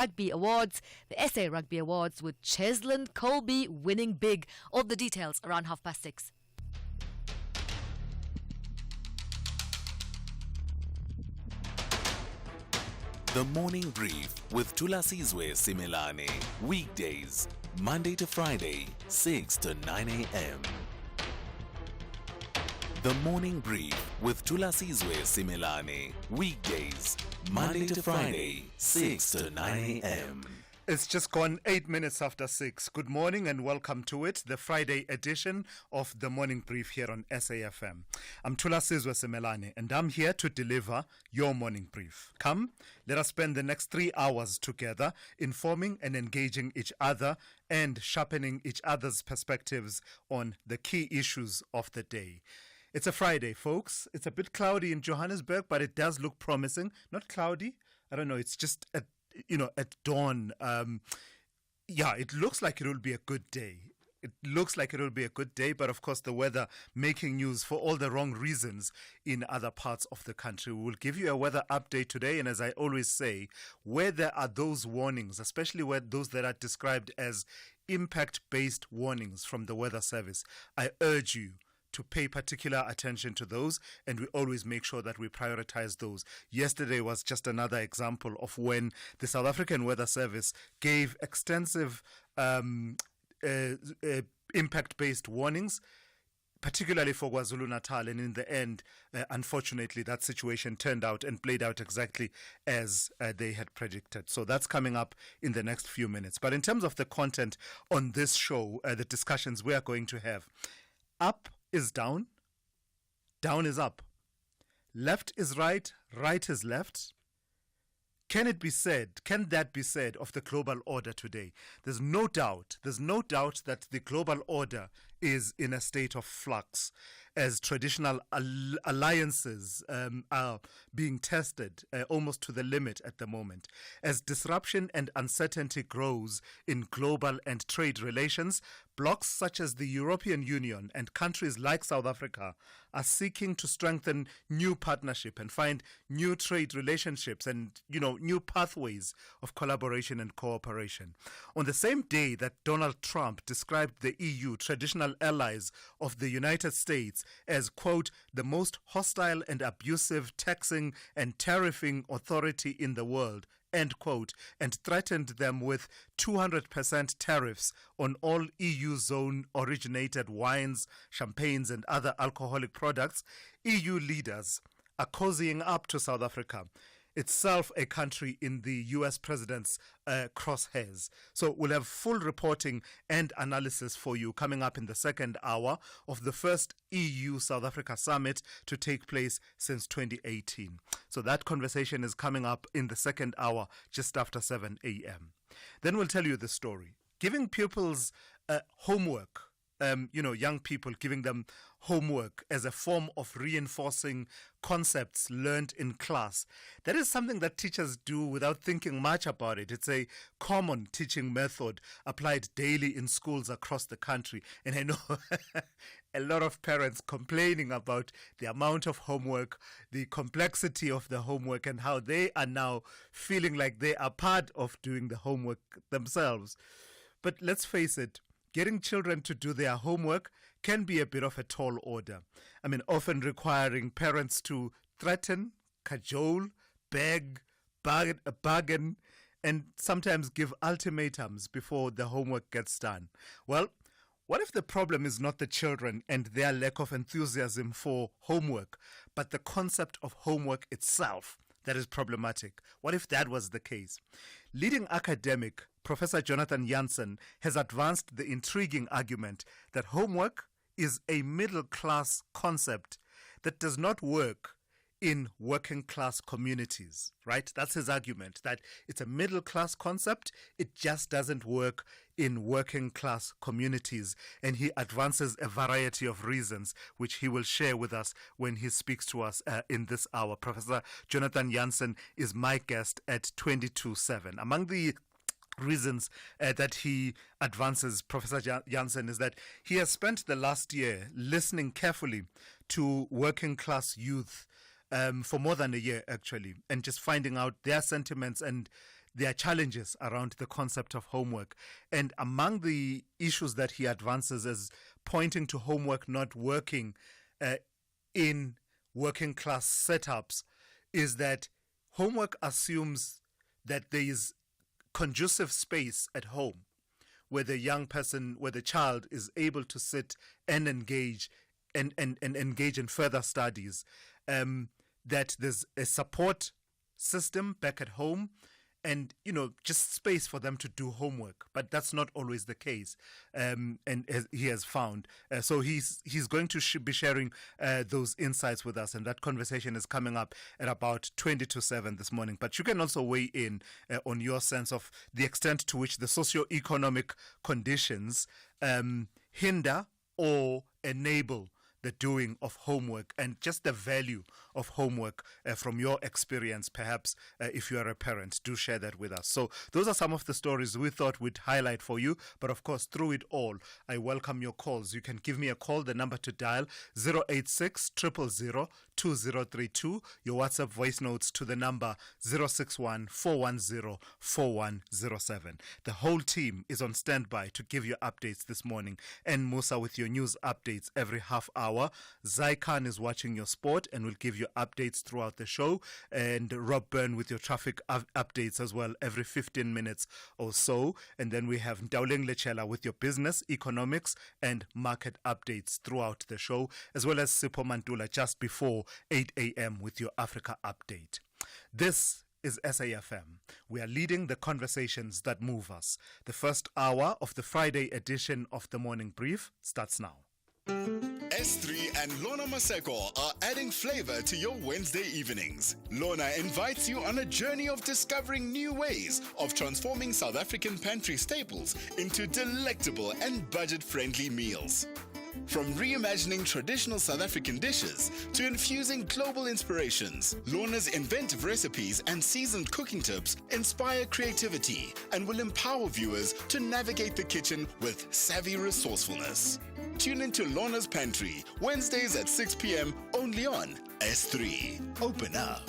Rugby Awards, the SA Rugby Awards, with Cheslin Colby winning big. All the details around 6:30. The Morning Brief with Thulasizwe Simelane. Weekdays, Monday to Friday, 6 to 9 a.m. The Morning Brief with Thulasizwe Simelane. Weekdays, Monday to Friday, 6 to 9 a.m. It's just gone 8 minutes after 6. Good morning and welcome to it, the Friday edition of the Morning Brief here on SAFM. I'm Thulasizwe Simelane and I'm here to deliver your morning brief. Come, let us spend the next 3 hours together informing and engaging each other and sharpening each other's perspectives on the key issues of the day. It's a Friday, folks. It's a bit cloudy in Johannesburg, but it does look promising. Not cloudy. I don't know. It's just at dawn. It looks like it will be a good day. But of course the weather making news for all the wrong reasons in other parts of the country. We will give you a weather update today, and as I always say, where there are those warnings, especially where those that are described as impact-based warnings from the Weather Service, I urge you to pay particular attention to those, and we always make sure that we prioritize those. Yesterday was just another example of when the South African Weather Service gave extensive impact-based warnings, particularly for KwaZulu-Natal, and in the end, unfortunately, that situation turned out and played out exactly as they had predicted. So that's coming up in the next few minutes. But in terms of the content on this show, the discussions we are going to have, up is down, down is up, left is right, right is left. Can that be said of the global order today? There's no doubt that the global order is in a state of flux as traditional alliances are being tested almost to the limit at the moment. As disruption and uncertainty grows in global and trade relations, blocs such as the European Union and countries like South Africa are seeking to strengthen new partnership and find new trade relationships and, new pathways of collaboration and cooperation. On the same day that Donald Trump described the EU, traditional allies of the United States, as, quote, the most hostile and abusive taxing and tariffing authority in the world, end quote, and threatened them with 200% tariffs on all EU zone originated wines, champagnes and other alcoholic products, EU leaders are cozying up to South Africa, itself a country in the US president's crosshairs. So we'll have full reporting and analysis for you coming up in the second hour of the first EU-South Africa summit to take place since 2018. So that conversation is coming up in the second hour just after 7 a.m. Then we'll tell you the story. Giving pupils homework, young people, giving them homework as a form of reinforcing concepts learned in class. That is something that teachers do without thinking much about it. It's a common teaching method applied daily in schools across the country. And I know a lot of parents complaining about the amount of homework, the complexity of the homework, and how they are now feeling like they are part of doing the homework themselves. But let's face it, getting children to do their homework can be a bit of a tall order. Often requiring parents to threaten, cajole, beg, bargain, and sometimes give ultimatums before the homework gets done. Well, what if the problem is not the children and their lack of enthusiasm for homework, but the concept of homework itself that is problematic? What if that was the case? Leading academic Professor Jonathan Jansen has advanced the intriguing argument that homework is a middle-class concept that does not work in working-class communities, right? That's his argument, that it's a middle-class concept. It just doesn't work in working-class communities. And he advances a variety of reasons, which he will share with us when he speaks to us in this hour. Professor Jonathan Jansen is my guest at 22/7. Among the reasons that he advances, Professor Jansen, is that he has spent the last year listening carefully to working class youth for more than a year, actually, and just finding out their sentiments and there are challenges around the concept of homework. And among the issues that he advances as pointing to homework not working in working class setups is that homework assumes that there is conducive space at home where the young person, where the child is able to sit and engage and engage in further studies, that there's a support system back at home and, just space for them to do homework. But that's not always the case, and as he has found. So he's going to be sharing those insights with us, and that conversation is coming up at about 20 to 7 this morning. But you can also weigh in on your sense of the extent to which the socio-economic conditions hinder or enable the doing of homework, and just the value of homework from your experience, perhaps, if you are a parent. Do share that with us. So those are some of the stories we thought we'd highlight for you. But of course, through it all, I welcome your calls. You can give me a call. The number to dial 086 000 2032. Your WhatsApp voice notes to the number 061 410 4107. The whole team is on standby to give you updates this morning. And Musa with your news updates every half hour. Zai Khan is watching your sport and will give you updates throughout the show. And Rob Byrne with your traffic updates as well every 15 minutes or so. And then we have Ndauleng Lechela with your business, economics and market updates throughout the show, as well as Sipho Mantula just before 8 a.m. with your Africa update. This is SAFM. We are leading the conversations that move us. The first hour of the Friday edition of the Morning Brief starts now. S3 and Lorna Maseko are adding flavor to your Wednesday evenings. Lorna invites you on a journey of discovering new ways of transforming South African pantry staples into delectable and budget-friendly meals. From reimagining traditional South African dishes to infusing global inspirations, Lorna's inventive recipes and seasoned cooking tips inspire creativity and will empower viewers to navigate the kitchen with savvy resourcefulness. Tune into Lorna's Pantry, Wednesdays at 6 p.m. only on S3. Open up.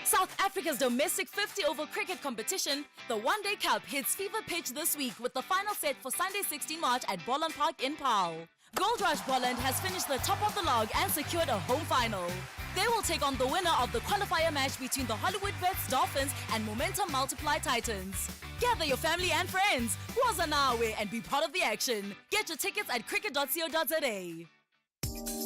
South Africa's domestic 50-over cricket competition, the One Day Cup, hits fever pitch this week with the final set for Sunday 16 March at Bolland Park in Paarl. Gold Rush Bolland has finished the top of the log and secured a home final. They will take on the winner of the qualifier match between the Hollywood Bets Dolphins and Momentum Multiply Titans. Gather your family and friends, Wazanawe, and be part of the action. Get your tickets at cricket.co.za.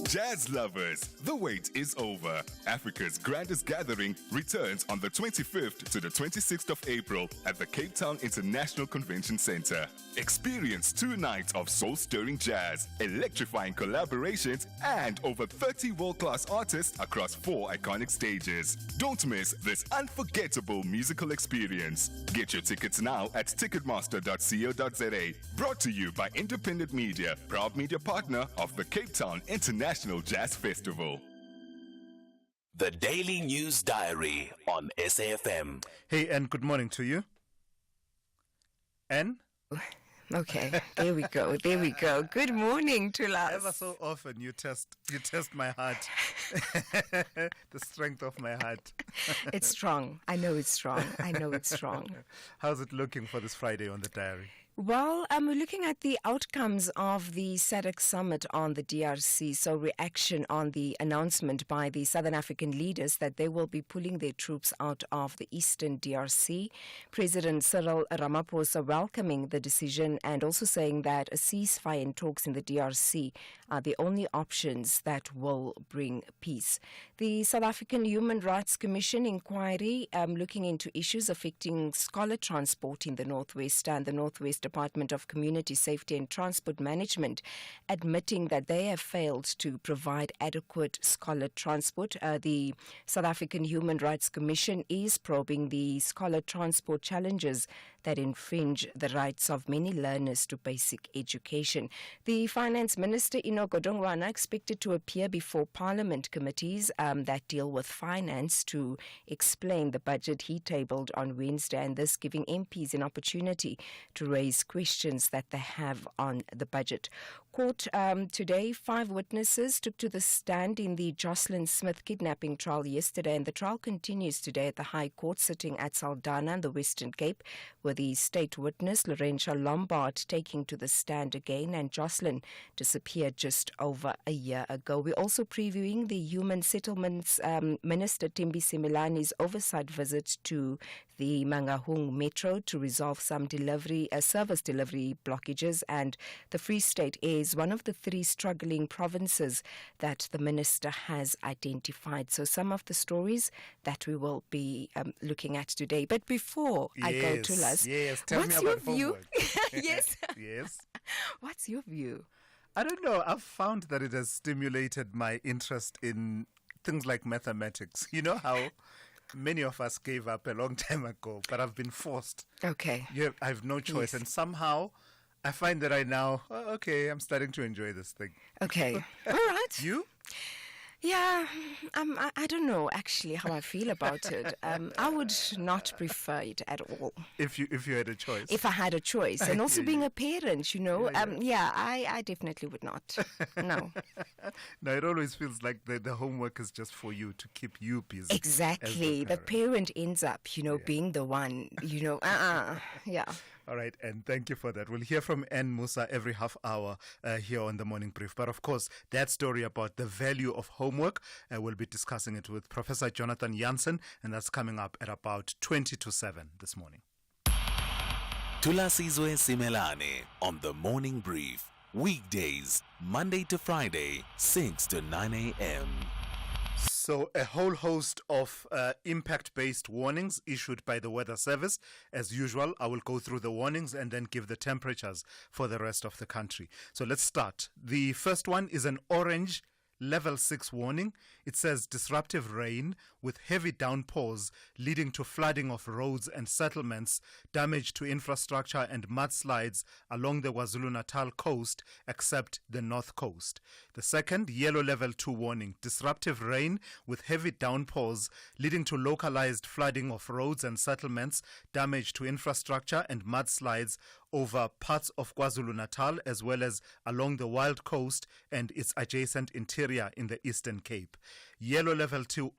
Jazz lovers, the wait is over. Africa's grandest gathering returns on the 25th to the 26th of April at the Cape Town International Convention Center. Experience 2 nights of soul-stirring jazz, electrifying collaborations, and over 30 world-class artists across 4 iconic stages. Don't miss this unforgettable musical experience. Get your tickets now at ticketmaster.co.za. Brought to you by Independent Media, proud media partner of the Cape Town International Jazz Festival. The Daily News Diary on SAFM. Hey, and good morning to you. Anne? Okay, there we go. There we go. Good morning, Thulas. Ever so often you test my heart. The strength of my heart. It's strong. I know it's strong. I know it's strong. How's it looking for this Friday on the diary? Well, we're looking at the outcomes of the SADC summit on the DRC. So reaction on the announcement by the Southern African leaders that they will be pulling their troops out of the eastern DRC. President Cyril Ramaphosa welcoming the decision and also saying that a ceasefire in talks in the DRC are the only options that will bring peace. The South African Human Rights Commission inquiry looking into issues affecting scholar transport in the Northwest, and the Northwest Department of Community Safety and Transport Management admitting that they have failed to provide adequate scholar transport. The South African Human Rights Commission is probing the scholar transport challenges that infringe the rights of many learners to basic education. The Finance Minister, Ino Godongwana, expected to appear before Parliament committees that deal with finance to explain the budget he tabled on Wednesday, and this giving MPs an opportunity to raise questions that they have on the budget. court today. 5 witnesses took to the stand in the Jocelyn Smith kidnapping trial yesterday, and the trial continues today at the High Court sitting at Saldanha in the Western Cape, with the state witness Laurentia Lombard taking to the stand again, and Jocelyn disappeared just over a year ago. We're also previewing the Human Settlements Minister Thulasizwe Simelane's oversight visit to the Mangaung Metro to resolve some service delivery blockages, and the Free State is one of the 3 struggling provinces that the minister has identified. So some of the stories that we will be looking at today. But before I go to Las, tell what's me your about view? homework. Yes. Yes. What's your view? I don't know. I've found that it has stimulated my interest in things like mathematics. You know how many of us gave up a long time ago, but I've been forced. Okay. I have no choice. Yes. And somehow I find that I'm starting to enjoy this thing. Okay. All right. You? Yeah, I don't know actually how I feel about it. I would not prefer it at all. If you had a choice. If I had a choice. And also hear being you. a parent, I definitely would not. No. No, it always feels like the homework is just for you, to keep you busy. Exactly. as The parent ends up, being the one, yeah. All right, and thank you for that. We'll hear from Ann Musa every half hour here on the Morning Brief. But of course, that story about the value of homework, we'll be discussing it with Professor Jonathan Jansen, and that's coming up at about 20 to 7 this morning. Thulasizwe Simelane on the Morning Brief. Weekdays, Monday to Friday, 6 to 9 a.m. So a whole host of impact-based warnings issued by the Weather Service. As usual, I will go through the warnings and then give the temperatures for the rest of the country. So let's start. The first one is an orange Level 6 warning. It says disruptive rain with heavy downpours leading to flooding of roads and settlements, damage to infrastructure and mudslides along the KwaZulu-Natal coast except the north coast. The second, yellow level 2 warning, disruptive rain with heavy downpours leading to localized flooding of roads and settlements, damage to infrastructure and mudslides over parts of KwaZulu-Natal as well as along the Wild Coast and its adjacent interior in the Eastern Cape. Yellow level 2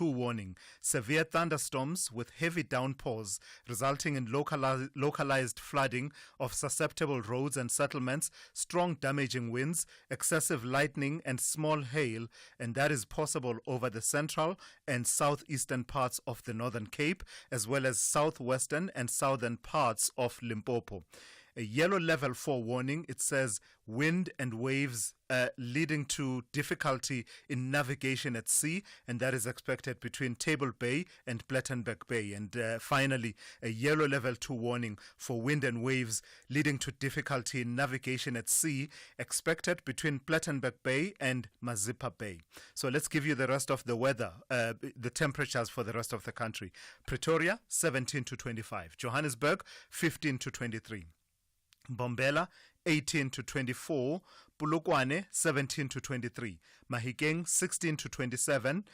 warning, severe thunderstorms with heavy downpours resulting in localized flooding of susceptible roads and settlements, strong damaging winds, excessive lightning and small hail, and that is possible over the central and southeastern parts of the Northern Cape as well as southwestern and southern parts of Limpopo. A yellow level 4 warning, it says wind and waves leading to difficulty in navigation at sea, and that is expected between Table Bay and Plettenberg Bay. And finally, a yellow level 2 warning for wind and waves leading to difficulty in navigation at sea, expected between Plettenberg Bay and Mazippa Bay. So let's give you the rest of the weather, the temperatures for the rest of the country. Pretoria, 17 to 25. Johannesburg, 15 to 23. Mbombela 18 to 24, Polokwane 17 to 23, Mahikeng 16 to 27,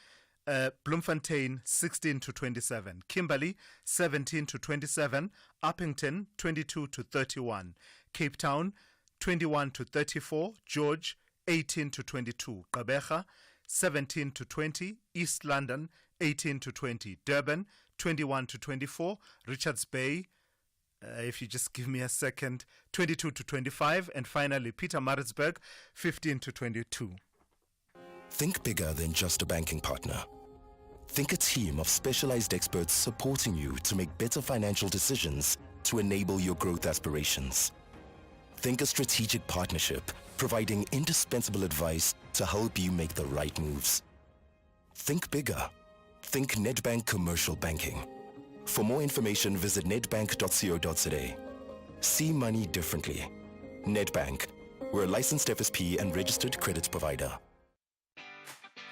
Bloemfontein 16 to 27, Kimberley 17 to 27, Uppington 22 to 31, Cape Town 21 to 34, George 18 to 22, Gqeberha 17 to 20, East London 18 to 20, Durban 21 to 24, Richards Bay, if you just give me a second, 22 to 25, and finally Pietermaritzburg 15 to 22. Think bigger than just a banking partner. Think a team of specialized experts supporting you to make better financial decisions to enable your growth aspirations. Think a strategic partnership providing indispensable advice to help you make the right moves. Think bigger. Think Nedbank Commercial Banking. For more information, visit nedbank.co.za. See money differently. Nedbank. We're a licensed FSP and registered credit provider.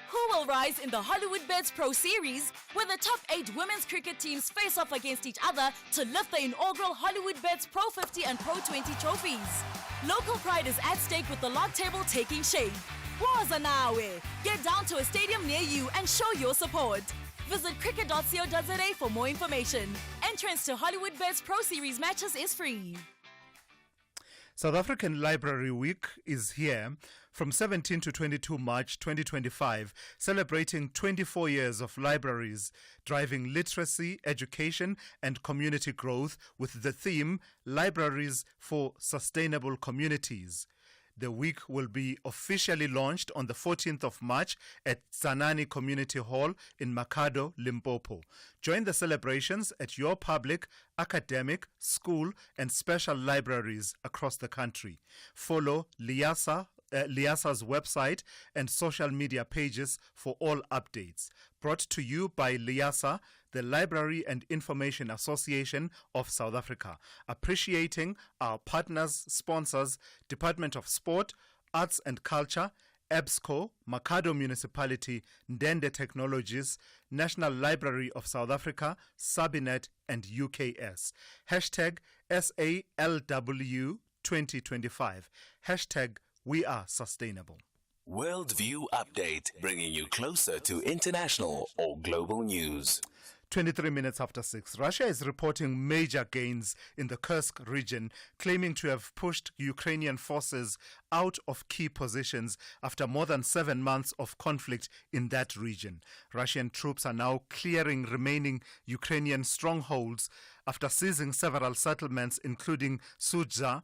Who will rise in the Hollywood Bets Pro Series, where the top 8 women's cricket teams face off against each other to lift the inaugural Hollywood Bets Pro 50 and Pro 20 trophies? Local pride is at stake with the log table taking shape. Waza nawe! Get down to a stadium near you and show your support. Visit cricket.co.za for more information. Entrance to Hollywood Bets Pro Series matches is free. South African Library Week is here from 17 to 22 March 2025, celebrating 24 years of libraries driving literacy, education, and community growth with the theme Libraries for Sustainable Communities. The week will be officially launched on the 14th of March at Zanani Community Hall in Makhado, Limpopo. Join the celebrations at your public, academic, school, and special libraries across the country. Follow Liasa's website and social media pages for all updates. Brought to you by Liasa, the Library and Information Association of South Africa, appreciating our partners, sponsors, Department of Sport, Arts and Culture, EBSCO, Makhado Municipality, Ndende Technologies, National Library of South Africa, Sabinet, and UKS. Hashtag SALW 2025. Hashtag We Are Sustainable. Worldview Update, bringing you closer to international or global news. 23 minutes after 6, Russia is reporting major gains in the Kursk region, claiming to have pushed Ukrainian forces out of key positions after more than 7 months of conflict in that region. Russian troops are now clearing remaining Ukrainian strongholds after seizing several settlements, including Sudza.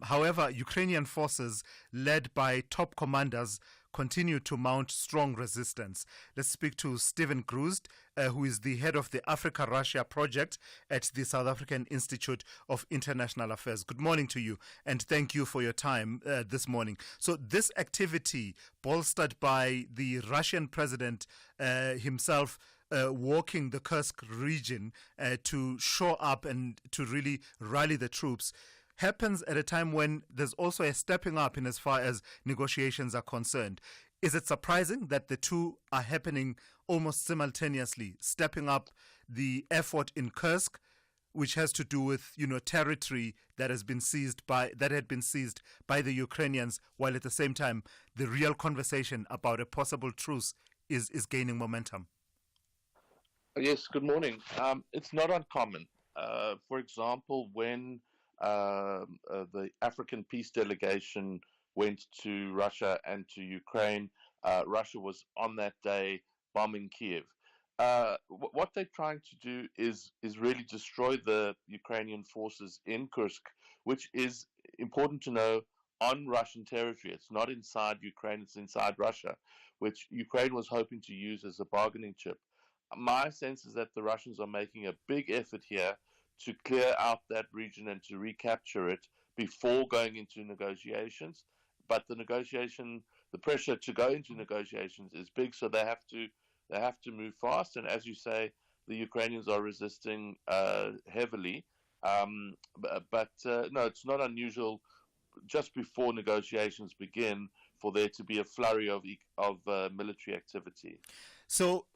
However, Ukrainian forces, led by top commanders, continue to mount strong resistance. Let's speak to Stephen Gruzd, who is the head of the Africa-Russia project at the South African Institute of International Affairs. Good morning to you, and thank you for your time this morning. So this activity, bolstered by the Russian president himself, walking the Kursk region to shore up and to really rally the troops, happens at a time when there's also a stepping up in as far as negotiations are concerned. Is it surprising that the two are happening almost simultaneously, stepping up the effort in Kursk, which has to do with, territory that had been seized by the Ukrainians, while at the same time the real conversation about a possible truce is gaining momentum? Yes, good morning. It's not uncommon. For example, when the African peace delegation went to Russia and to Ukraine, Russia was on that day bombing Kiev. What they're trying to do is really destroy the Ukrainian forces in Kursk, which is important to know, on Russian territory. It's not inside Ukraine, it's inside Russia, which Ukraine was hoping to use as a bargaining chip. My sense is that the Russians are making a big effort here to clear out that region and to recapture it before going into negotiations. But the pressure to go into negotiations is big, so they have to move fast. And as you say, the Ukrainians are resisting heavily. But no, it's not unusual just before negotiations begin for there to be a flurry of military activity. So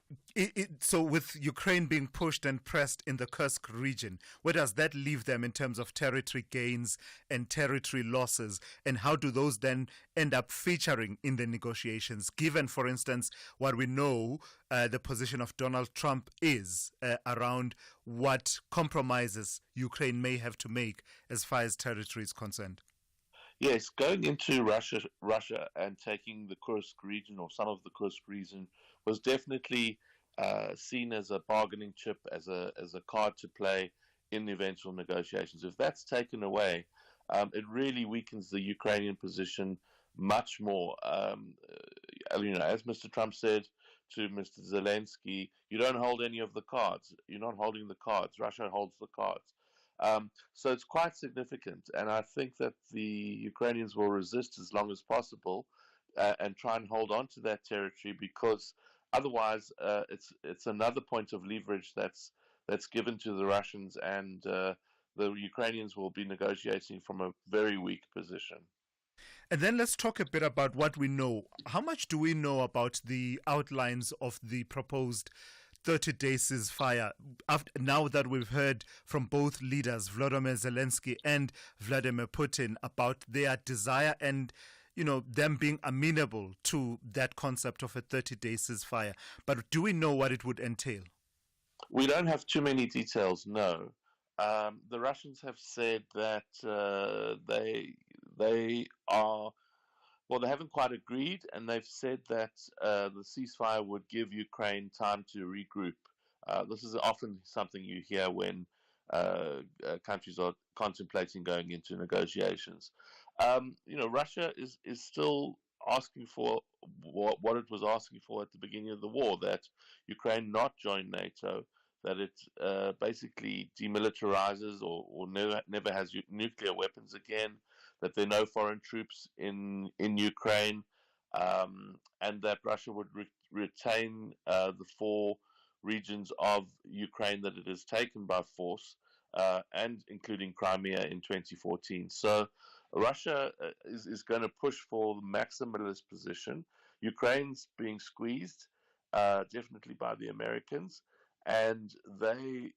with Ukraine being pushed and pressed in the Kursk region, where does that leave them in terms of territory gains and territory losses? And how do those then end up featuring in the negotiations, given, for instance, what we know the position of Donald Trump is around what compromises Ukraine may have to make as far as territory is concerned? Yes, going into Russia and taking the Kursk region or some of the Kursk region was definitely seen as a bargaining chip, as a card to play in the eventual negotiations. If that's taken away, it really weakens the Ukrainian position much more. As Mr. Trump said to Mr. Zelensky, you don't hold any of the cards. You're not holding the cards. Russia holds the cards. So it's quite significant, and I think that the Ukrainians will resist as long as possible and try and hold on to that territory, because otherwise it's another point of leverage that's given to the Russians, and the Ukrainians will be negotiating from a very weak position. And then let's talk a bit about what we know. How much do we know about the outlines of the proposed 30-day ceasefire, now that we've heard from both leaders, Volodymyr Zelensky and Vladimir Putin, about their desire and, them being amenable to that concept of a 30-day ceasefire? But do we know what it would entail? We don't have too many details, no. The Russians have said that they are. Well, they haven't quite agreed, and they've said that the ceasefire would give Ukraine time to regroup. This is often something you hear when countries are contemplating going into negotiations. Russia is still asking for what it was asking for at the beginning of the war, that Ukraine not join NATO, that it basically demilitarizes or never has nuclear weapons again, that there are no foreign troops in Ukraine, and that Russia would retain the 4 regions of Ukraine that it has taken by force, and including Crimea in 2014. So Russia is going to push for the maximalist position. Ukraine's being squeezed, definitely by the Americans, and they,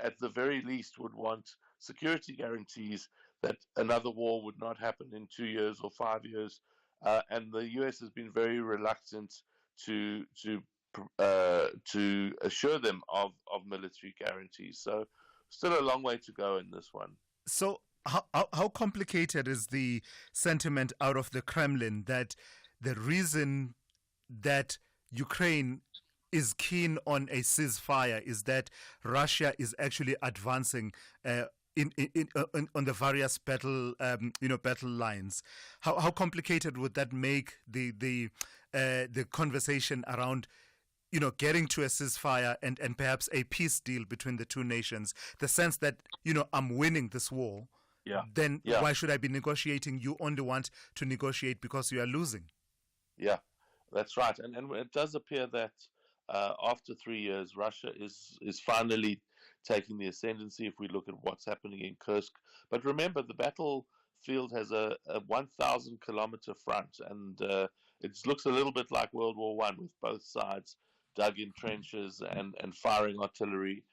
at the very least, would want security guarantees that another war would not happen in 2 years or 5 years, and the U.S. has been very reluctant to assure them of military guarantees. So, still a long way to go in this one. So, how complicated is the sentiment out of the Kremlin that the reason that Ukraine is keen on a ceasefire is that Russia is actually advancing on the various battle lines? How complicated would that make the conversation around getting to a ceasefire and perhaps a peace deal between the two nations? The sense that I'm winning this war, then why should I be negotiating? You only want to negotiate because you are losing. Yeah, that's right, and it does appear that after 3 years, Russia is finally taking the ascendancy if we look at what's happening in Kursk. But remember, the battlefield has a 1,000-kilometer front, and it looks a little bit like World War I, with both sides dug in trenches and firing artillery.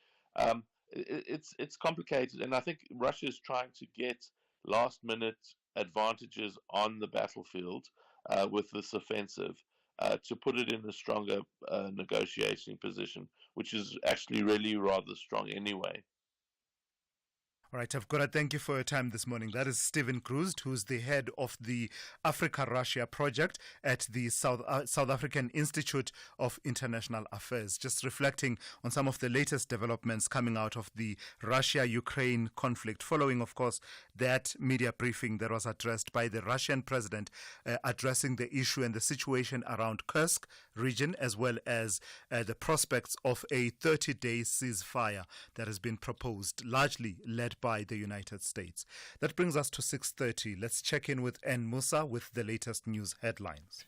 It's complicated, and I think Russia is trying to get last-minute advantages on the battlefield with this offensive, to put it in a stronger negotiating position, which is actually really rather strong anyway. All right, I've got to thank you for your time this morning. That is Stephen Cruz, who's the head of the Africa-Russia project at the South African Institute of International Affairs, just reflecting on some of the latest developments coming out of the Russia-Ukraine conflict, following, of course, that media briefing that was addressed by the Russian president, addressing the issue and the situation around Kursk region, as well as the prospects of a 30-day ceasefire that has been proposed, largely led by the United States. That brings us to 6:30. Let's check in with N. Musa with the latest news headlines.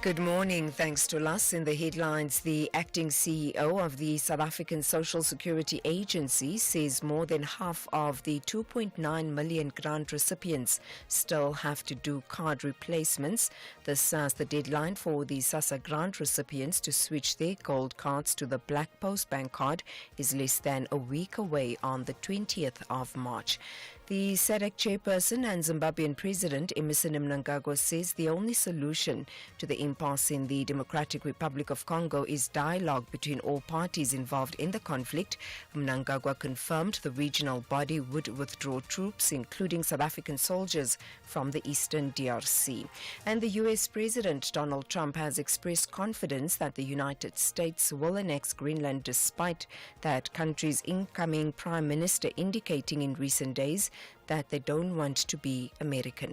Good morning. Thanks to us. In the headlines, the acting CEO of the South African Social Security Agency says more than half of the 2.9 million grant recipients still have to do card replacements. This as the deadline for the SASSA grant recipients to switch their gold cards to the Black Post Bank card is less than a week away on the 20th of March. The SADC chairperson and Zimbabwean President Emmerson Mnangagwa says the only solution to the impasse in the Democratic Republic of Congo is dialogue between all parties involved in the conflict. Mnangagwa confirmed the regional body would withdraw troops, including South African soldiers, from the eastern DRC. And the US President Donald Trump has expressed confidence that the United States will annex Greenland, despite that country's incoming prime minister indicating in recent days that they don't want to be American.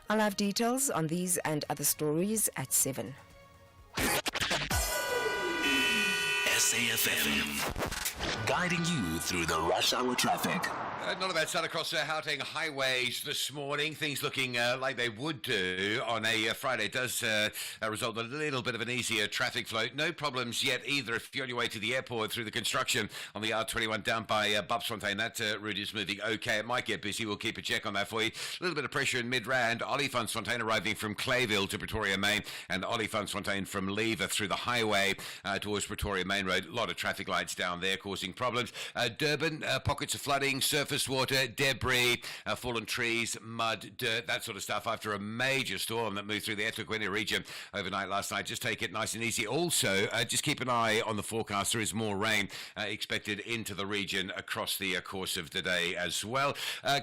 I'll have details on these and other stories at 7. SAFM, guiding you through the rush hour traffic. Not a bad start across Gauteng highways this morning. Things looking like they would do on a Friday. It does result in a little bit of an easier traffic flow. No problems yet either if you're on your way to the airport through the construction on the R21 down by Bupsfontein. That route is moving okay. It might get busy. We'll keep a check on that for you. A little bit of pressure in Midrand. Olifantsfontein arriving from Clayville to Pretoria Main, and Olifantsfontein from Lever through the highway towards Pretoria Main Road. A lot of traffic lights down there causing problems. Durban, pockets of flooding. Service surface water, debris, fallen trees, mud, dirt, that sort of stuff after a major storm that moved through the eThekwini region overnight last night. Just take it nice and easy. Also, just keep an eye on the forecast. There is more rain expected into the region across the course of the day as well.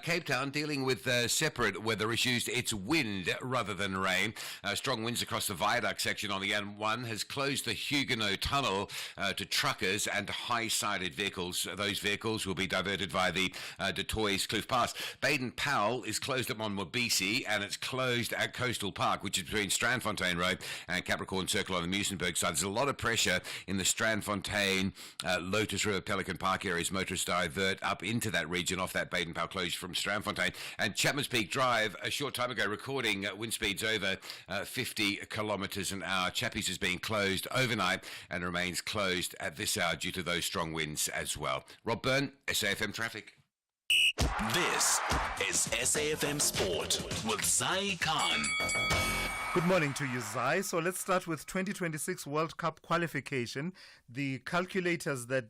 Cape Town dealing with separate weather issues. It's wind rather than rain. Strong winds across the viaduct section on the N1 has closed the Huguenot Tunnel to truckers and high-sided vehicles. Those vehicles will be diverted via the De Toys Kloof Pass. Baden-Powell is closed at Monmobisi, and it's closed at Coastal Park, which is between Strandfontein Road and Capricorn Circle on the Muizenberg side. There's a lot of pressure in the Strandfontein, Lotus River, Pelican Park areas. Motorists divert up into that region off that Baden-Powell closure from Strandfontein. And Chapman's Peak Drive, a short time ago, recording wind speeds over 50 kilometres an hour. Chappies is being closed overnight and remains closed at this hour due to those strong winds as well. Rob Byrne, SAFM Traffic. This is SAFM Sport with Zai Khan. Good morning to you, Zai. So let's start with 2026 World Cup qualification. The calculators that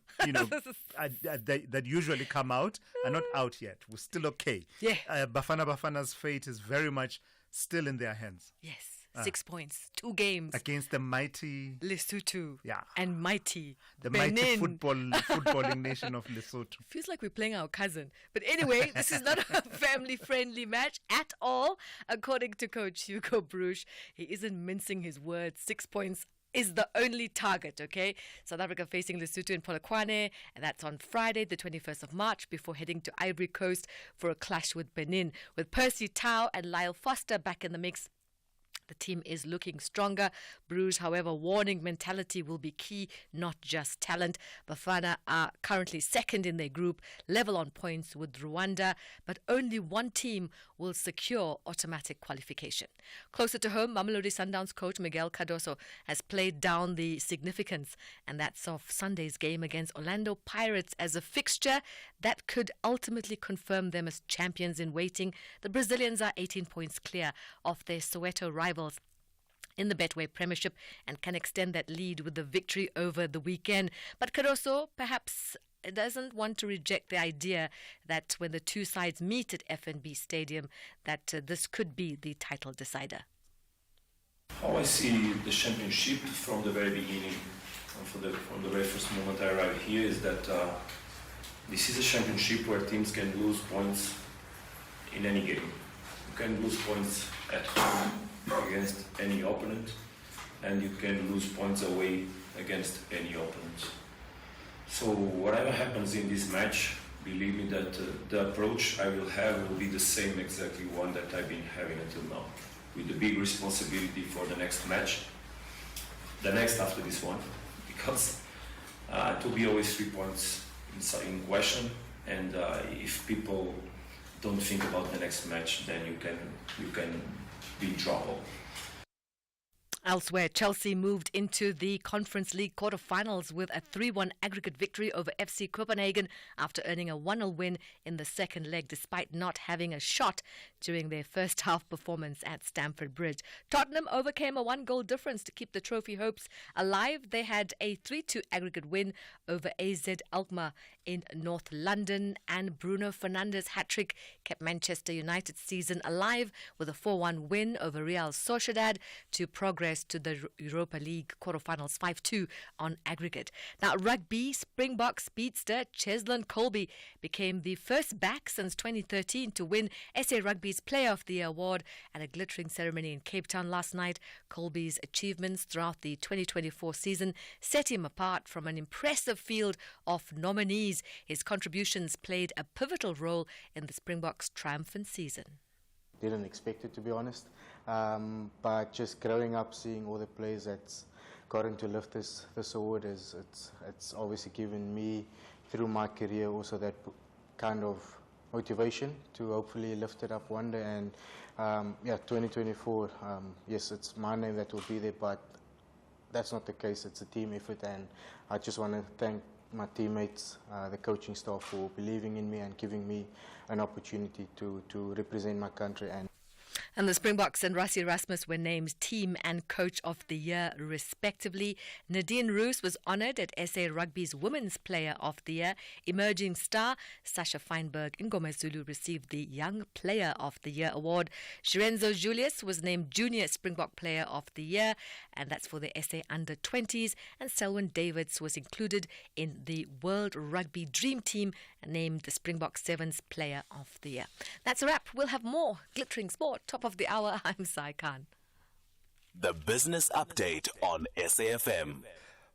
that usually come out are not out yet. We're still okay. Yeah. Bafana's fate is very much still in their hands. Yes. 6 points, 2 games. Against the mighty Lesotho. Yeah. And mighty the Benin. mighty footballing nation of Lesotho. Feels like we're playing our cousin. But anyway, this is not a family-friendly match at all. According to coach Hugo Broos, he isn't mincing his words. 6 points is the only target, okay? South Africa facing Lesotho in Polokwane, and that's on Friday, the 21st of March, before heading to Ivory Coast for a clash with Benin. With Percy Tau and Lyle Foster back in the mix, the team is looking stronger. Bruges, however, warning mentality will be key, not just talent. Bafana are currently second in their group, level on points with Rwanda, but only one team will secure automatic qualification. Closer to home, Mamelodi Sundowns coach Miguel Cardoso has played down the significance, and that's of Sunday's game against Orlando Pirates as a fixture that could ultimately confirm them as champions in waiting. The Brazilians are 18 points clear of their Soweto rivals in the Betway Premiership and can extend that lead with the victory over the weekend. But Cardoso perhaps doesn't want to reject the idea that when the two sides meet at FNB Stadium, that this could be the title decider. How I see the championship from the very beginning, from the very first moment I arrived here, is that this is a championship where teams can lose points in any game. You can lose points at home against any opponent, and you can lose points away against any opponent. So whatever happens in this match, believe me that the approach I will have will be the same exactly one that I've been having until now, with the big responsibility for the next match, the next after this one, because it will be always 3 points in question, and if people don't think about the next match, then you can be in trouble. Elsewhere, Chelsea moved into the Conference League quarterfinals with a 3-1 aggregate victory over FC Copenhagen after earning a 1-0 win in the second leg despite not having a shot during their first half performance at Stamford Bridge. Tottenham overcame a 1-goal difference to keep the trophy hopes alive. They had a 3-2 aggregate win over AZ Alkmaar in North London, and Bruno Fernandes' hat-trick kept Manchester United's season alive with a 4-1 win over Real Sociedad to progress to the Europa League quarterfinals 5-2 on aggregate. Now, rugby Springbok speedster Cheslin Kolbe became the first back since 2013 to win SA Rugby's Player of the Year award at a glittering ceremony in Cape Town last night. Kolbe's achievements throughout the 2024 season set him apart from an impressive field of nominees. His contributions played a pivotal role in the Springboks' triumphant season. Didn't expect it, to be honest, but just growing up, seeing all the players that's gotten to lift this award, it's obviously given me through my career also that kind of motivation to hopefully lift it up one day. And 2024, yes, it's my name that will be there, but that's not the case. It's a team effort, and I just want to thank my teammates, the coaching staff, for believing in me and giving me an opportunity to represent my country. And And the Springboks and Rassie Erasmus were named Team and Coach of the Year, respectively. Nadine Roos was honoured at SA Rugby's Women's Player of the Year. Emerging star Sasha Feinberg Ngomazulu received the Young Player of the Year award. Shirenzo Julius was named Junior Springbok Player of the Year, and that's for the SA Under-20s. And Selwyn Davids was included in the World Rugby Dream Team, named the Springbok Sevens Player of the Year. That's a wrap. We'll have more glittering sport. Top of the hour, I'm Sai Khan. The Business Update on SAFM.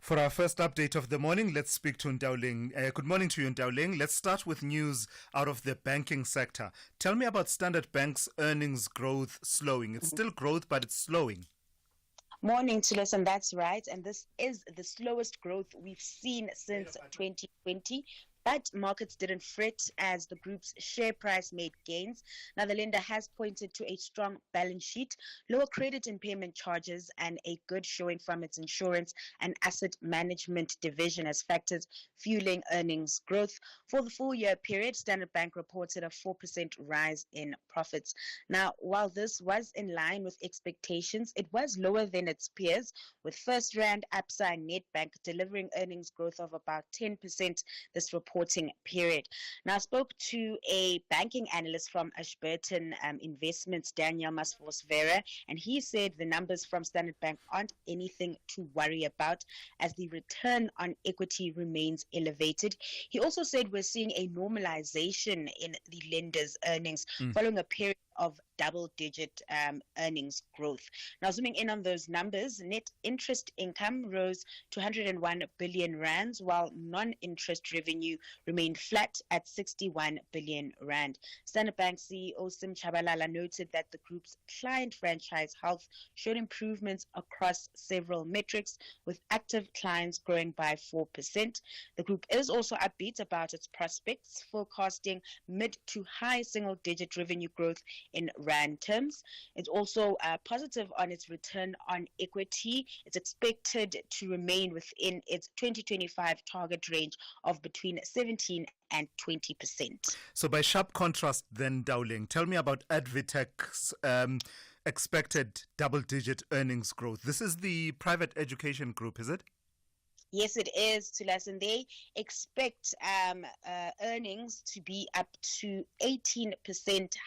For our first update of the morning, let's speak to Ndauling. Good morning to you, Ndauling. Let's start with news out of the banking sector. Tell me about Standard Bank's earnings growth slowing. It's still growth, but it's slowing. Morning, Thulasizwe, that's right. And this is the slowest growth we've seen since 2020. But markets didn't fret as the group's share price made gains. Now, the lender has pointed to a strong balance sheet, lower credit impairment charges, and a good showing from its insurance and asset management division as factors fueling earnings growth. For the full year period, Standard Bank reported a 4% rise in profits. Now, while this was in line with expectations, it was lower than its peers, with First Rand, Absa, and Nedbank delivering earnings growth of about 10% this reporting period. Now, I spoke to a banking analyst from Ashburton Investments, Daniel Masvos-Vera, and he said the numbers from Standard Bank aren't anything to worry about as the return on equity remains elevated. He also said we're seeing a normalization in the lender's earnings following a period of double-digit earnings growth. Now, zooming in on those numbers, net interest income rose to 101 billion rands, while non-interest revenue remained flat at 61 billion rand. Standard Bank CEO Sim Chabalala noted that the group's client franchise health showed improvements across several metrics, with active clients growing by 4%. The group is also upbeat about its prospects, forecasting mid to high single-digit revenue growth in rand terms. It's also positive on its return on equity. It's expected to remain within its 2025 target range of between 17 and 20%. So by sharp contrast then, Dowling, tell me about Advitech's expected double-digit earnings growth. This is the private education group, is it? Yes, it is, Thulasizwe, and they expect earnings to be up to 18%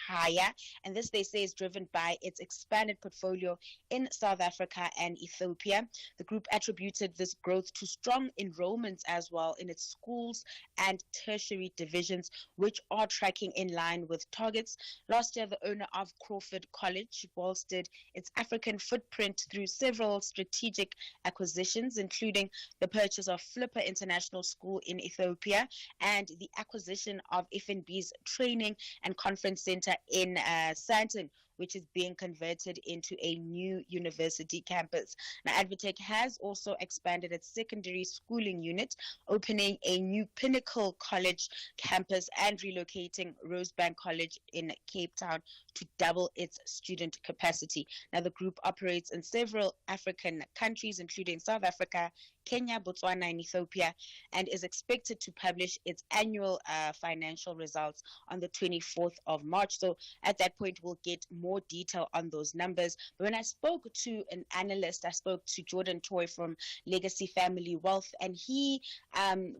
higher. And this, they say, is driven by its expanded portfolio in South Africa and Ethiopia. The group attributed this growth to strong enrollments as well in its schools and tertiary divisions, which are tracking in line with targets. Last year, the owner of Crawford College bolstered its African footprint through several strategic acquisitions, including the purchase of Flipper International School in Ethiopia and the acquisition of FNB's training and conference center in Sandton, which is being converted into a new university campus. Now, Advitech has also expanded its secondary schooling unit, opening a new Pinnacle College campus and relocating Rosebank College in Cape Town to double its student capacity. Now, the group operates in several African countries, including South Africa, Kenya, Botswana, and Ethiopia, and is expected to publish its annual financial results on the 24th of March. So at that point, we'll get more detail on those numbers. But when I spoke to an analyst, I spoke to Jordan Toy from Legacy Family Wealth, and he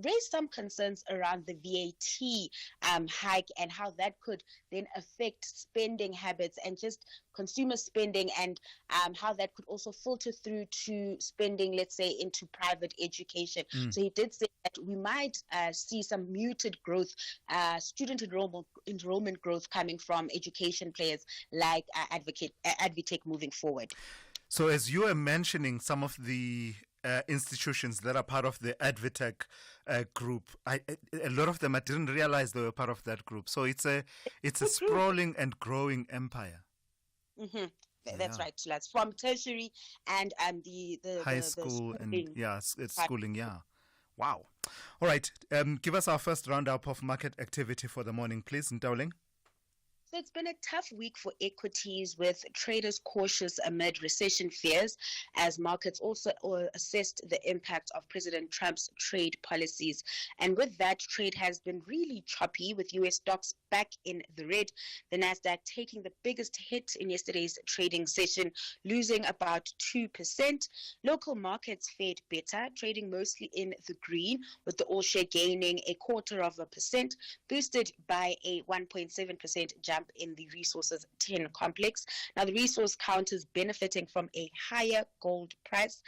raised some concerns around the VAT hike and how that could then affect spending habits and just consumer spending, and how that could also filter through to spending, let's say, into private education. So he did say that we might see some muted growth, student enrollment growth coming from education players like Advitech moving forward. So as you were mentioning some of the institutions that are part of the Advitech group, a lot of them, I didn't realize they were part of that group. So it's a sprawling and growing empire. Mm-hmm. That's right, Tulas. From tertiary and the high school and it's schooling. Yeah, wow. All right, give us our first roundup of market activity for the morning, please, Ndauling. So it's been a tough week for equities, with traders cautious amid recession fears, as markets also assessed the impact of President Trump's trade policies. And with that, trade has been really choppy, with US stocks back in the red. The Nasdaq taking the biggest hit in yesterday's trading session, losing about 2%. Local markets fared better, trading mostly in the green, with the all-share gaining 0.25%, boosted by a 1.7% jump in the Resources 10 complex. Now, the resource counters benefiting from a higher gold price.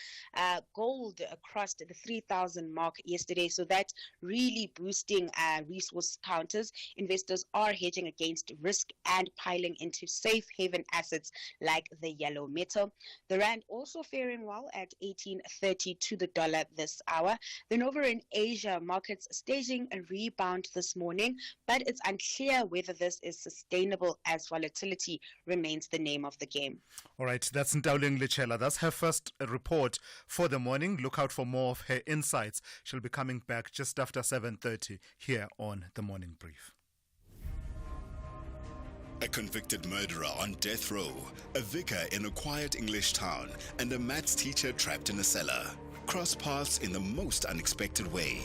Gold crossed the 3,000 mark yesterday, so that's really boosting resource counters. Investors are hedging against risk and piling into safe haven assets like the yellow metal. The rand also faring well at 18.30 to the dollar this hour. Then over in Asia, markets staging a rebound this morning, but it's unclear whether this is sustainable, as volatility remains the name of the game. All right, that's Ntauleng Lichela. That's her first report for the morning. Look out for more of her insights. She'll be coming back just after 7:30 here on The Morning Brief. A convicted murderer on death row, a vicar in a quiet English town, and a maths teacher trapped in a cellar cross paths in the most unexpected way.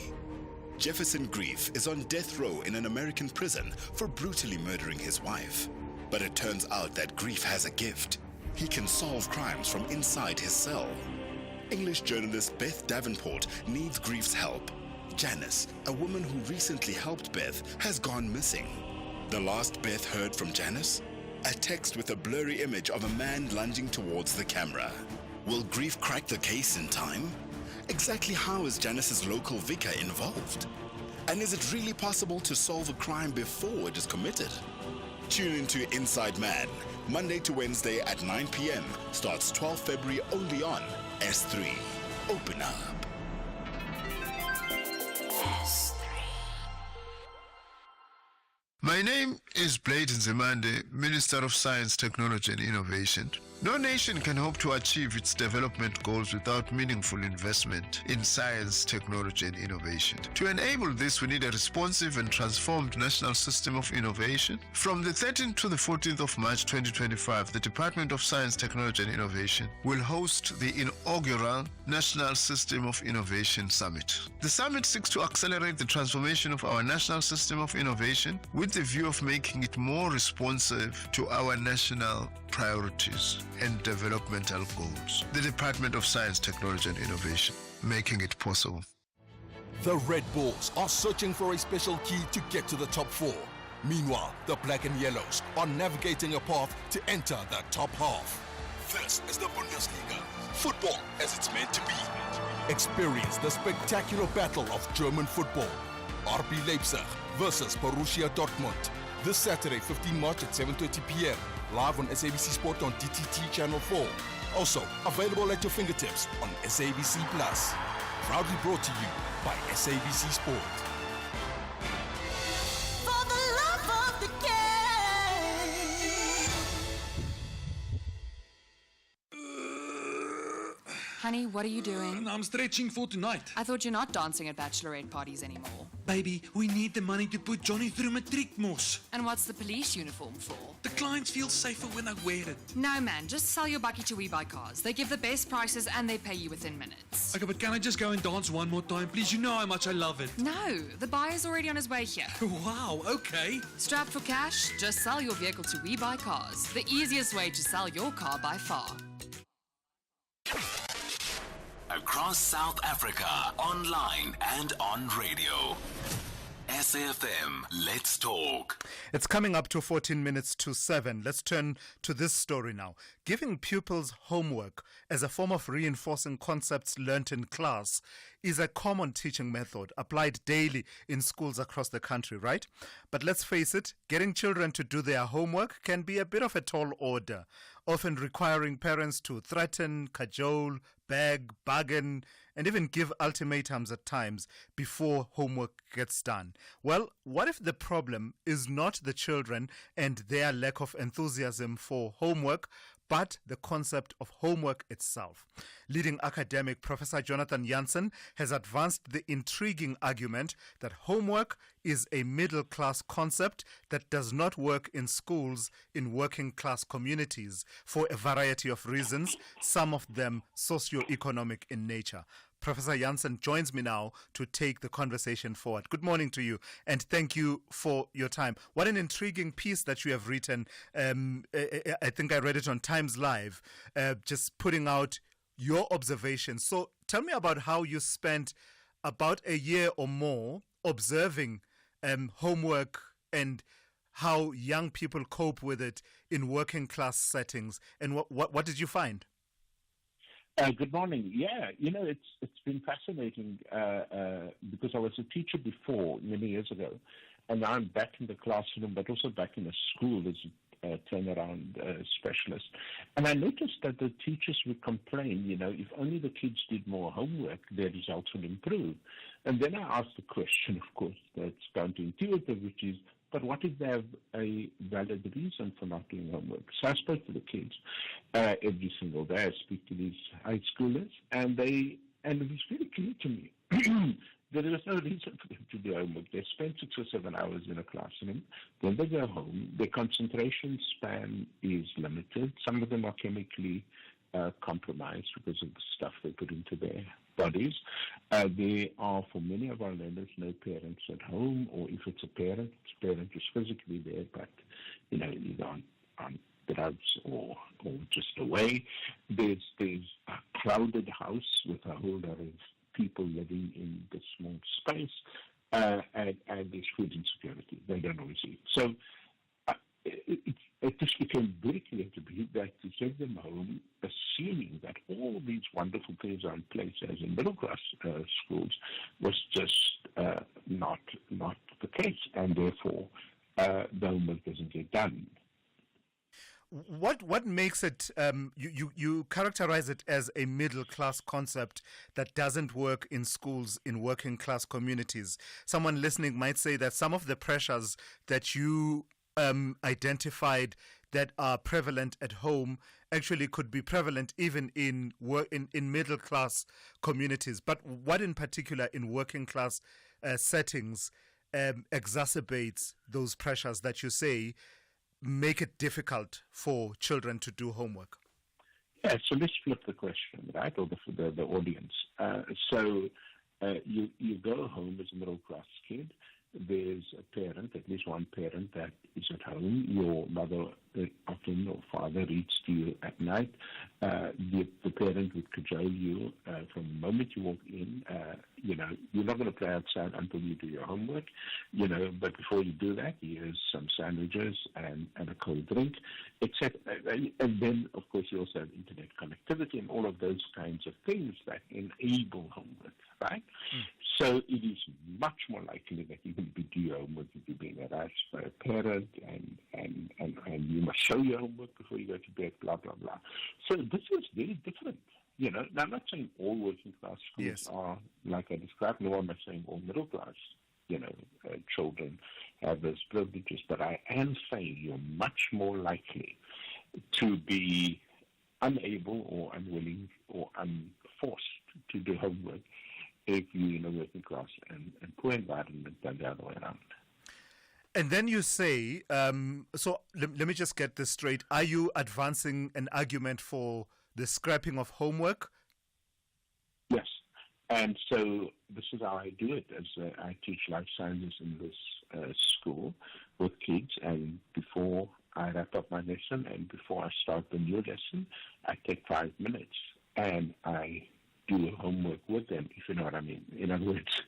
Jefferson Grief is on death row in an American prison for brutally murdering his wife. But it turns out that Grief has a gift. He can solve crimes from inside his cell. English journalist Beth Davenport needs Grief's help. Janice, a woman who recently helped Beth, has gone missing. The last Beth heard from Janice? A text with a blurry image of a man lunging towards the camera. Will Grief crack the case in time? Exactly how is Janice's local vicar involved? And is it really possible to solve a crime before it is committed? Tune into Inside Man, Monday to Wednesday at 9 p.m. Starts 12 February only on S3. Open up. My name is Blade Nzimande, Minister of Science, Technology and Innovation. No nation can hope to achieve its development goals without meaningful investment in science, technology and innovation. To enable this, we need a responsive and transformed national system of innovation. From the 13th to the 14th of March 2025, the Department of Science, Technology and Innovation will host the inaugural National System of Innovation Summit. The summit seeks to accelerate the transformation of our national system of innovation with the view of making it more responsive to our national priorities and developmental goals. The Department of Science, Technology and Innovation, making it possible. The Red Bulls are searching for a special key to get to the top four. Meanwhile, the Black and Yellows are navigating a path to enter the top half. This is the Bundesliga. Football as it's meant to be. Experience the spectacular battle of German football. RB Leipzig versus Borussia Dortmund. This Saturday, 15 March at 7:30 p.m. Live on SABC Sport on DTT Channel 4. Also available at your fingertips on SABC Plus. Proudly brought to you by SABC Sport. For the love of the game. Honey, what are you doing? I'm stretching for tonight. I thought you're not dancing at bachelorette parties anymore. Baby, we need the money to put Johnny through matriek mos. And what's the police uniform for? The clients feel safer when I wear it. No, man, just sell your bucky to We Buy Cars. They give the best prices and they pay you within minutes. Okay, but can I just go and dance one more time, please? You know how much I love it. No, the buyer's already on his way here. Wow, okay. Strapped for cash? Just sell your vehicle to We Buy Cars. The easiest way to sell your car by far. Across South Africa, online and on radio. SAFM, let's talk. It's coming up to 14 minutes to 7. Let's turn to this story now. Giving pupils homework as a form of reinforcing concepts learnt in class is a common teaching method applied daily in schools across the country, right? But let's face it, getting children to do their homework can be a bit of a tall order, often requiring parents to threaten, cajole, beg, bargain, and even give ultimatums at times before homework gets done. Well, what if the problem is not the children and their lack of enthusiasm for homework, but the concept of homework itself. Leading academic Professor Jonathan Jansen has advanced the intriguing argument that homework is a middle-class concept that does not work in schools in working-class communities for a variety of reasons, some of them socio-economic in nature. Professor Jansen joins me now to take the conversation forward. Good morning to you, and thank you for your time. What an intriguing piece that you have written. I think I read it on Times Live, just putting out your observations. So tell me about how you spent about a year or more observing homework and how young people cope with it in working class settings. And what did you find? Good morning. Yeah, it's been fascinating because I was a teacher before, many years ago, and now I'm back in the classroom, but also back in a school as a turnaround specialist. And I noticed that the teachers would complain, if only the kids did more homework, their results would improve. And then I asked the question, of course, that's counterintuitive, which is, but what if they have a valid reason for not doing homework? So I spoke to the kids every single day. I speak to these high schoolers, and it was very clear to me that there was no reason for them to do homework. They spend 6 or 7 hours in a classroom. Then they go home. Their concentration span is limited. Some of them are chemically compromised because of the stuff they put into their bodies. There are, for many of our learners, no parents at home, or if it's a parent is physically there, but either on drugs or just away. There's a crowded house with a whole lot of people living in the small space, and there's food insecurity. They don't always eat. So it just became very clear to me that to send them home, assuming that all these wonderful things are in place as in middle-class schools, was just not the case, and therefore the homework doesn't get done. What makes it, you characterize it as a middle-class concept that doesn't work in schools in working-class communities. Someone listening might say that some of the pressures that you identified that are prevalent at home actually could be prevalent even in middle-class communities. But what in particular in working-class settings exacerbates those pressures that you say make it difficult for children to do homework? Yeah, so let's flip the question, right, or the audience. You go home as a middle-class kid. There's a parent, at least one parent, that is at home. Your mother often or father reads to you at night. The parent would cajole you from the moment you walk in. You're not going to play outside until you do your homework. But before you do that, here's some sandwiches and a cold drink, etc. And then, of course, you also have internet connectivity and all of those kinds of things that enable homework, right? So it is much more likely that you will do your homework if you're being harassed by a parent, and you must show your homework before you go to bed, blah, blah, blah. So this is very different. Now, I'm not saying all working class schools are like I described, nor am I saying all middle class, children have those privileges, but I am saying you're much more likely to be unable or unwilling or unforced to do homework if you're in a working class and poor environment than the other way around. And then you say, so let me just get this straight. Are you advancing an argument for the scrapping of homework? Yes. And so this is how I do it. As I teach life sciences in this school with kids, and before I wrap up my lesson and before I start the new lesson, I take 5 minutes and I do homework with them, if you know what I mean. In other words,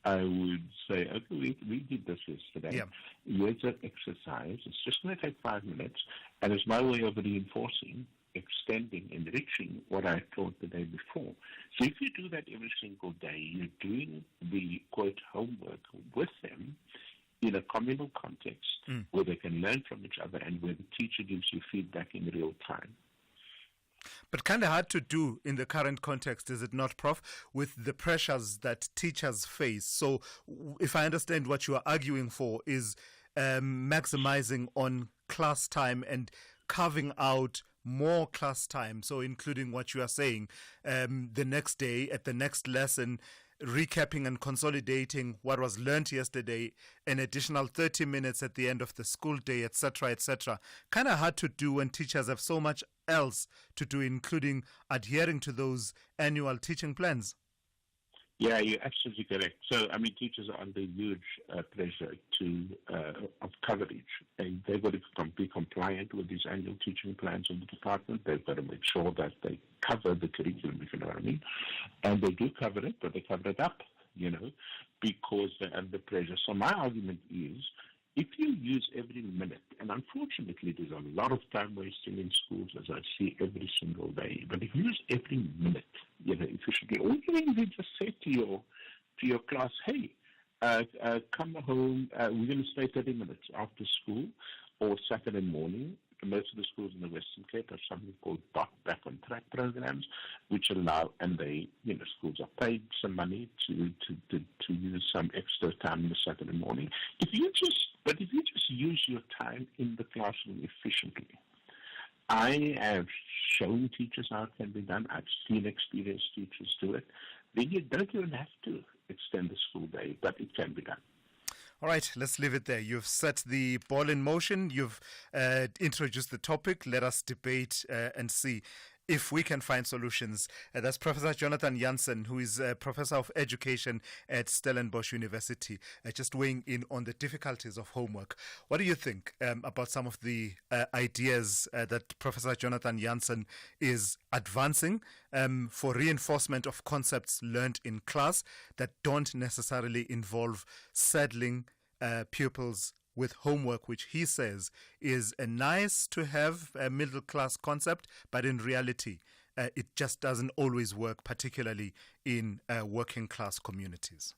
I would say, okay, we did this yesterday. Here's an exercise. It's just going to take 5 minutes, and it's my way of reinforcing, extending, enriching what I taught the day before. So if you do that every single day, you're doing the, quote, homework with them in a communal context where they can learn from each other and where the teacher gives you feedback in real time. But kind of hard to do in the current context, is it not, Prof, with the pressures that teachers face? So if I understand what you are arguing for is maximizing on class time and carving out more class time, so including what you are saying, the next day at the next lesson, recapping and consolidating what was learnt yesterday, an additional 30 minutes at the end of the school day, etc., etc. Kind of hard to do when teachers have so much else to do, including adhering to those annual teaching plans. Yeah, you're absolutely correct. So, I mean, teachers are under huge pressure of coverage, and they've got to be compliant with these annual teaching plans of the department. They've got to make sure that they cover the curriculum, if you know what I mean. And they do cover it, but they cover it up, because they're under pressure. So my argument is, if you use every minute, and unfortunately there's a lot of time wasting in schools, as I see every single day, but if you use every minute, efficiently, all you need to just say to your class, hey, come home, we're going to stay 30 minutes after school or Saturday morning. Most of the schools in the Western Cape have something called back on track programs, which allow, and they, schools are paid some money to use some extra time on the Saturday morning. If you just use your time in the classroom efficiently, I have shown teachers how it can be done. I've seen experienced teachers do it. Then you don't even have to extend the school day, but it can be done. All right, let's leave it there. You've set the ball in motion. You've introduced the topic. Let us debate and see if we can find solutions. That's Professor Jonathan Jansen, who is a Professor of Education at Stellenbosch University, just weighing in on the difficulties of homework. What do you think about some of the ideas that Professor Jonathan Jansen is advancing for reinforcement of concepts learned in class that don't necessarily involve saddling pupils with homework, which he says is a nice to have a middle class concept, but in reality, it just doesn't always work, particularly in working class communities.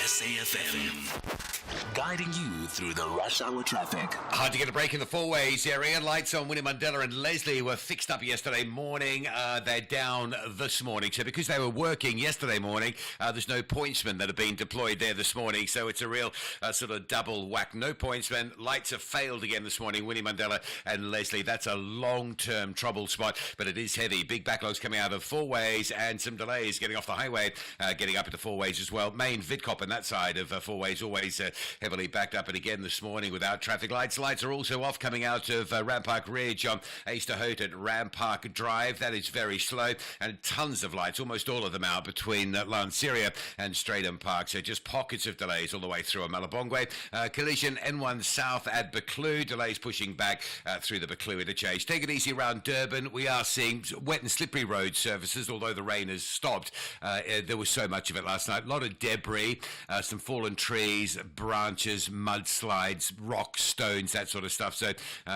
SAFM, guiding you through the rush hour traffic. Hard to get a break in the four-ways area. Lights on Winnie Mandela and Leslie were fixed up yesterday morning. They're down this morning. So because they were working yesterday morning, there's no pointsmen that have been deployed there this morning. So it's a real sort of double whack. No pointsmen. Lights have failed again this morning. Winnie Mandela and Leslie. That's a long-term trouble spot, but it is heavy. Big backlogs coming out of four-ways and some delays getting off the highway, getting up into four-ways as well. Main Vidcop and that side of four-ways always heavily backed up, and again this morning without traffic lights. Lights are also off coming out of Rampark Ridge on Easterhout at Rampark Drive. That is very slow, and tons of lights, almost all of them out between Lanseria and Stratham Park. So just pockets of delays all the way through on Malabongwe. Collision N1 South at Buccleuch. Delays pushing back through the Buccleuch interchange. Take it easy around Durban. We are seeing wet and slippery road surfaces, although the rain has stopped. There was so much of it last night. A lot of debris, some fallen trees, branches, mudslides, rocks, stones, that sort of stuff. So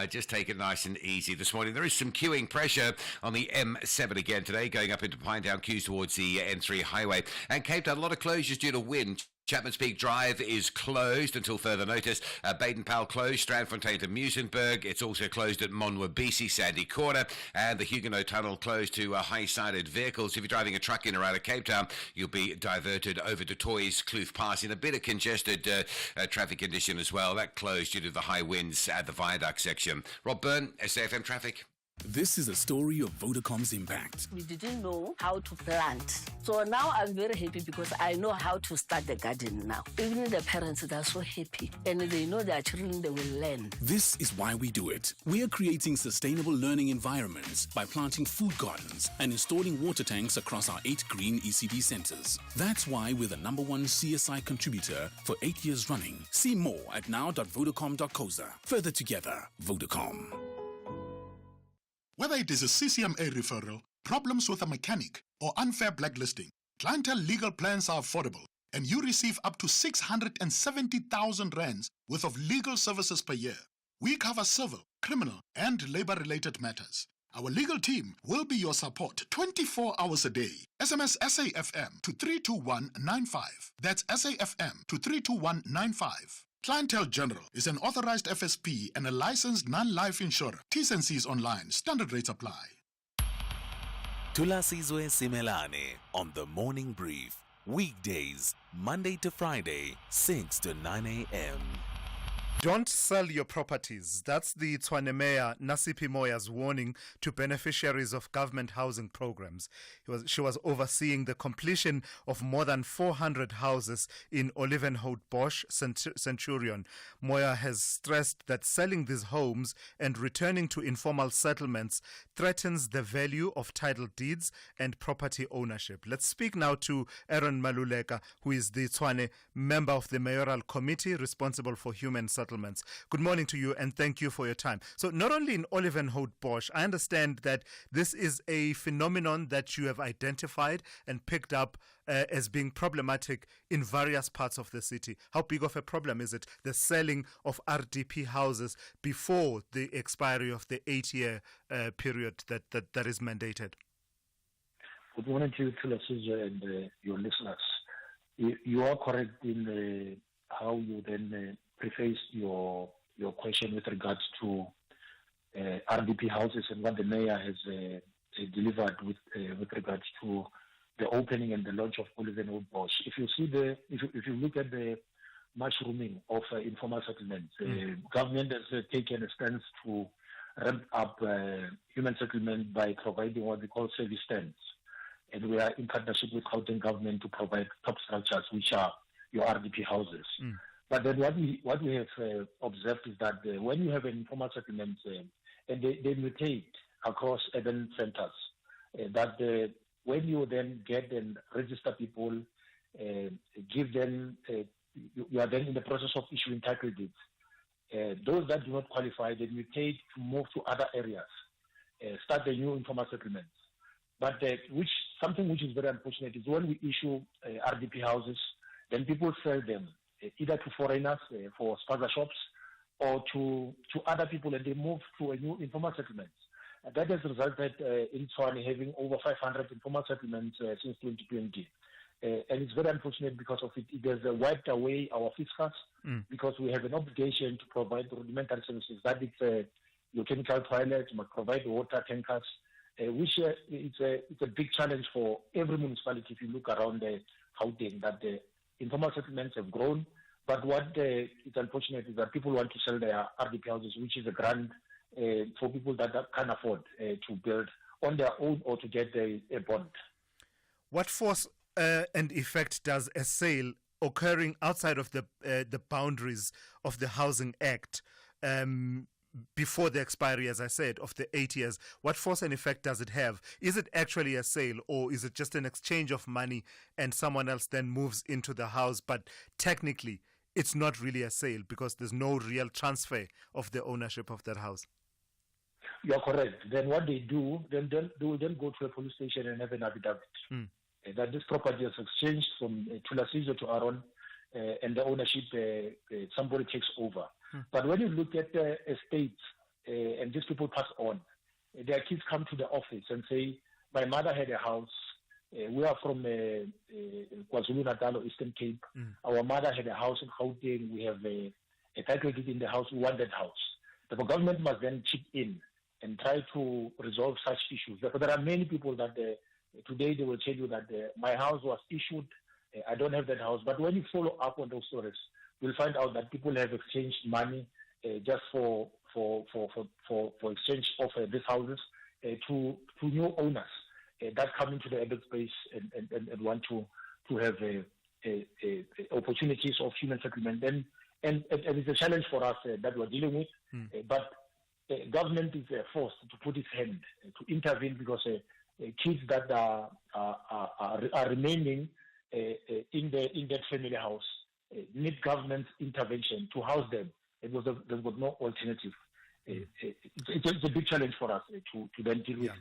just take it nice and easy this morning. There is some queuing pressure on the M7 again today, going up into Pinetown queues towards the N3 highway. And Cape Town, a lot of closures due to wind. Chapman's Peak Drive is closed until further notice. Baden-Powell closed, Strandfontein to Muizenberg. It's also closed at Monwabisi, Sandy Corner, and the Huguenot Tunnel closed to high-sided vehicles. If you're driving a truck in or out of Cape Town, you'll be diverted over to Toys Kloof Pass in a bit of congested traffic condition as well. That closed due to the high winds at the viaduct section. Rob Byrne, SAFM Traffic. This is a story of Vodacom's impact. We didn't know how to plant. So now I'm very happy because I know how to start the garden now. Even the parents, they're so happy. And they know their children, they will learn. This is why we do it. We are creating sustainable learning environments by planting food gardens and installing water tanks across our 8 green ECD centers. That's why we're the #1 CSI contributor for 8 years running. See more at now.vodacom.coza. Further together, Vodacom. Whether it is a CCMA referral, problems with a mechanic, or unfair blacklisting, Clientele legal plans are affordable, and you receive up to 670,000 rands worth of legal services per year. We cover civil, criminal, and labor-related matters. Our legal team will be your support 24 hours a day. SMS SAFM to 32195. That's SAFM to 32195. Clientele General is an authorized FSP and a licensed non-life insurer. T's and C's online. Standard rates apply. Thulasizwe Simelane on the Morning Brief. Weekdays, Monday to Friday, 6 to 9 a.m. Don't sell your properties. That's the Tshwane Mayor Nasipi Moya's warning to beneficiaries of government housing programs. She was overseeing the completion of more than 400 houses in Olivenhout Bosch Centurion. Moya has stressed that selling these homes and returning to informal settlements threatens the value of title deeds and property ownership. Let's speak now to Aaron Maluleka, who is the Tshwane member of the mayoral committee responsible for human settlements. Good morning to you and thank you for your time. So not only in Olivenhout Bosch, I understand that this is a phenomenon that you have identified and picked up as being problematic in various parts of the city. How big of a problem is it, the selling of RDP houses before the expiry of the 8-year period that is mandated? Good morning to you, Thulasizwe, and your listeners. You are correct in how you then prefaced your question with regards to RDP houses and what the mayor has delivered with regards to the opening and the launch of Olivenhout Bosch. If you look at the mushrooming of informal settlements, government has taken a stance to ramp up human settlement by providing what we call service stands. And we are in partnership with Gauteng government to provide top structures, which are your RDP houses. But then what we have observed is that when you have an informal settlement and they mutate across urban centers, that when you then get and register people, give them, you are then in the process of issuing title deeds. Those that do not qualify, they mutate to move to other areas, start the new informal settlements. But something which is very unfortunate is when we issue RDP houses, then people sell them either to foreigners for spaza shops or to other people, and they move to a new informal settlement. That has resulted in Tshwane having over 500 informal settlements since 2020. And it's very unfortunate because of it. It has wiped away our fiscus because we have an obligation to provide rudimentary services. That it's your chemical toilets, must provide water tankers, which it's a big challenge for every municipality. If you look around Gauteng, that the informal settlements have grown, but what is unfortunate is that people want to sell their RDP houses, which is a grant for people that can't afford to build on their own or to get a bond. What force and effect does a sale occurring outside of the boundaries of the Housing Act before the expiry, as I said, of the 8 years, what force and effect does it have? Is it actually a sale, or is it just an exchange of money and someone else then moves into the house? But technically, it's not really a sale because there's no real transfer of the ownership of that house. You're correct. Then what they do, they will then go to a police station and have an affidavit that this property is exchanged from Thulasizwe to Aaron, and the ownership, somebody takes over. But when you look at estates and these people pass on, their kids come to the office and say, my mother had a house. We are from KwaZulu-Natal or Eastern Cape. Our mother had a house in Gauteng. We have a title deed in the house. We want that house. The government must then chip in and try to resolve such issues. Therefore, there are many people that today they will tell you that my house was issued. I don't have that house. But when you follow up on those stories, you'll find out that people have exchanged money just for exchange of these houses to new owners that come into the urban space and want to have opportunities of human settlement. And it's a challenge for us that we're dealing with. But government is forced to put its hand to intervene because kids that are remaining in that family house need government intervention to house them. Because there's got no alternative. It's a big challenge for us to then deal with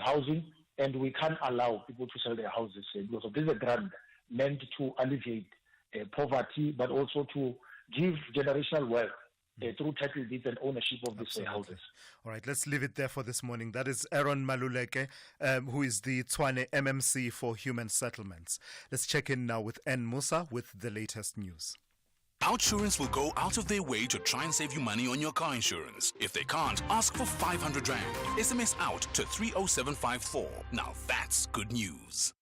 housing, and we can't allow people to sell their houses because this is a grant meant to alleviate poverty, but also to give generational wealth through title deeds and ownership of these houses. All right, let's leave it there for this morning. That is Aaron Maluleke, who is the Tshwane MMC for Human Settlements. Let's check in now with N. Musa with the latest news. Outsurance will go out of their way to try and save you money on your car insurance. If they can't, ask for 500 Rand. SMS out to 30754. Now that's good news.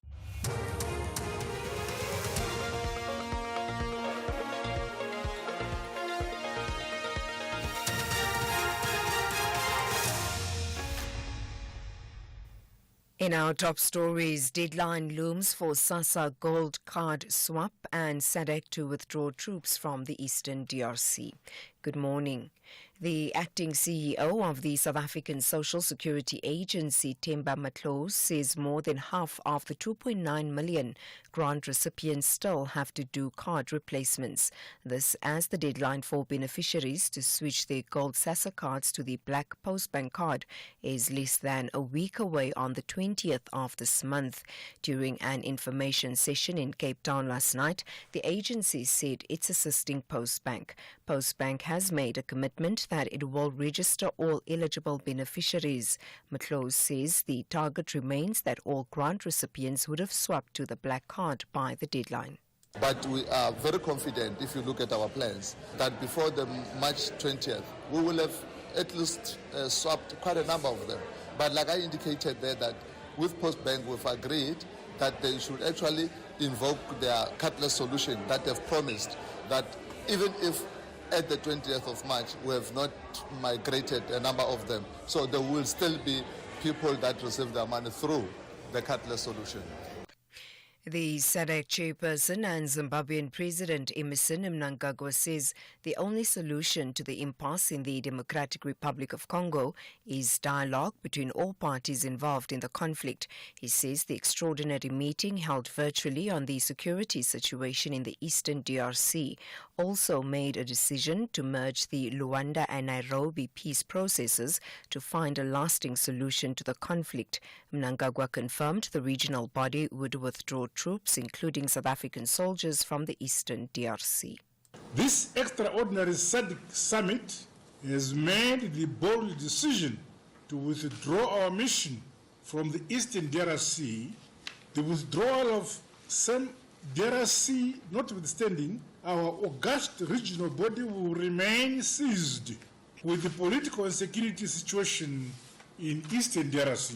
In our top stories, deadline looms for SASSA gold card swap and SADC to withdraw troops from the eastern DRC. Good morning. The acting CEO of the South African Social Security Agency, Themba Matlows, says more than half of the 2.9 million grant recipients still have to do card replacements. This as the deadline for beneficiaries to switch their gold SASSA cards to the black Postbank card is less than a week away on the 20th of this month. During an information session in Cape Town last night, the agency said it's assisting Postbank. Postbank has made a commitment that it will register all eligible beneficiaries. Matlows says the target remains that all grant recipients would have swapped to the black card by the deadline. But we are very confident, if you look at our plans, that before the March 20th, we will have at least swapped quite a number of them. But like I indicated there, that with Postbank, we've agreed that they should actually invoke their cardless solution that they've promised, that even if at the 20th of March, we have not migrated a number of them. So there will still be people that receive their money through the cardless solution. The SADC chairperson and Zimbabwean President Emmerson Mnangagwa says the only solution to the impasse in the Democratic Republic of Congo is dialogue between all parties involved in the conflict. He says the extraordinary meeting held virtually on the security situation in the eastern DRC also made a decision to merge the Luanda and Nairobi peace processes to find a lasting solution to the conflict. Mnangagwa confirmed the regional body would withdraw troops, including South African soldiers, from the eastern DRC. This extraordinary SADC summit has made the bold decision to withdraw our mission from the eastern DRC. The withdrawal of some DRC notwithstanding, our august regional body will remain seized with the political and security situation in eastern DRC.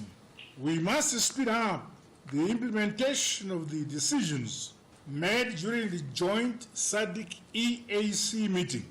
We must speed up the implementation of the decisions made during the joint SADC-EAC meeting.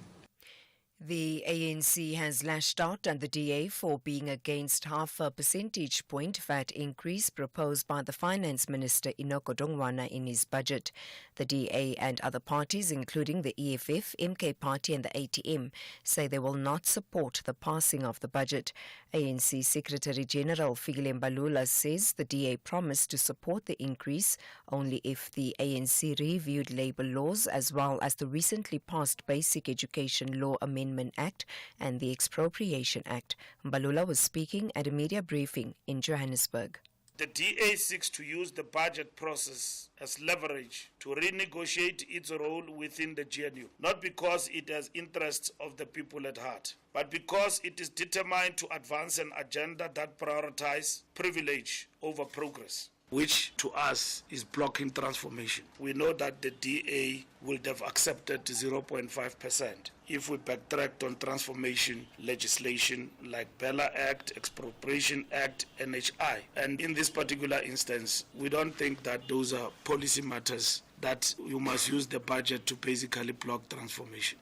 The ANC has lashed out at the DA for being against half a percentage point VAT increase proposed by the Finance Minister Enoch Godongwana in his budget. The DA and other parties, including the EFF, MK Party and the ATM, say they will not support the passing of the budget. ANC Secretary General Fikile Mbalula says the DA promised to support the increase only if the ANC reviewed labour laws as well as the recently passed Basic Education Law Amendment Act and the Expropriation Act. Mbalula was speaking at a media briefing in Johannesburg. The DA seeks to use the budget process as leverage to renegotiate its role within the GNU, not because it has interests of the people at heart, but because it is determined to advance an agenda that prioritizes privilege over progress, which to us is blocking transformation. We know that the DA would have accepted 0.5% if we backtracked on transformation legislation like Bella Act, Expropriation Act, NHI. And in this particular instance, we don't think that those are policy matters that you must use the budget to basically block transformation.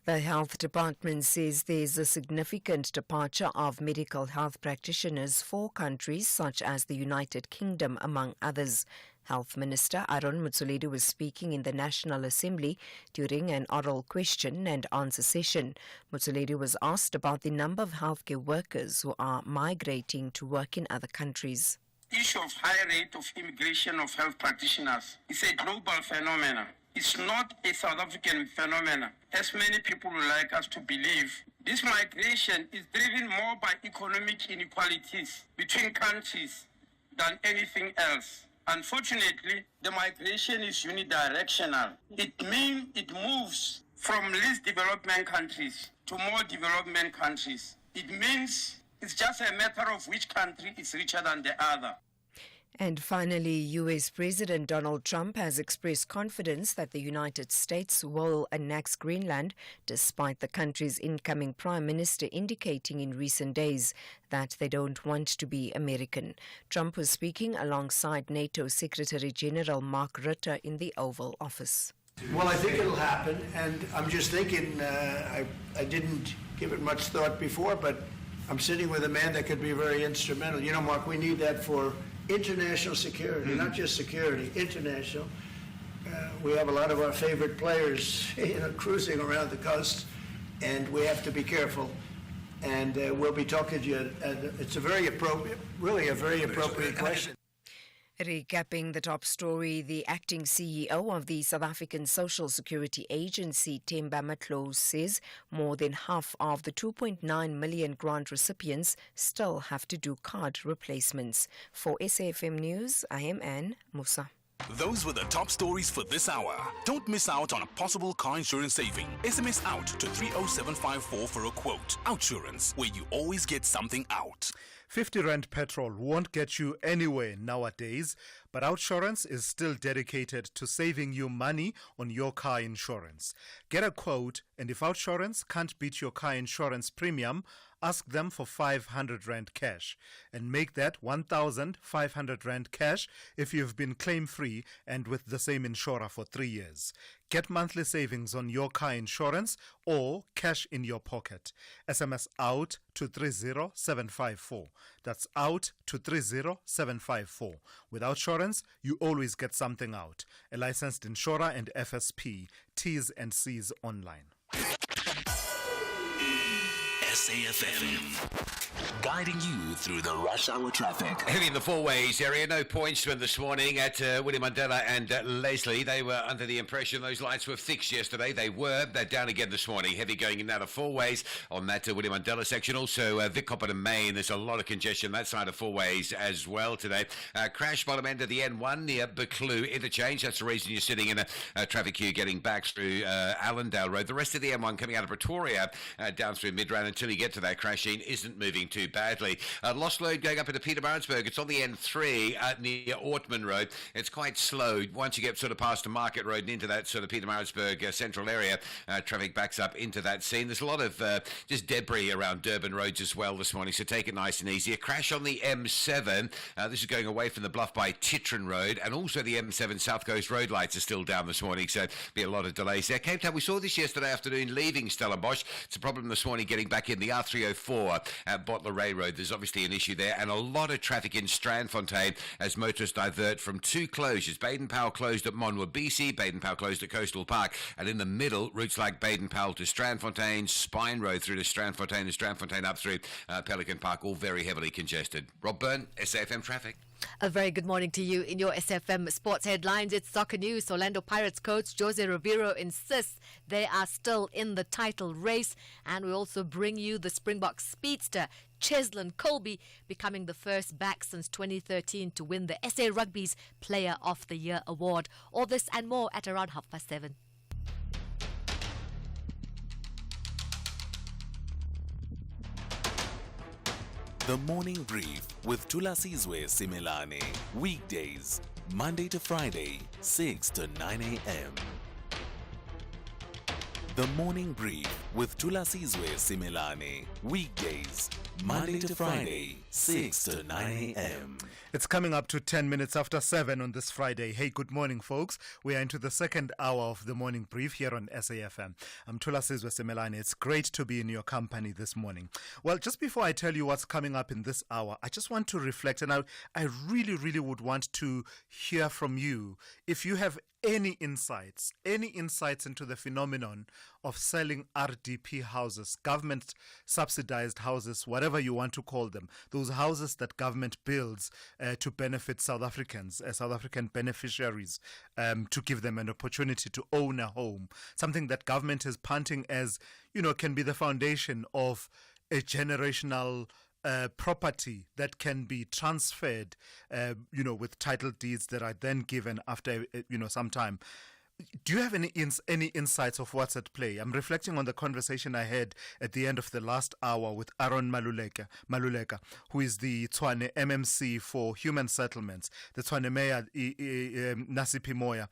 The Health Department says there's a significant departure of medical health practitioners for countries such as the United Kingdom, among others. Health Minister Aaron Motsoaledi was speaking in the National Assembly during an oral question and answer session. Motsoaledi was asked about the number of healthcare workers who are migrating to work in other countries. The issue of high rate of immigration of health practitioners is a global phenomenon. It's not a South African phenomenon, as many people would like us to believe. This migration is driven more by economic inequalities between countries than anything else. Unfortunately, the migration is unidirectional. It means it moves from least development countries to more development countries. It means it's just a matter of which country is richer than the other. And finally, U.S. President Donald Trump has expressed confidence that the United States will annex Greenland, despite the country's incoming Prime Minister indicating in recent days that they don't want to be American. Trump was speaking alongside NATO Secretary General Mark Rutte in the Oval Office. Well, I think it'll happen, and I'm just thinking, I didn't give it much thought before, but I'm sitting with a man that could be very instrumental. You know, Mark, we need that for international security, not just security, international. We have a lot of our favorite players, cruising around the coast, and we have to be careful. And we'll be talking to you. It's a very appropriate, really a very appropriate question. Recapping the top story, the acting CEO of the South African Social Security Agency, Themba Matlow, says more than half of the 2.9 million grant recipients still have to do card replacements. For SAFM News, I am Anne Musa. Those were the top stories for this hour. Don't miss out on a possible car insurance saving. SMS out to 30754 for a quote. Outsurance, where you always get something out. 50 Rand petrol won't get you anywhere nowadays, but Outsurance is still dedicated to saving you money on your car insurance. Get a quote, and if Outsurance can't beat your car insurance premium, ask them for 500 Rand cash and make that 1,500 Rand cash if you've been claim-free and with the same insurer for 3 years. Get monthly savings on your car insurance or cash in your pocket. SMS out to 30754. That's out to 30754. With Outsurance, you always get something out. A licensed insurer and FSP. T's and C's online. SAFM, guiding you through the rush hour traffic. Heavy in the four-ways area, no points from this morning at William Mandela and Leslie. They were under the impression those lights were fixed yesterday. They're down again this morning. Heavy going in and out of four-ways on that William Mandela section. Also, Vic Coppin and Main, there's a lot of congestion that side of four-ways as well today. Crash bottom end of the N1 near Buccleuch interchange. That's the reason you're sitting in a traffic queue getting back through Allendale Road. The rest of the N1 coming out of Pretoria down through Midrand until you get to that crash scene isn't moving too badly. Lost load going up into Pietermaritzburg. It's on the N3 near Ortman Road. It's quite slow. Once you get sort of past the Market Road and into that sort of Pietermaritzburg central area, traffic backs up into that scene. There's a lot of just debris around Durban roads as well this morning, so take it nice and easy. A crash on the M7. This is going away from the Bluff by Titran Road, and also the M7 South Coast road lights are still down this morning, so be a lot of delays there. Cape Town, we saw this yesterday afternoon leaving Stellenbosch. It's a problem this morning getting back in the R304 at Bottler Ray Road. There's obviously an issue there, and a lot of traffic in Strandfontein as motorists divert from two closures. Baden-Powell closed at Monmouth BC, Baden-Powell closed at Coastal Park, and in the middle, routes like Baden-Powell to Strandfontein, Spine Road through to Strandfontein, and Strandfontein up through Pelican Park, all very heavily congested. Rob Byrne, SAFM Traffic. A very good morning to you. In your SFM sports headlines, it's soccer news. Orlando Pirates coach Jose Ribeiro insists they are still in the title race. And we also bring you the Springbok speedster Cheslin Colby becoming the first back since 2013 to win the SA Rugby's Player of the Year award. All this and more at around 7:30. The Morning Brief with Thulasizwe Simelane. Weekdays, Monday to Friday, 6 to 9 a.m. The Morning Brief with Thulasizwe Simelane. Weekdays, Monday to Friday, 6 to 9 a.m. It's coming up to 10 minutes after 7 on this Friday. Hey, good morning, folks. We are into the second hour of the Morning Brief here on SAFM. I'm Thulasizwe Simelane. It's great to be in your company this morning. Well, just before I tell you what's coming up in this hour, I just want to reflect, and I really, really would want to hear from you. If you have any insights into the phenomenon of selling RDP houses, government subsidized houses, whatever you want to call them, those houses that government builds to benefit South Africans, South African beneficiaries, to give them an opportunity to own a home, something that government is punting as, can be the foundation of a generational property that can be transferred, with title deeds that are then given after, some time. Do you have any insights of what's at play? I'm reflecting on the conversation I had at the end of the last hour with Aaron Maluleka, who is the Tshwane MMC for Human Settlements. The Tshwane Mayor, Nasipi Moya,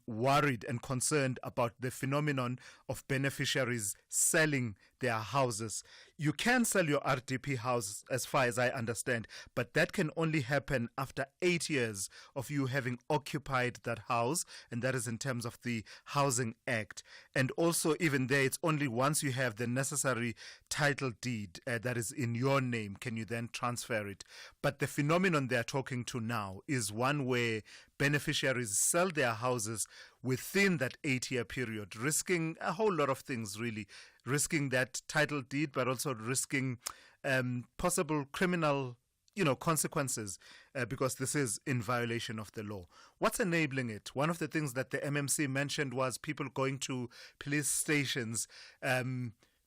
worried and concerned about the phenomenon of beneficiaries selling their houses. You can sell your RDP house, as far as I understand, but that can only happen after 8 years of you having occupied that house, and that is in terms of the Housing Act. And also, even there, it's only once you have the necessary title deed that is in your name can you then transfer it. But the phenomenon they're talking to now is one where beneficiaries sell their houses within that 8-year period, risking a whole lot of things, really. Risking that title deed, but also risking possible criminal consequences because this is in violation of the law. What's enabling it? One of the things that the MMC mentioned was people going to police stations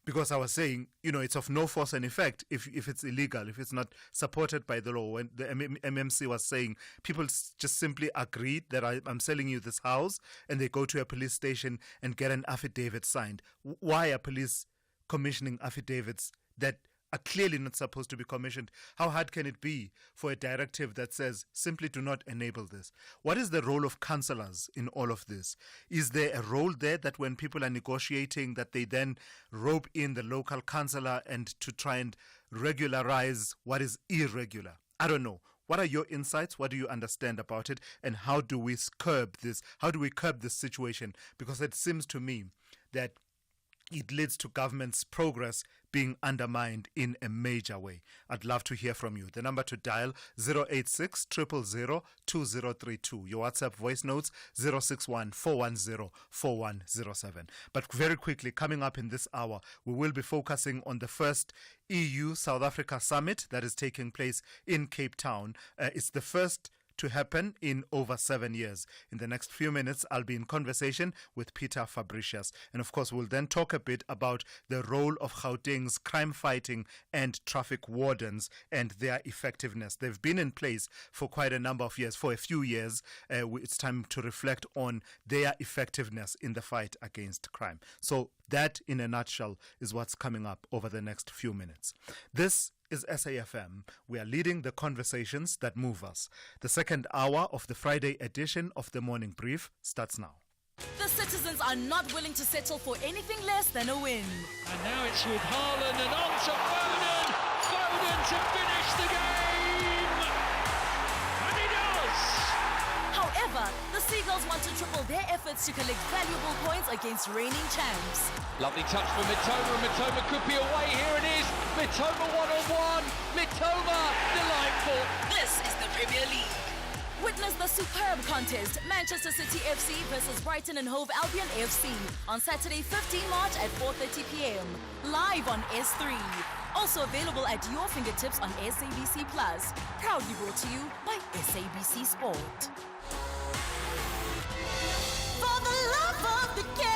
because I was saying, it's of no force and effect if it's illegal, if it's not supported by the law. When the MMC was saying people just simply agreed that I'm selling you this house, and they go to a police station and get an affidavit signed. Why are police commissioning affidavits that are clearly not supposed to be commissioned? How hard can it be for a directive that says simply do not enable this? What is the role of councillors in all of this? Is there a role there that when people are negotiating that they then rope in the local councillor and to try and regularize what is irregular? I don't know. What are your insights? What do you understand about it? And how do we curb this? How do we curb this situation? Because it seems to me that it leads to government's progress being undermined in a major way. I'd love to hear from you. The number to dial 086 000 2032. Your WhatsApp voice notes 061 410 4107. But very quickly, coming up in this hour, we will be focusing on the first EU South Africa summit that is taking place in Cape Town. It's the first to happen in over 7 years. In the next few minutes, I'll be in conversation with Peter Fabricius. And of course, we'll then talk a bit about the role of Gauteng's crime fighting and traffic wardens and their effectiveness. They've been in place for quite a number of years, for a few years. It's time to reflect on their effectiveness in the fight against crime. So that, in a nutshell, is what's coming up over the next few minutes. This is SAFM. We are leading the conversations that move us. The second hour of the Friday edition of the Morning Brief starts now. The citizens are not willing to settle for anything less than a win. And now it's with Haaland and on to Foden. Foden to finish the game. And he does. However, the Seagulls want to triple their efforts to collect valuable points against reigning champs. Lovely touch for Mitoma, and Mitoma could be away. Here it is. Mitoma one-on-one. Mitoma, delightful. This is the Premier League. Witness the superb contest, Manchester City FC versus Brighton and Hove Albion FC on Saturday, 15 March at 4:30 p.m. Live on S3. Also available at your fingertips on SABC Plus. Proudly brought to you by SABC Sport. For the love of the game.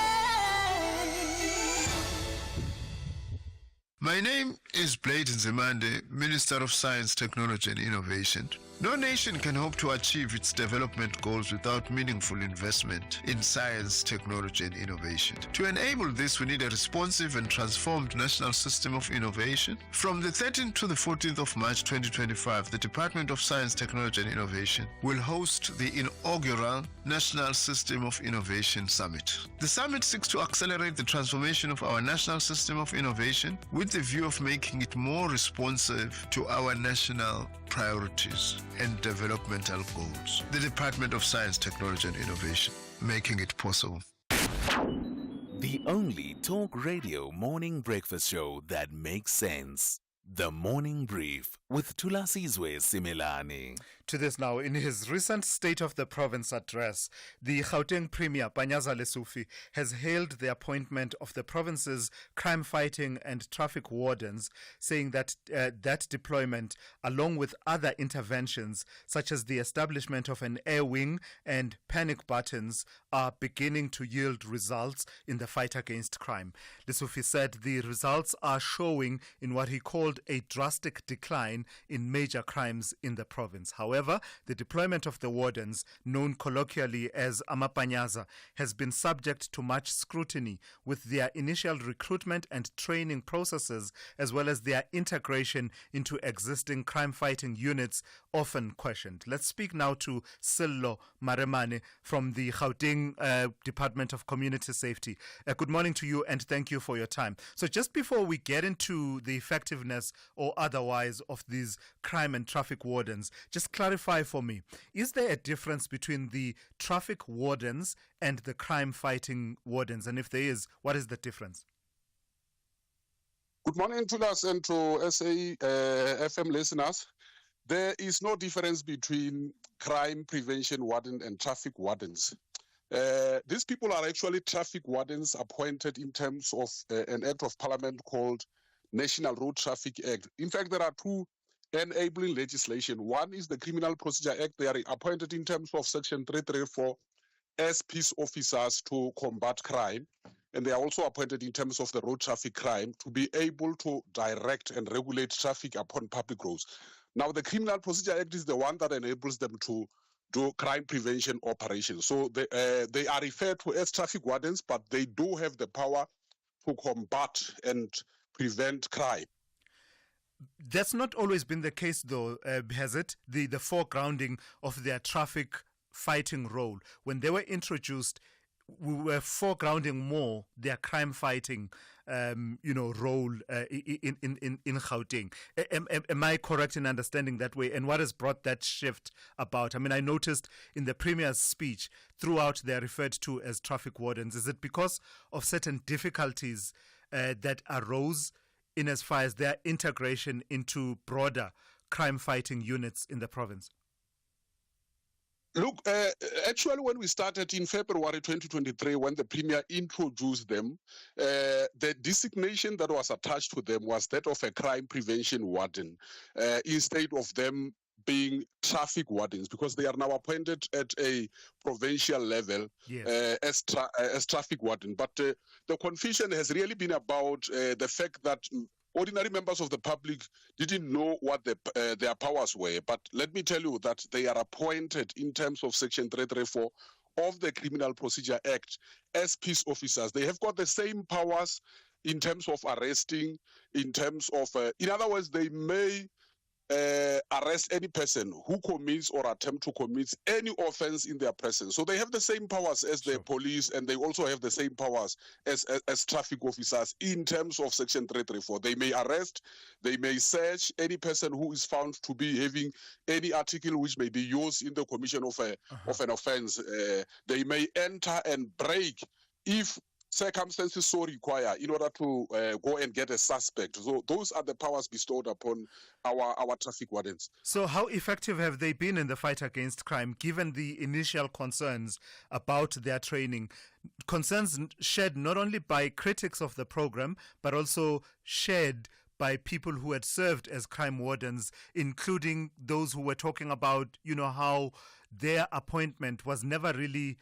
My name is Thulasizwe, Minister of Science, Technology and Innovation. No nation can hope to achieve its development goals without meaningful investment in science, technology and innovation. To enable this, we need a responsive and transformed national system of innovation. From the 13th to the 14th of March 2025, the Department of Science, Technology and Innovation will host the inaugural National System of Innovation Summit. The summit seeks to accelerate the transformation of our national system of innovation with the view of making it more responsive to our national priorities and developmental goals. The Department of Science, Technology and Innovation, making it possible. The only talk radio morning breakfast show that makes sense. The Morning Brief with Thulasizwe Simelane. To this now, in his recent State of the Province address, the Gauteng Premier, Panyaza Lesufi, has hailed the appointment of the province's crime-fighting and traffic wardens, saying that that deployment, along with other interventions, such as the establishment of an air wing and panic buttons, are beginning to yield results in the fight against crime. Lesufi said the results are showing in what he called showed a drastic decline in major crimes in the province. However, the deployment of the wardens, known colloquially as amapanyaza, has been subject to much scrutiny, with their initial recruitment and training processes as well as their integration into existing crime-fighting units often questioned. Let's speak now to Sillo Maremane from the Gauteng Department of Community Safety. Good morning to you and thank you for your time. So just before we get into the effectiveness or otherwise of these crime and traffic wardens, just clarify for me, is there a difference between the traffic wardens and the crime-fighting wardens? And if there is, what is the difference? Good morning to us and to SA FM listeners. There is no difference between crime prevention warden and traffic wardens. These people are actually traffic wardens appointed in terms of an act of parliament called National Road Traffic Act. In fact, there are two enabling legislation. One is the Criminal Procedure Act. They are appointed in terms of Section 334 as peace officers to combat crime. And they are also appointed in terms of the road traffic crime to be able to direct and regulate traffic upon public roads. Now, the Criminal Procedure Act is the one that enables them to do crime prevention operations. So they are referred to as traffic wardens, but they do have the power to combat and prevent crime. That's not always been the case, though, has it? The foregrounding of their traffic fighting role. When they were introduced, we were foregrounding more their crime fighting, role in Gauteng. Am I correct in understanding that way? And what has brought that shift about? I mean, I noticed in the Premier's speech throughout they're referred to as traffic wardens. Is it because of certain difficulties that arose in as far as their integration into broader crime fighting units in the province? Look, actually, when we started in February 2023, when the Premier introduced them, the designation that was attached to them was that of a crime prevention warden, instead of them being traffic wardens, because they are now appointed at a provincial level as traffic warden. But the confusion has really been about the fact that ordinary members of the public didn't know what their powers were. But let me tell you that they are appointed in terms of Section 334 of the Criminal Procedure Act as peace officers. They have got the same powers in terms of arresting, in terms of, in other words, they may arrest any person who commits or attempt to commit any offense in their presence. So they have the same powers as the police, and they also have the same powers as traffic officers in terms of Section 334. They may arrest, they may search any person who is found to be having any article which may be used in the commission of an offense. They may enter and break if circumstances so require in order to go and get a suspect. So those are the powers bestowed upon our traffic wardens. So how effective have they been in the fight against crime, given the initial concerns about their training? Concerns shared not only by critics of the program, but also shared by people who had served as crime wardens, including those who were talking about, how their appointment was never really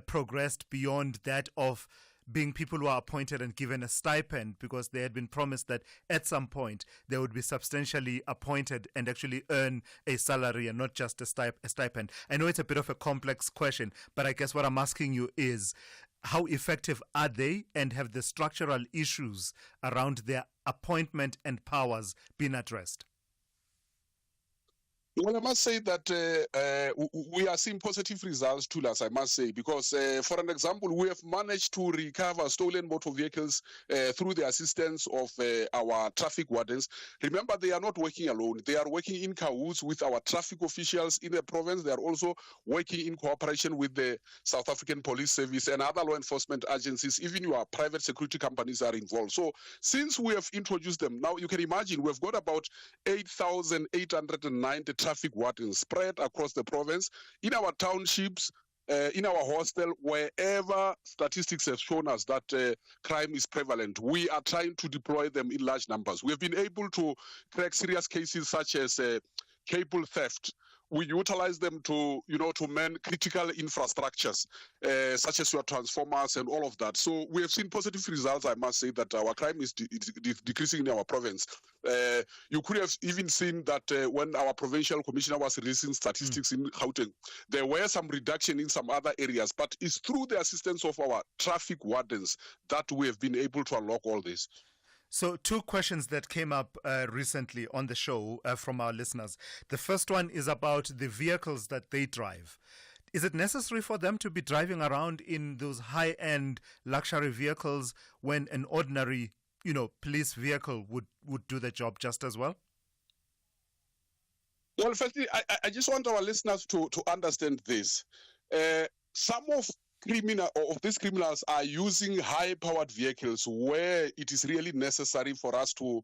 progressed beyond that of being people who are appointed and given a stipend, because they had been promised that at some point they would be substantially appointed and actually earn a salary and not just a stipend. I know it's a bit of a complex question, but I guess what I'm asking you is, how effective are they, and have the structural issues around their appointment and powers been addressed? Well, I must say that we are seeing positive results, Thulas, I must say, because, for an example, we have managed to recover stolen motor vehicles through the assistance of our traffic wardens. Remember, they are not working alone. They are working in cahoots with our traffic officials in the province. They are also working in cooperation with the South African Police Service and other law enforcement agencies. Even your private security companies are involved. So since we have introduced them, now you can imagine we've got about 8,890 traffic wardens spread across the province, in our townships, in our hostel, wherever statistics have shown us that crime is prevalent. We are trying to deploy them in large numbers. We have been able to crack serious cases such as cable theft, we utilize them to, to man critical infrastructures, such as your transformers and all of that. So we have seen positive results, I must say, that our crime is decreasing in our province. You could have even seen that when our provincial commissioner was releasing statistics in Gauteng, there were some reduction in some other areas, but it's through the assistance of our traffic wardens that we have been able to unlock all this. So 2 questions that came up recently on the show from our listeners. The first one is about the vehicles that they drive. Is it necessary for them to be driving around in those high-end luxury vehicles when an ordinary, police vehicle would do the job just as well? Well, firstly, I just want our listeners to understand this. Some of these criminals are using high-powered vehicles where it is really necessary for us to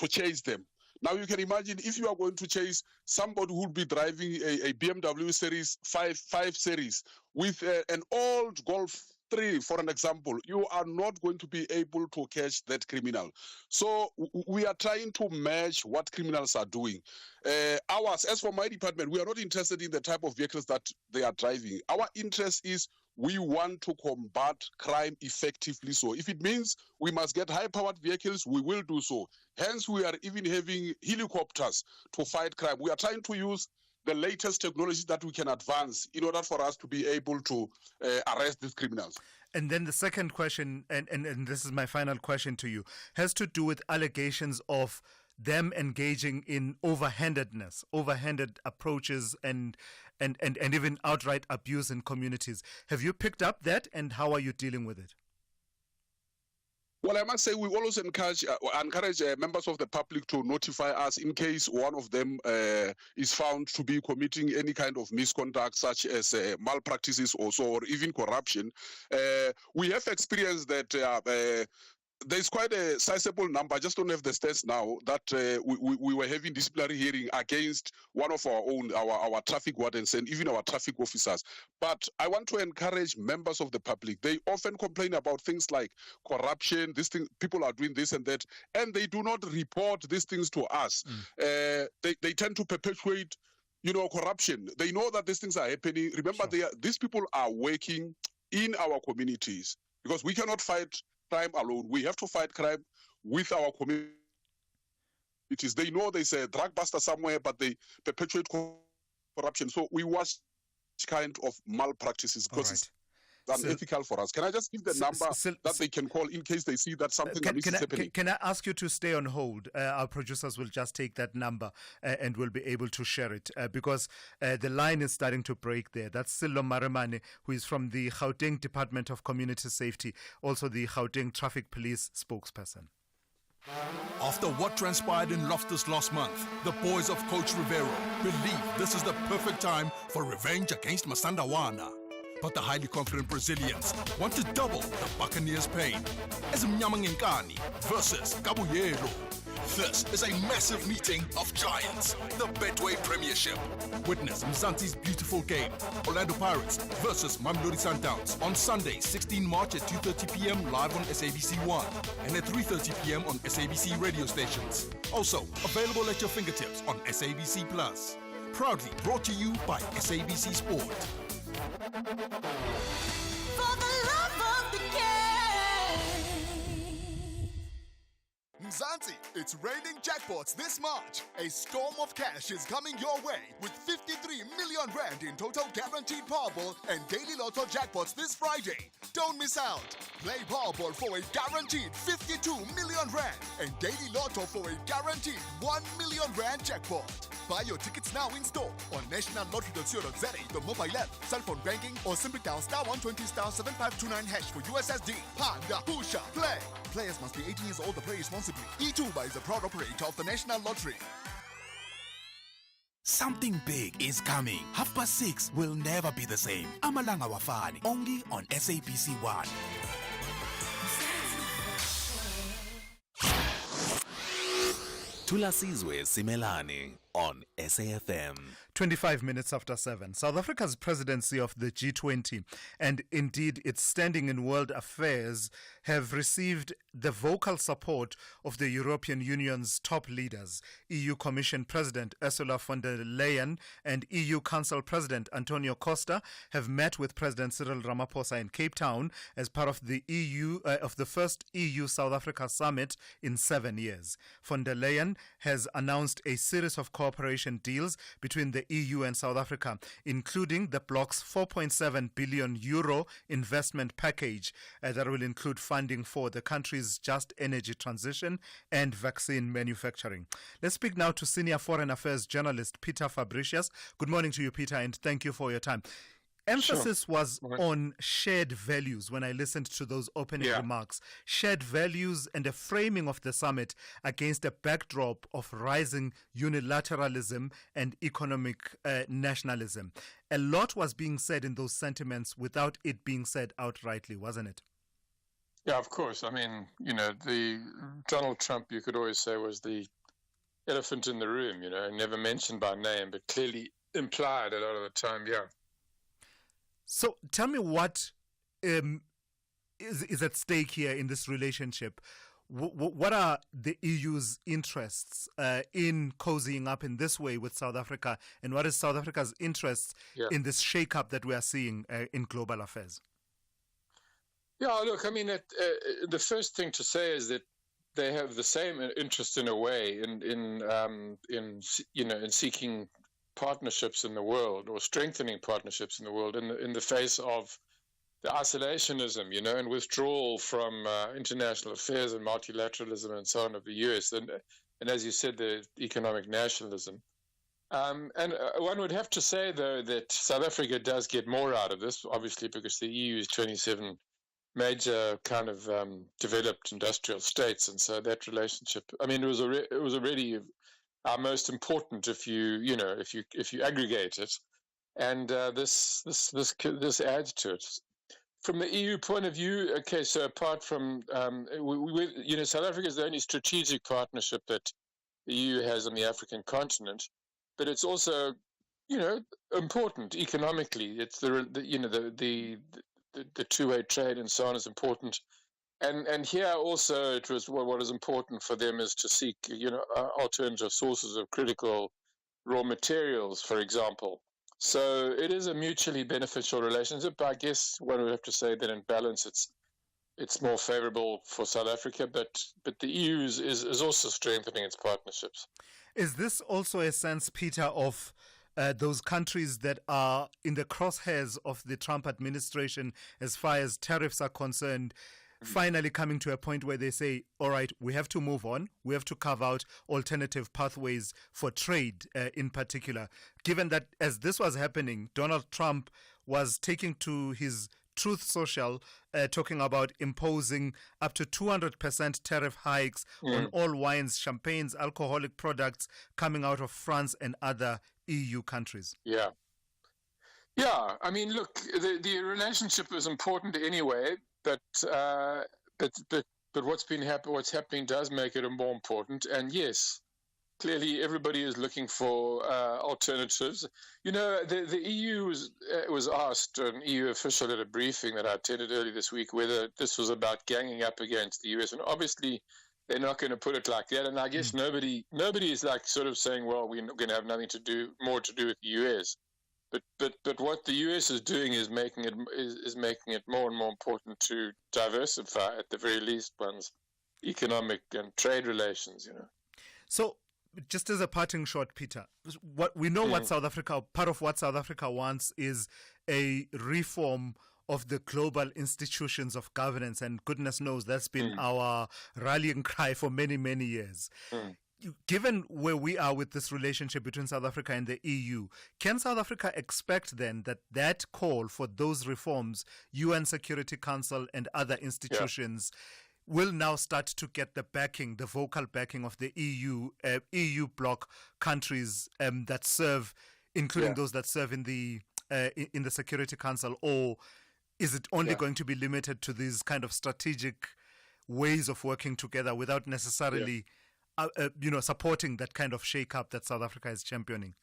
chase them. Now, you can imagine if you are going to chase somebody who will be driving a BMW Series 5 Series with an old Golf 3, for an example, you are not going to be able to catch that criminal. So we are trying to match what criminals are doing. As for my department, we are not interested in the type of vehicles that they are driving. Our interest is we want to combat crime effectively. So if it means we must get high-powered vehicles, we will do so. Hence, we are even having helicopters to fight crime. We are trying to use the latest technology that we can advance in order for us to be able to arrest these criminals. And then the second question, and this is my final question to you, has to do with allegations of them engaging in overhanded approaches and even outright abuse in communities. Have you picked up that, and how are you dealing with it? Well, I must say we always encourage members of the public to notify us in case one of them is found to be committing any kind of misconduct, such as malpractices also, or even corruption. We have experienced that there's quite a sizable number, I just don't have the stats now, that we were having disciplinary hearing against one of our own, our traffic wardens and even our traffic officers. But I want to encourage members of the public. They often complain about things like corruption, people are doing this and that, and they do not report these things to us. They tend to perpetuate corruption. They know that these things are happening. Remember, these people are working in our communities because we cannot fight crime alone. We have to fight crime with our communities. They know there's a drug buster somewhere, but they perpetuate corruption. So we watch kind of malpractices because it's unethical for us. Can I just give the number that they can call in case they see that something is happening? Can I ask you to stay on hold? Our producers will just take that number and will be able to share it because the line is starting to break there. That's Silo Maremane, who is from the Gauteng Department of Community Safety, also the Gauteng Traffic Police spokesperson. After what transpired in Loftus last month, the boys of Coach Rivero believe this is the perfect time for revenge against Masandawana. But the highly confident Brazilians want to double the Buccaneers' pain as Mnyamangenkani versus Kabuyelo. This is a massive meeting of giants, the Betway Premiership. Witness Mzansi's beautiful game, Orlando Pirates versus Mamelodi Sundowns on Sunday, 16 March at 2:30 p.m. live on SABC1 and at 3:30 p.m. on SABC radio stations. Also available at your fingertips on SABC Plus. Proudly brought to you by SABC Sport. For the love of the game. Mzansi, it's raining jackpots this March. A storm of cash is coming your way with 53 million rand in total guaranteed Powerball and Daily Lotto jackpots this Friday. Don't miss out. Play Powerball for a guaranteed 52 million rand and Daily Lotto for a guaranteed 1 million rand jackpot. Buy your tickets now in store on nationallottery.co.za, the mobile app, cell phone banking, or simply dial *120*7529# for USSD. Panda, Pusha, play. Players must be 18 years old to play responsibly. E2 is a proud operator of the National Lottery. Something big is coming. 6:30 will never be the same. Amalanga Wafani, only on SABC1. Thulasizwe Simelane. on SAFM. 25 minutes after 7. South Africa's presidency of the G20 and indeed its standing in world affairs have received the vocal support of the European Union's top leaders. EU Commission President Ursula von der Leyen and EU Council President Antonio Costa have met with President Cyril Ramaphosa in Cape Town as part of the first EU-South Africa summit in 7 years. Von der Leyen has announced a series of cooperation deals between the EU and South Africa, including the bloc's 4.7 billion euro investment package that will include funding for the country's just energy transition and vaccine manufacturing. Let's speak now to senior foreign affairs journalist Peter Fabricius. Good morning to you, Peter, and thank you for your time. Emphasis was on shared values when I listened to those opening remarks. Shared values and a framing of the summit against a backdrop of rising unilateralism and economic nationalism. A lot was being said in those sentiments without it being said outrightly, wasn't it? Yeah, of course. I mean, the Donald Trump, you could always say, was the elephant in the room, never mentioned by name, but clearly implied a lot of the time, So tell me what is at stake here in this relationship. What are the EU's interests in cozying up in this way with South Africa, and what is South Africa's interest in this shake-up that we are seeing in global affairs? Yeah, look, I mean, the first thing to say is that they have the same interest in a way in seeking partnerships in the world, or strengthening partnerships in the world in the face of the isolationism, and withdrawal from international affairs and multilateralism and so on of the US, and as you said, the economic nationalism. And one would have to say, though, that South Africa does get more out of this, obviously, because the EU is 27 major kind of developed industrial states, and so that relationship, I mean, it was already our most important if you aggregate it, and this adds to it. From the EU point of view, okay, so apart from South Africa is the only strategic partnership that the EU has on the African continent, but it's also important economically. It's the two-way trade and so on is important. And here also it was what is important for them is to seek, alternative sources of critical raw materials, for example. So it is a mutually beneficial relationship. I guess one would have to say that in balance it's more favorable for South Africa, but the EU is also strengthening its partnerships. Is this also a sense, Peter, of those countries that are in the crosshairs of the Trump administration as far as tariffs are concerned, finally coming to a point where they say, all right, we have to move on. We have to carve out alternative pathways for trade in particular. Given that as this was happening, Donald Trump was taking to his Truth Social, talking about imposing up to 200% tariff hikes on all wines, champagnes, alcoholic products coming out of France and other EU countries. Yeah. I mean, look, the relationship is important anyway, but what's happening does make it more important. And yes, clearly everybody is looking for alternatives. The EU was asked, an EU official at a briefing that I attended earlier this week, whether this was about ganging up against the US, and obviously they're not going to put it like that. And I guess nobody is like sort of saying, well, we're not going to have nothing more to do with the US. But what the US is doing is making it more and more important to diversify, at the very least, one's economic and trade relations. So, just as a parting shot, Peter, what we know, what South Africa, part of what South Africa wants is a reform of the global institutions of governance, and goodness knows that's been our rallying cry for many, many years. Given where we are with this relationship between South Africa and the EU, can South Africa expect then that call for those reforms, UN Security Council and other institutions, will now start to get the backing, the vocal backing of the EU bloc countries that serve, including those that serve in the Security Council, or is it only going to be limited to these kind of strategic ways of working together without necessarily supporting that kind of shake-up that South Africa is championing?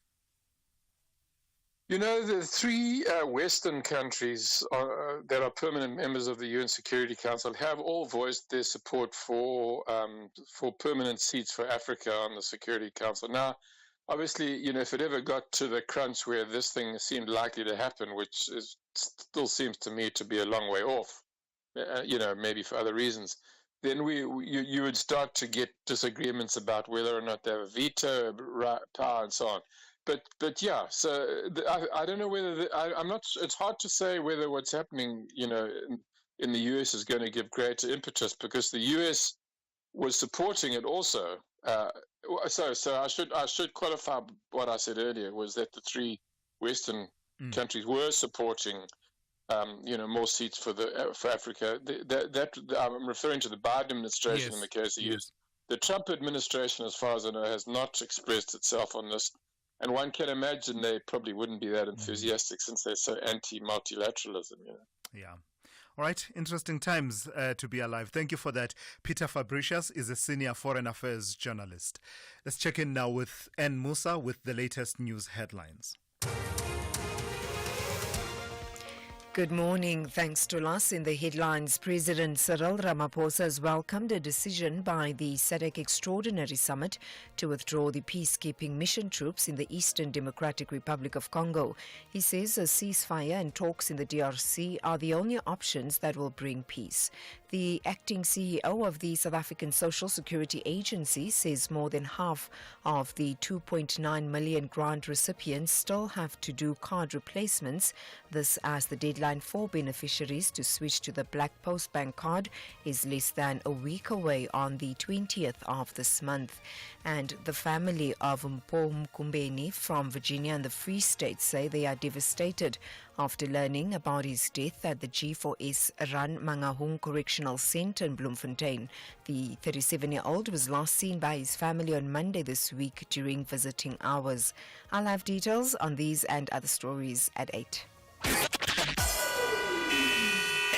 You know, the three Western countries that are permanent members of the UN Security Council have all voiced their support for permanent seats for Africa on the Security Council. Now, obviously, if it ever got to the crunch where this thing seemed likely to happen, which still seems to me to be a long way off, maybe for other reasons, then you would start to get disagreements about whether or not they have a veto power and so on. But yeah, so I don't know whether I'm not. It's hard to say whether what's happening, in the US is going to give greater impetus, because the US was supporting it also. So I should qualify what I said earlier, was that the three Western countries were supporting, more seats for Africa. That I'm referring to the Biden administration in the case of the US. The Trump administration, as far as I know, has not expressed itself on this. And one can imagine they probably wouldn't be that enthusiastic since they're so anti-multilateralism. Yeah. All right. Interesting times to be alive. Thank you for that. Peter Fabricius is a senior foreign affairs journalist. Let's check in now with Ann Musa with the latest news headlines. Good morning. Thanks to us. In the headlines, President Cyril Ramaphosa has welcomed a decision by the SADC Extraordinary Summit to withdraw the peacekeeping mission troops in the Eastern Democratic Republic of Congo. He says a ceasefire and talks in the DRC are the only options that will bring peace. The acting CEO of the South African Social Security Agency says more than half of the 2.9 million grant recipients still have to do card replacements. This as the deadline for beneficiaries to switch to the Black Post Bank card is less than a week away on the 20th of this month. And the family of Mpho Mkumbeni from Virginia and the Free State say they are devastated after learning about his death at the G4S run Mangahung Correctional Centre in Bloemfontein. The 37-year-old was last seen by his family on Monday this week during visiting hours. I'll have details on these and other stories at 8.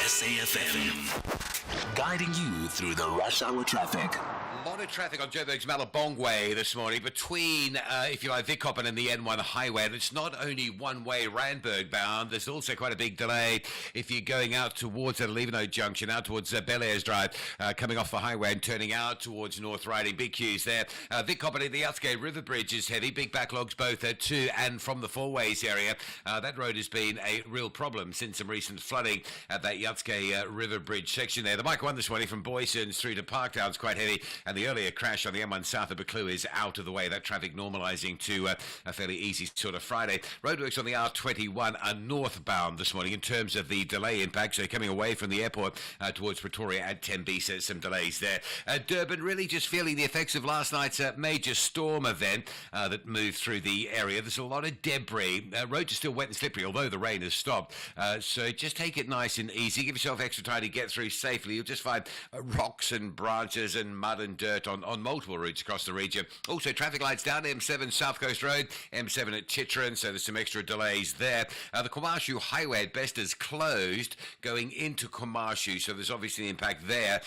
SAFM, guiding you through the rush hour traffic. A lot of traffic on Joburg's Malabong Way this morning between, if you like, Vicoppen and the N1 highway. And it's not only one-way Randburg bound. There's also quite a big delay if you're going out towards Levino Junction, out towards Bel-Airs Drive, coming off the highway and turning out towards North Riding. Big queues there. Vicoppen and the Yatske River Bridge is heavy. Big backlogs both to and from the Four Ways area. That road has been a real problem since some recent flooding at that Yatske River Bridge section there. The Mike 1 this morning from Boysons through to Parktown's quite heavy. And the earlier crash on the M1 south of Buccleuch is out of the way. That traffic normalising to a fairly easy sort of Friday. Roadworks on the R21 are northbound this morning in terms of the delay impact. So coming away from the airport towards Pretoria at Tembe, so some delays there. Durban really just feeling the effects of last night's major storm event that moved through the area. There's a lot of debris. Roads are still wet and slippery, although the rain has stopped. So just take it nice and easy. Give yourself extra time to get through safely. You'll just find rocks and branches and mud and dirt on multiple routes across the region. Also, traffic lights down M7 South Coast Road, M7 at Chitron, so there's some extra delays there. The Kwamashu Highway at best is closed going into Kwamashu, so there's obviously an impact there.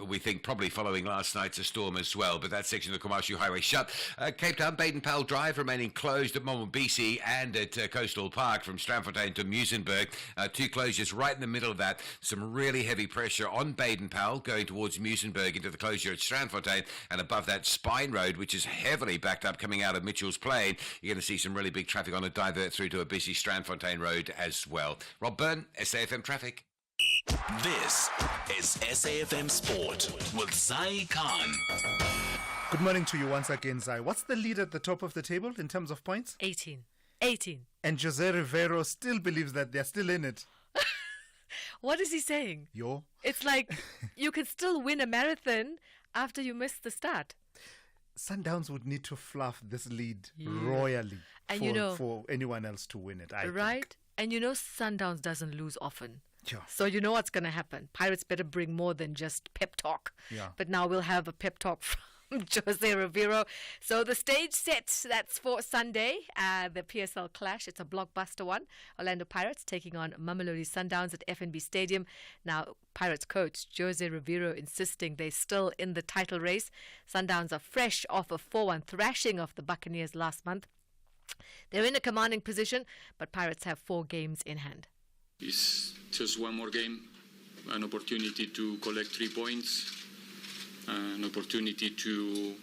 We think probably following last night's storm as well, but that section of the Kwamashu Highway shut. Cape Town Baden-Powell Drive remaining closed at Mombisi and at Coastal Park from Strandfontein to Muizenberg. Two closures right in the middle of that. Some really heavy pressure on Baden-Powell going towards Muizenberg into the closure at Strandfontein, and above that Spine Road, which is heavily backed up coming out of Mitchell's Plain. You're going to see some really big traffic on a divert through to a busy Strandfontein Road as well. Rob Byrne, SAFM Traffic. This is SAFM Sport with Zai Khan. Good morning to you once again, Zai. What's the lead at the top of the table in terms of points? 18. And Jose Rivero still believes that they're still in it. What is he saying? It's like you can still win a marathon after you miss the start. Sundowns would need to fluff this lead royally and for anyone else to win it, I think. And Sundowns doesn't lose often. Yeah. So you know what's going to happen. Pirates better bring more than just pep talk. Yeah. But now we'll have a pep talk Jose Rivero. So the stage set, that's for Sunday, the PSL clash. It's a blockbuster one. Orlando Pirates taking on Mamelodi Sundowns at FNB Stadium. Now, Pirates coach Jose Rivero insisting they're still in the title race. Sundowns are fresh off a 4-1 thrashing of the Buccaneers last month. They're in a commanding position, but Pirates have 4 games in hand. It's just one more game, an opportunity to collect 3 points. An opportunity to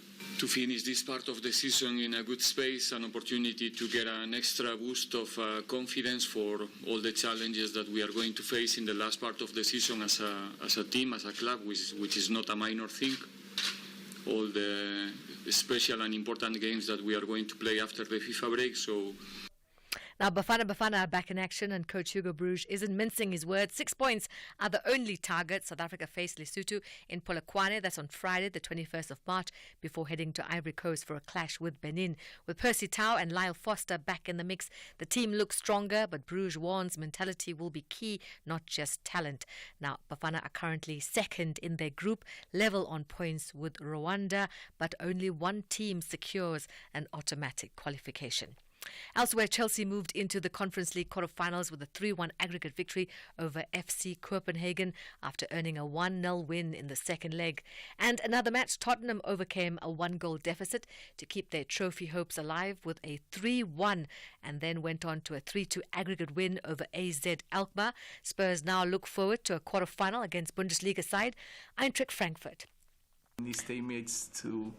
finish this part of the season in a good space, an opportunity to get an extra boost of confidence for all the challenges that we are going to face in the last part of the season as a team, as a club, which is not a minor thing. All the special and important games that we are going to play after the FIFA break. So. Now, Bafana are back in action, and coach Hugo Broos isn't mincing his words. 6 points are the only target. South Africa face Lesotho in Polokwane. That's on Friday, the 21st of March, before heading to Ivory Coast for a clash with Benin. With Percy Tau and Lyle Foster back in the mix, the team looks stronger, but Broos warns mentality will be key, not just talent. Now, Bafana are currently second in their group, level on points with Rwanda, but only one team secures an automatic qualification. Elsewhere, Chelsea moved into the Conference League quarterfinals with a 3-1 aggregate victory over FC Copenhagen after earning a 1-0 win in the second leg. And another match, Tottenham overcame a 1-goal deficit to keep their trophy hopes alive with a 3-1 and then went on to a 3-2 aggregate win over AZ Alkmaar. Spurs now look forward to a quarterfinal against Bundesliga side Eintracht Frankfurt. These teammates to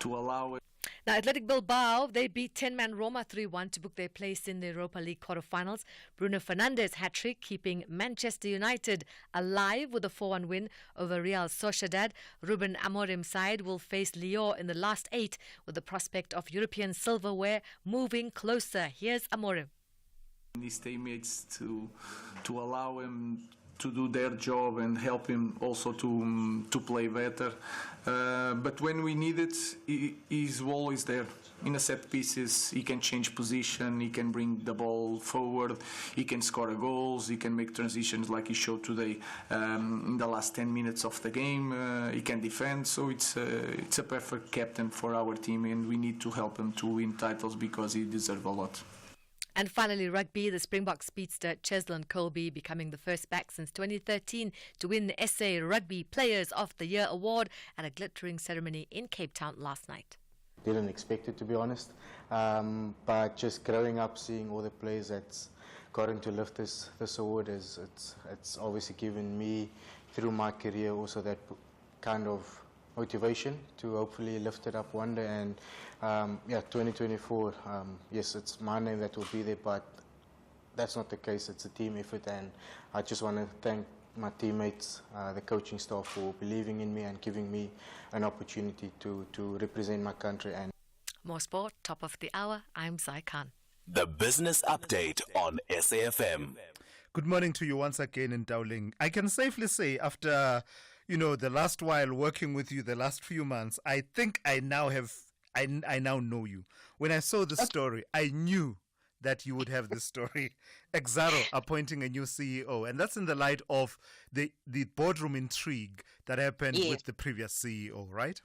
allow it. Now, Athletic Bilbao, they beat 10-man Roma 3-1 to book their place in the Europa League quarterfinals. Bruno Fernandes' hat-trick keeping Manchester United alive with a 4-1 win over Real Sociedad. Ruben Amorim's side will face Lyon in the last 8 with the prospect of European silverware moving closer. Here's Amorim. These teammates to allow him to do their job and help him also to play better. But when we need it, he's always there. In a set pieces, he can change position, he can bring the ball forward, he can score goals, he can make transitions like he showed today in the last 10 minutes of the game. He can defend, so it's a perfect captain for our team, and we need to help him to win titles because he deserves a lot. And finally, rugby, the Springbok speedster Cheslin Colby becoming the first back since 2013 to win the SA Rugby Players of the Year award at a glittering ceremony in Cape Town last night. Didn't expect it, to be honest, but just growing up, seeing all the players that's gotten to lift this award, it's obviously given me through my career also that kind of motivation to hopefully lift it up one day. And 2024, yes, it's my name that will be there, but that's not the case. It's a team effort, and I just want to thank my teammates, the coaching staff, for believing in me and giving me an opportunity to represent my country. And more sport, top of the hour. I'm Zai Khan. The Business Update on SAFM. Good morning to you once again in Dowling. I can safely say, after the last while working with you, the last few months, I think I now know you. When I saw this story, I knew that you would have this story. Exaro appointing a new CEO, and that's in the light of the boardroom intrigue that happened with the previous CEO, right?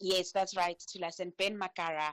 Yes, that's right, Thulas. And Ben Makara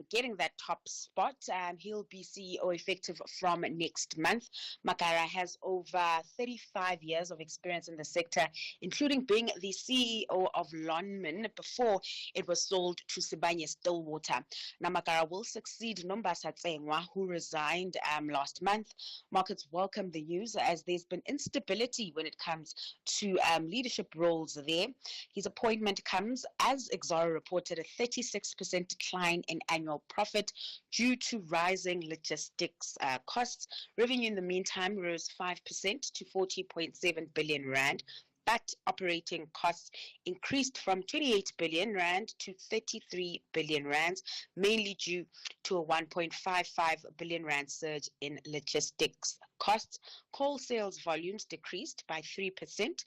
getting that top spot. He'll be CEO effective from next month. Makara has over 35 years of experience in the sector, including being the CEO of Lonmin before it was sold to Sibanye Stillwater. Now, Makara will succeed Nombasa Tsengwa, who resigned last month. Markets welcome the news as there's been instability when it comes to leadership roles there. His appointment comes as Exaro reported a 36% decline in annual profit due to rising logistics costs. Revenue in the meantime rose 5% to 40.7 billion rand. But operating costs increased from 28 billion rand to 33 billion rand, mainly due to a 1.55 billion rand surge in logistics costs. Coal sales volumes decreased by 3%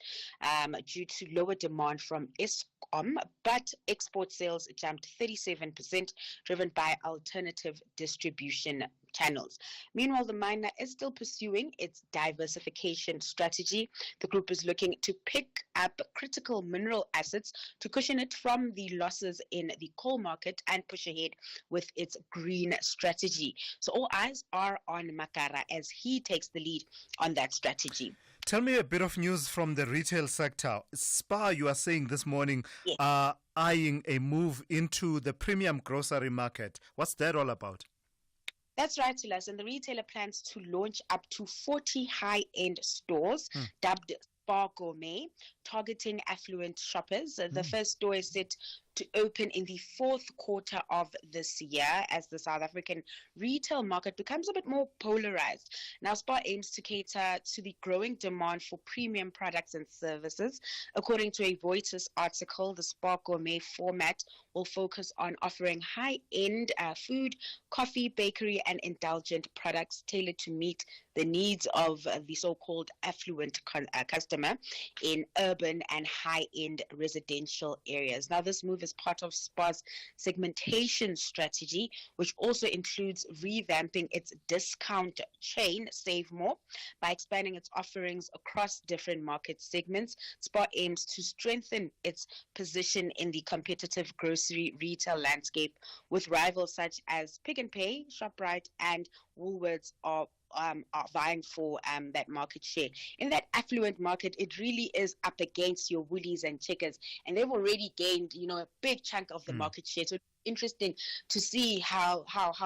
due to lower demand from Eskom, but export sales jumped 37%, driven by alternative distribution channels. Meanwhile, the miner is still pursuing its diversification strategy. The group is looking to pick up critical mineral assets to cushion it from the losses in the coal market and push ahead with its green strategy. So all eyes are on Makara as he takes the lead on that strategy. Tell me a bit of news from the retail sector. Spar, you are saying this morning, are eyeing a move into the premium grocery market. What's that all about? That's right, Silas. And the retailer plans to launch up to 40 high-end stores dubbed Spar Gourmet, targeting affluent shoppers. The first store is set to open in the fourth quarter of this year as the South African retail market becomes a bit more polarized. Now, Spar aims to cater to the growing demand for premium products and services. According to a Reuters article, the Spar Gourmet format will focus on offering high-end food, coffee, bakery, and indulgent products tailored to meet the needs of the so-called affluent customer in urban and high-end residential areas. Now, this move is part of Spar's segmentation strategy, which also includes revamping its discount chain, Save More, by expanding its offerings across different market segments. Spar aims to strengthen its position in the competitive grocery retail landscape, with rivals such as Pick n Pay, ShopRite, and Woolworths are vying for that market share. In that affluent market, it really is up against your Woolies and Checkers, and they've already gained, a big chunk of the market share. So interesting to see how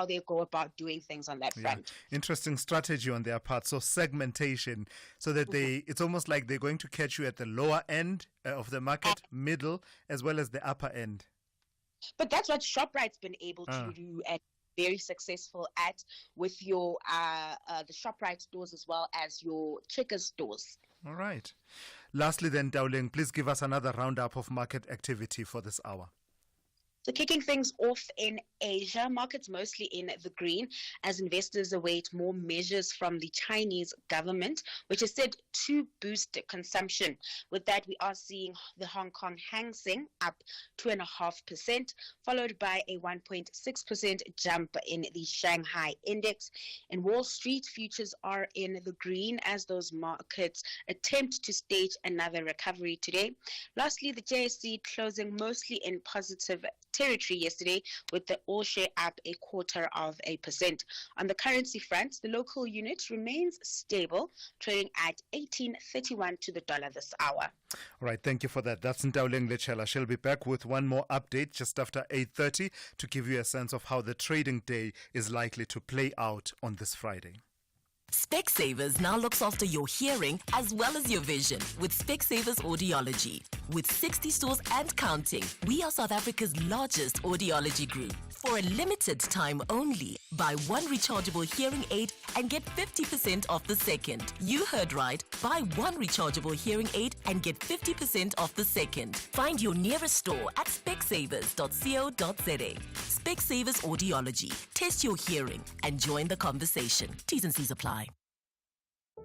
they go about doing things on that front. Interesting strategy on their part. So segmentation, so that it's almost like they're going to catch you at the lower end of the market, middle, as well as the upper end. But that's what ShopRite's been able to do and very successful at with your the ShopRite stores as well as your Checkers stores. All right. Lastly then, Dowling, please give us another roundup of market activity for this hour. So kicking things off in Asia, markets mostly in the green as investors await more measures from the Chinese government, which is said to boost consumption. With that, we are seeing the Hong Kong Hang Seng up 2.5%, followed by a 1.6% jump in the Shanghai Index. In Wall Street, futures are in the green as those markets attempt to stage another recovery today. Lastly, the JSE closing mostly in positive territory yesterday, with the all share up 0.25%. On the currency front, the local unit remains stable, trading at 18.31 to the dollar this hour. All right, thank you for that. That's Ntawuleng Lechela. She'll be back with one more update just after 8:30 to give you a sense of how the trading day is likely to play out on this Friday. Specsavers now looks after your hearing as well as your vision with Specsavers Audiology. With 60 stores and counting, we are South Africa's largest audiology group. For a limited time only, buy one rechargeable hearing aid and get 50% off the second. You heard right. Buy one rechargeable hearing aid and get 50% off the second. Find your nearest store at specsavers.co.za. Specsavers Audiology. Test your hearing and join the conversation. T's and C's apply.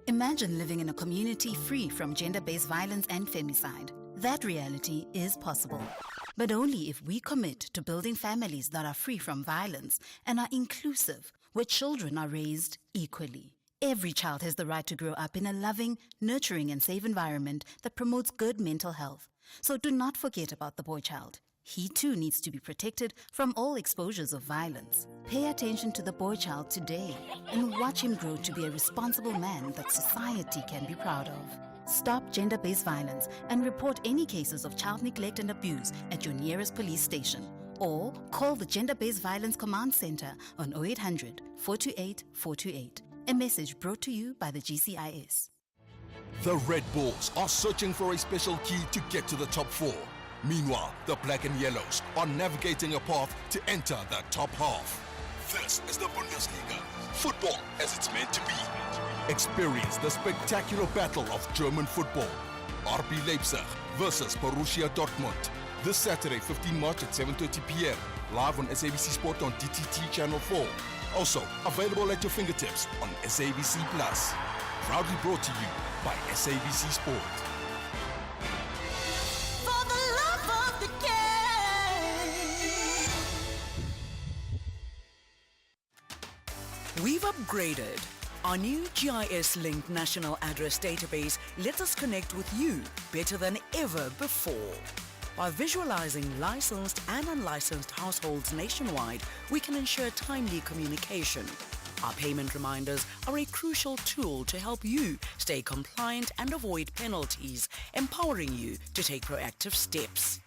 Imagine living in a community free from gender-based violence and femicide. That reality is possible, but only if we commit to building families that are free from violence and are inclusive, where children are raised equally. Every child has the right to grow up in a loving, nurturing, and safe environment that promotes good mental health. So do not forget about the boy child. He too needs to be protected from all exposures of violence. Pay attention to the boy child today and watch him grow to be a responsible man that society can be proud of. Stop gender-based violence and report any cases of child neglect and abuse at your nearest police station. Or call the Gender-Based Violence Command Center on 0800 428 428. A message brought to you by the GCIS. The Red Bulls are searching for a special key to get to the top four. Meanwhile, the Black and Yellows are navigating a path to enter the top half. This is the Bundesliga. Football as it's meant to be. Experience the spectacular battle of German football. RB Leipzig versus Borussia Dortmund. This Saturday, 15 March at 7:30 p.m. Live on SABC Sport on DTT Channel 4. Also available at your fingertips on SABC Plus. Proudly brought to you by SABC Sport. For the love of the game. We've upgraded. Our new GIS-linked national address database lets us connect with you better than ever before. By visualizing licensed and unlicensed households nationwide, we can ensure timely communication. Our payment reminders are a crucial tool to help you stay compliant and avoid penalties, empowering you to take proactive steps.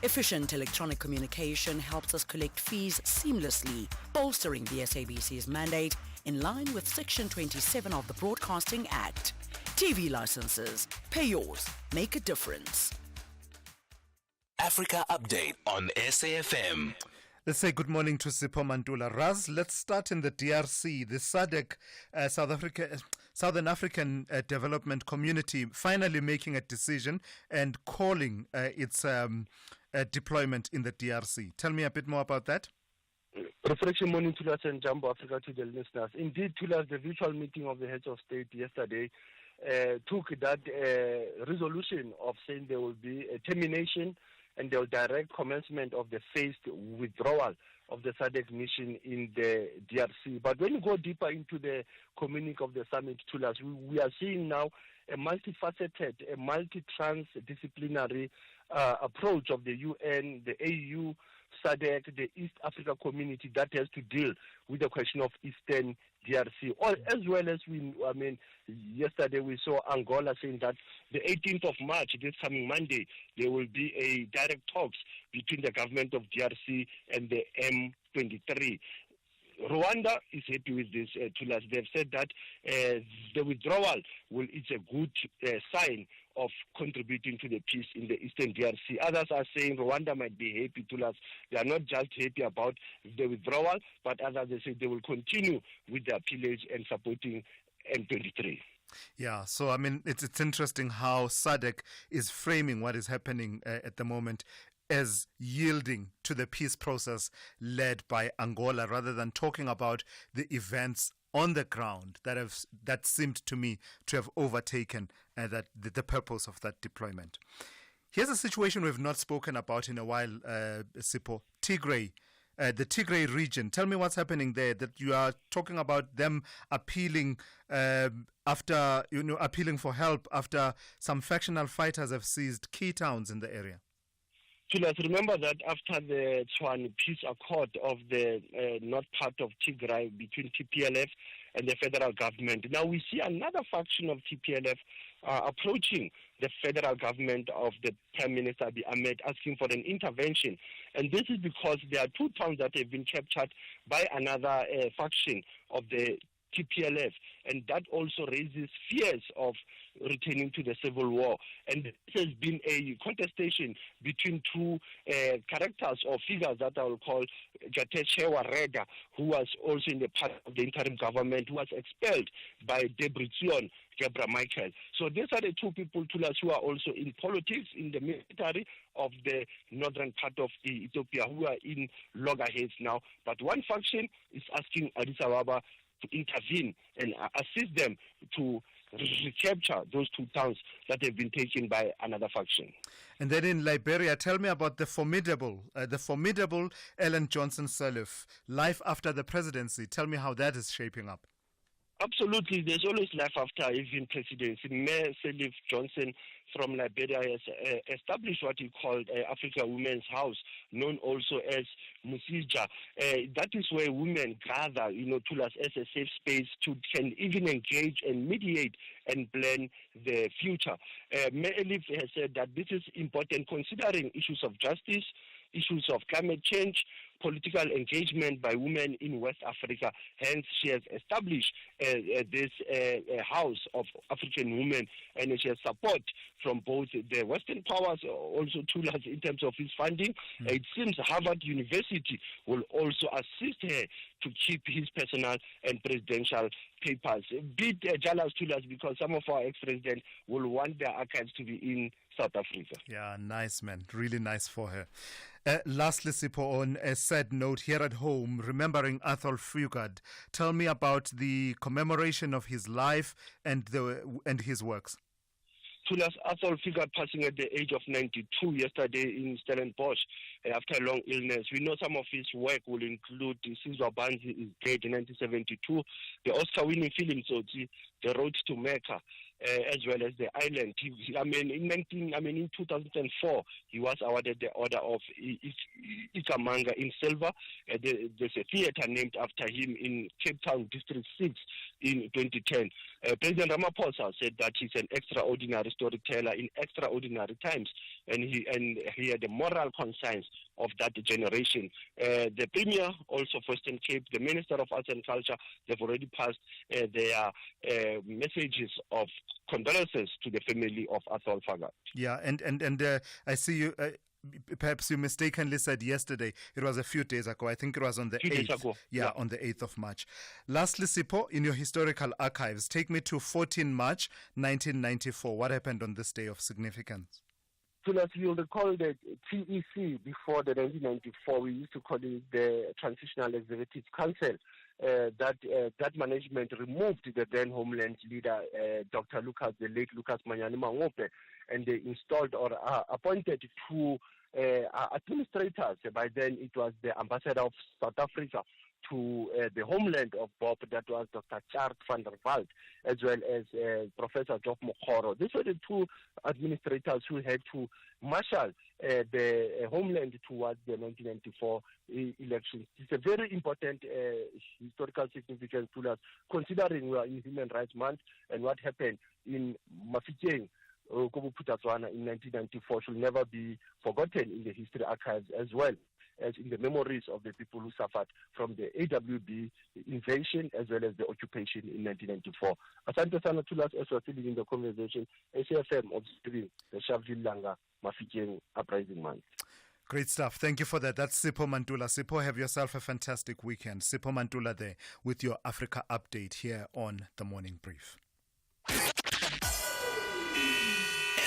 Efficient electronic communication helps us collect fees seamlessly, bolstering the SABC's mandate in line with Section 27 of the Broadcasting Act. TV licenses, pay yours, make a difference. Africa Update on SAFM. Let's say good morning to Sipho Mantula. Raz, let's start in the DRC. The SADC, Southern African Development Community, finally making a decision and calling its deployment in the DRC. Tell me a bit more about that. Reflection morning, Thulas and Jumbo Africa to the listeners. Indeed, Thulas, the virtual meeting of the heads of state yesterday took that resolution of saying there will be a termination and the direct commencement of the phased withdrawal of the SADC mission in the DRC. But when you go deeper into the communique of the summit, Thulas, we are seeing now a multifaceted, a multi-transdisciplinary approach of the UN, the AU, SADC, the East Africa community that has to deal with the question of Eastern DRC. As well as yesterday we saw Angola saying that the 18th of March, this coming Monday, there will be a direct talks between the government of DRC and the M23. Rwanda is happy with this, Thulas. They've said that the withdrawal is a good sign of contributing to the peace in the Eastern DRC. Others are saying Rwanda might be happy, Thulas. They are not just happy about the withdrawal, but others they say they will continue with their pillage and supporting M23. Yeah, so it's interesting how SADC is framing what is happening at the moment as yielding to the peace process led by Angola, rather than talking about the events on the ground that seemed to me to have overtaken the purpose of that deployment. Here's a situation we've not spoken about in a while, Sipho. Tigray, the Tigray region. Tell me what's happening there. That you are talking about them appealing appealing for help after some factional fighters have seized key towns in the area. Thulas, remember that after the Tshwane peace accord of the north part of Tigray between TPLF and the federal government, now we see another faction of TPLF approaching the federal government of the Prime Minister Abiy Ahmed, asking for an intervention. And this is because there are two towns that have been captured by another faction of the TPLF, and that also raises fears of returning to the civil war. And this has been a contestation between two characters or figures that I will call Gatechewa Reda, who was also in the part of the interim government, who was expelled by Debretsion Gebra Michael. So these are the two people, Thulas, who are also in politics, in the military of the northern part of Ethiopia, who are in loggerheads now. But one faction is asking Addis Ababa to intervene and assist them to recapture those two towns that have been taken by another faction. And then in Liberia, tell me about the formidable Ellen Johnson Sirleaf, life after the presidency. Tell me how that is shaping up. Absolutely. There's always life after even presidency. Mayor Sirleaf Johnson from Liberia has established what he called Africa Women's House, known also as Musija. That is where women gather, Thulas, as a safe space to can even engage and mediate and plan the future. Mayor Sirleaf has said that this is important considering issues of justice, issues of climate change, political engagement by women in West Africa. Hence, she has established this house of African women, and she has support from both the Western powers, also Thulas in terms of his funding. It seems Harvard University will also assist her to keep his personal and presidential papers. Bit jealous, Thulas, because some of our ex-presidents will want their archives to be in South Africa. Yeah, nice, man. Really nice for her. Lastly, Sipho, on a sad note, here at home, remembering Athol Fugard, tell me about the commemoration of his life and his works. Thulas Athol figure passing at the age of 92 yesterday in Stellenbosch after a long illness. We know some of his work will include Sizwa Banzi is dead in 1972, the Oscar-winning film Tsotsi, The Road to Mecca, as well as The Island. In 2004, he was awarded the Order of Ikamanga in silver. There's a theater named after him in Cape Town District 6 in 2010. President Ramaphosa said that he's an extraordinary storyteller in extraordinary times, and he had the moral conscience of that generation. The Premier also for Western Cape, the Minister of Arts and Culture, they've already passed their messages of condolences to the family of Athol Faga. Yeah, and I see you. Perhaps you mistakenly said yesterday. It was a few days ago. I think it was on the 8th. Yeah, on the 8th of March. Lastly, Sipho, in your historical archives, take me to 14 March 1994. What happened on this day of significance? Thulas, you'll recall that TEC before the 1994, we used to call it the Transitional Executive Council. That management removed the then Homeland leader, Dr. Lucas, the late Lucas Manyani Mangope, and they installed or appointed two administrators. By then, it was the ambassador of South Africa to the homeland of Bob, that was Dr. Chart van der Walt, as well as Professor Job Mokoro. These were the two administrators who had to marshal the homeland towards the 1994 elections. It's a very important historical significance to us, considering we are in Human Rights Month, and what happened in Mafikeng, Kobo Putatswana in 1994 should never be forgotten in the history archives, as well as in the memories of the people who suffered from the AWB invasion as well as the occupation in 1994. Asante sana Thulas, as we're still in the conversation, SAFM observing the Sharpeville Langa Mafikeng Uprising Month. Great stuff. Thank you for that. That's Sipho Mantula. Sipho, have yourself a fantastic weekend. Sipho Mantula there with your Africa update here on The Morning Brief.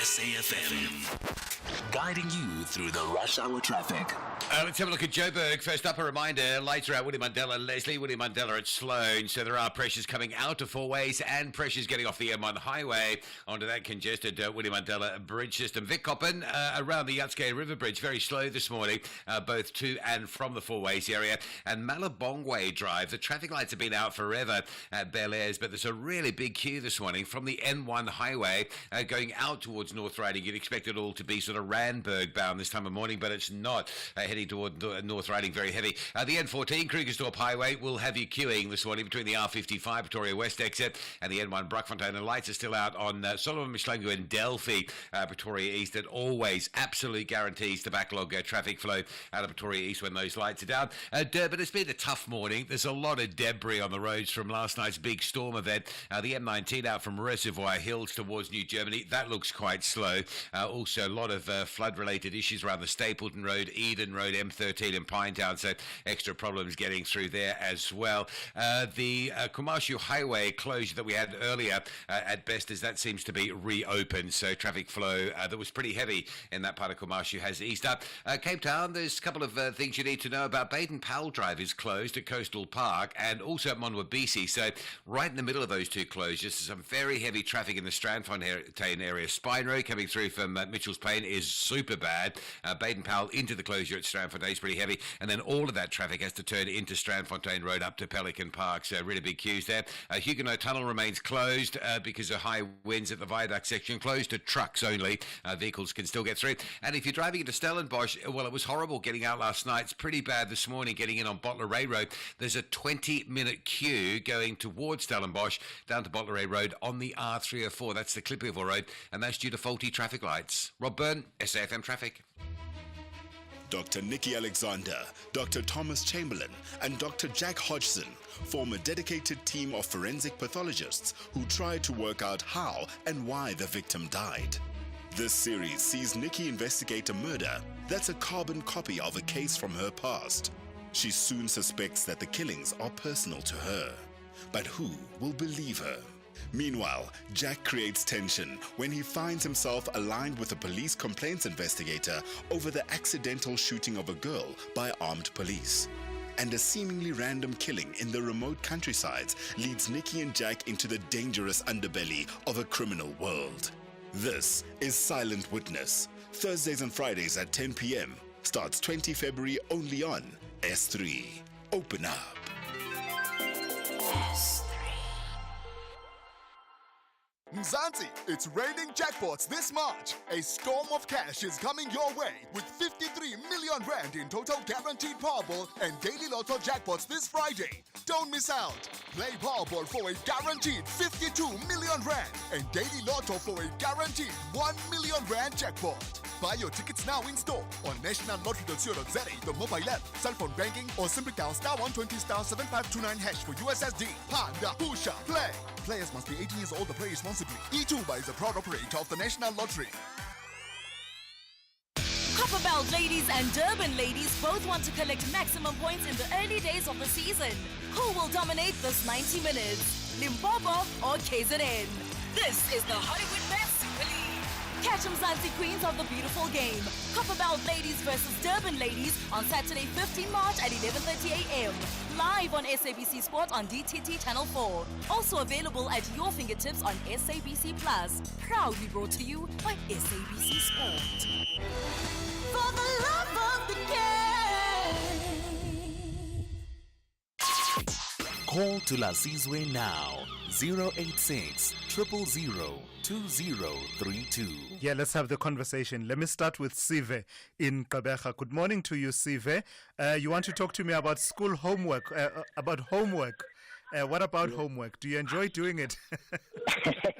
SAFM, guiding you through the rush hour traffic. Let's have a look at Joburg. First up, a reminder, lights are out Willie Mandela, Leslie, Willie Mandela at Sloane. So there are pressures coming out of four ways and pressures getting off the M1 highway onto that congested Willie Mandela bridge system. Vic Coppin around the Yatske River Bridge, very slow this morning, both to and from the four ways area. And Malabongwe Drive, the traffic lights have been out forever at Bel Airs, but there's a really big queue this morning from the N1 highway going out towards North Riding. You'd expect it all to be sort of Randburg bound this time of morning, but it's not. Heading toward North Riding, very heavy. The N14 Krugersdorp Highway will have you queuing this morning between the R55 Pretoria West exit and the N1 Brockfontein. The lights are still out on Solomon Mishlangu and Delphi, Pretoria East. It always absolutely guarantees to backlog traffic flow out of Pretoria East when those lights are down. Durban, it's been a tough morning. There's a lot of debris on the roads from last night's big storm event. The M19 out from Reservoir Hills towards New Germany, that looks quite slow. Also, a lot of flood-related issues around the Stapleton Road, Eden Road, M13 in Pinetown, so extra problems getting through there as well. The Kumashu Highway closure that we had earlier, at best, as that seems to be reopened, so traffic flow that was pretty heavy in that part of Kumashu has eased up. Cape Town, there's a couple of things you need to know about. Baden-Powell Drive is closed at Coastal Park and also at Monwabisi, so right in the middle of those two closures, there's some very heavy traffic in the Strandfontein area. Spine Road coming through from Mitchell's Plain is super bad. Baden-Powell into the closure at Strandfontein is pretty heavy, and then all of that traffic has to turn into Strandfontein Road up to Pelican Park, so really big queues there. Huguenot Tunnel remains closed because of high winds at the viaduct section, closed to trucks only. Vehicles can still get through, and if you're driving into Stellenbosch, well, it was horrible getting out last night. It's pretty bad this morning getting in on Bottleray Road. There's a 20-minute queue going towards Stellenbosch down to Bottleray Road on the R304. That's the Clipperville Road, and that's due to faulty traffic lights. Rob Byrne, SAFM Traffic. Dr. Nikki Alexander, Dr. Thomas Chamberlain, and Dr. Jack Hodgson form a dedicated team of forensic pathologists who try to work out how and why the victim died. This series sees Nikki investigate a murder that's a carbon copy of a case from her past. She soon suspects that the killings are personal to her. But who will believe her? Meanwhile, Jack creates tension when he finds himself aligned with a police complaints investigator over the accidental shooting of a girl by armed police. And a seemingly random killing in the remote countrysides leads Nikki and Jack into the dangerous underbelly of a criminal world. This is Silent Witness. Thursdays and Fridays at 10 p.m. Starts 20 February only on S3. Open up. Mzansi, it's raining jackpots this March. A storm of cash is coming your way with 53 million rand in total guaranteed Powerball and Daily Lotto jackpots this Friday. Don't miss out. Play Powerball for a guaranteed 52 million rand and Daily Lotto for a guaranteed 1 million rand jackpot. Buy your tickets now in store on nationallottery.co.za, the mobile app, cell phone banking, or simply dial *120*7529# for USSD. Panda, Pusha, play. Players must be 18 years old to play responsibly. E2 is a proud operator of the National Lottery. Copperbelt ladies and Durban ladies both want to collect maximum points in the early days of the season. Who will dominate this 90 minutes? Limpopo or KZN? This is the Hollywood Best Super League. Catch Mzansi Queens of the beautiful game. Copperbelt ladies versus Durban ladies on Saturday 15 March at 11:30 a.m. Live on SABC Sport on DTT Channel 4. Also available at your fingertips on SABC Plus. Proudly brought to you by SABC Sport. For the love of the game. Call Thulasizwe now. 086 000 2032. Yeah, let's have the conversation. Let me start with Sive in Gqeberha. Good morning to you, Sive. You want to talk to me about school homework, about homework. What about homework? Do you enjoy doing it?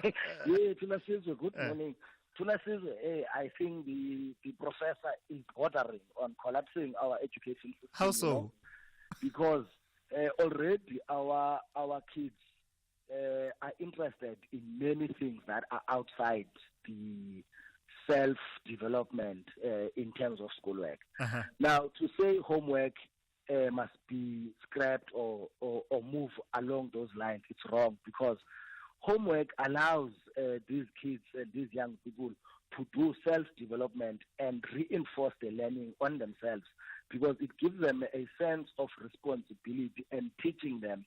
Yeah, Thulasizwe, good morning. Thulasizwe, I think the professor is bordering on collapsing our education system. How so? You know? Because already our kids are interested in many things that are outside the self-development in terms of schoolwork. Uh-huh. Now, to say homework must be scrapped or move along those lines, it's wrong, because homework allows these kids and these young people to do self-development and reinforce the learning on themselves, because it gives them a sense of responsibility and teaching them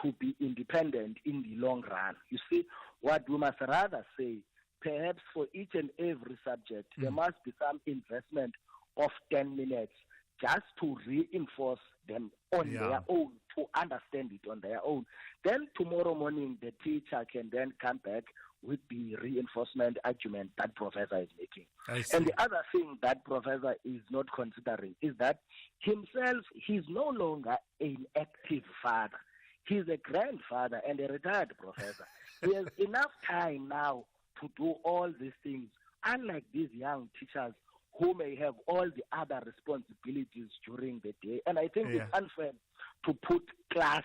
to be independent in the long run. You see, what we must rather say, perhaps for each and every subject, there must be some investment of 10 minutes just to reinforce them on their own, to understand it on their own. Then tomorrow morning, the teacher can then come back with the reinforcement argument that professor is making. And the other thing that professor is not considering is that himself, he's no longer an active father. He's a grandfather and a retired professor. He has enough time now to do all these things, unlike these young teachers who may have all the other responsibilities during the day. And I think it's unfair to put class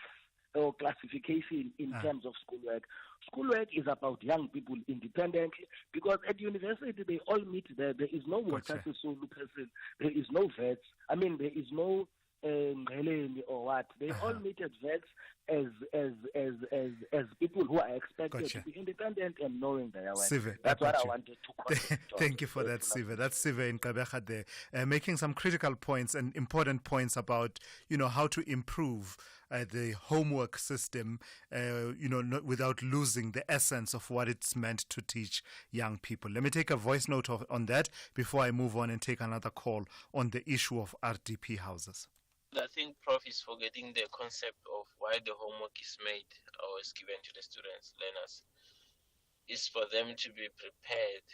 or classification in terms of schoolwork. Schoolwork is about young people independently, because at university they all meet there. There is no water Sisulu person. There is no vets. I mean, there is no or what. They all meet at vets as people who are expected to be independent and knowing their way. Sive, That's what I wanted to concentrate on. Thank you for that, Sive. That's Sive in Gqeberha there, making some critical points and important points about, how to improve the homework system, without losing the essence of what it's meant to teach young people. Let me take a voice note on that before I move on and take another call on the issue of RDP houses. I think Prof is forgetting the concept of why the homework is made or is given to the students, learners. It's for them to be prepared